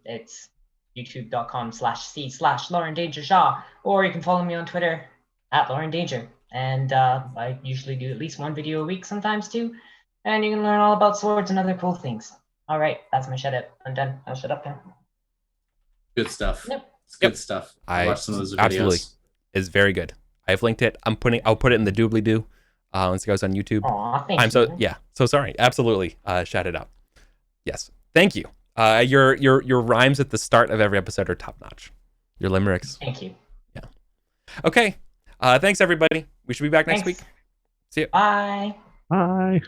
[SPEAKER 2] it's youtube.com/c/Lauren Dangershaw, or you can follow me on Twitter @LaurenDanger. And I usually do at least one video a week, sometimes two. And you can learn all about swords and other cool things. All right, that's my shut up. I'm done. I'll shut up now.
[SPEAKER 3] Good stuff.
[SPEAKER 2] Yep.
[SPEAKER 3] It's good stuff. I watched some of those videos.
[SPEAKER 1] Absolutely. It's very good. I've linked it. I'll put it in the doobly-doo once it goes on YouTube.
[SPEAKER 2] Aw, thank you.
[SPEAKER 1] So sorry. Absolutely. Shout it out. Yes. Thank you. Your rhymes at the start of every episode are top-notch. Your limericks.
[SPEAKER 2] Thank you.
[SPEAKER 1] Yeah. Okay. Thanks everybody. We should be back next week. See you.
[SPEAKER 2] Bye.
[SPEAKER 4] Bye.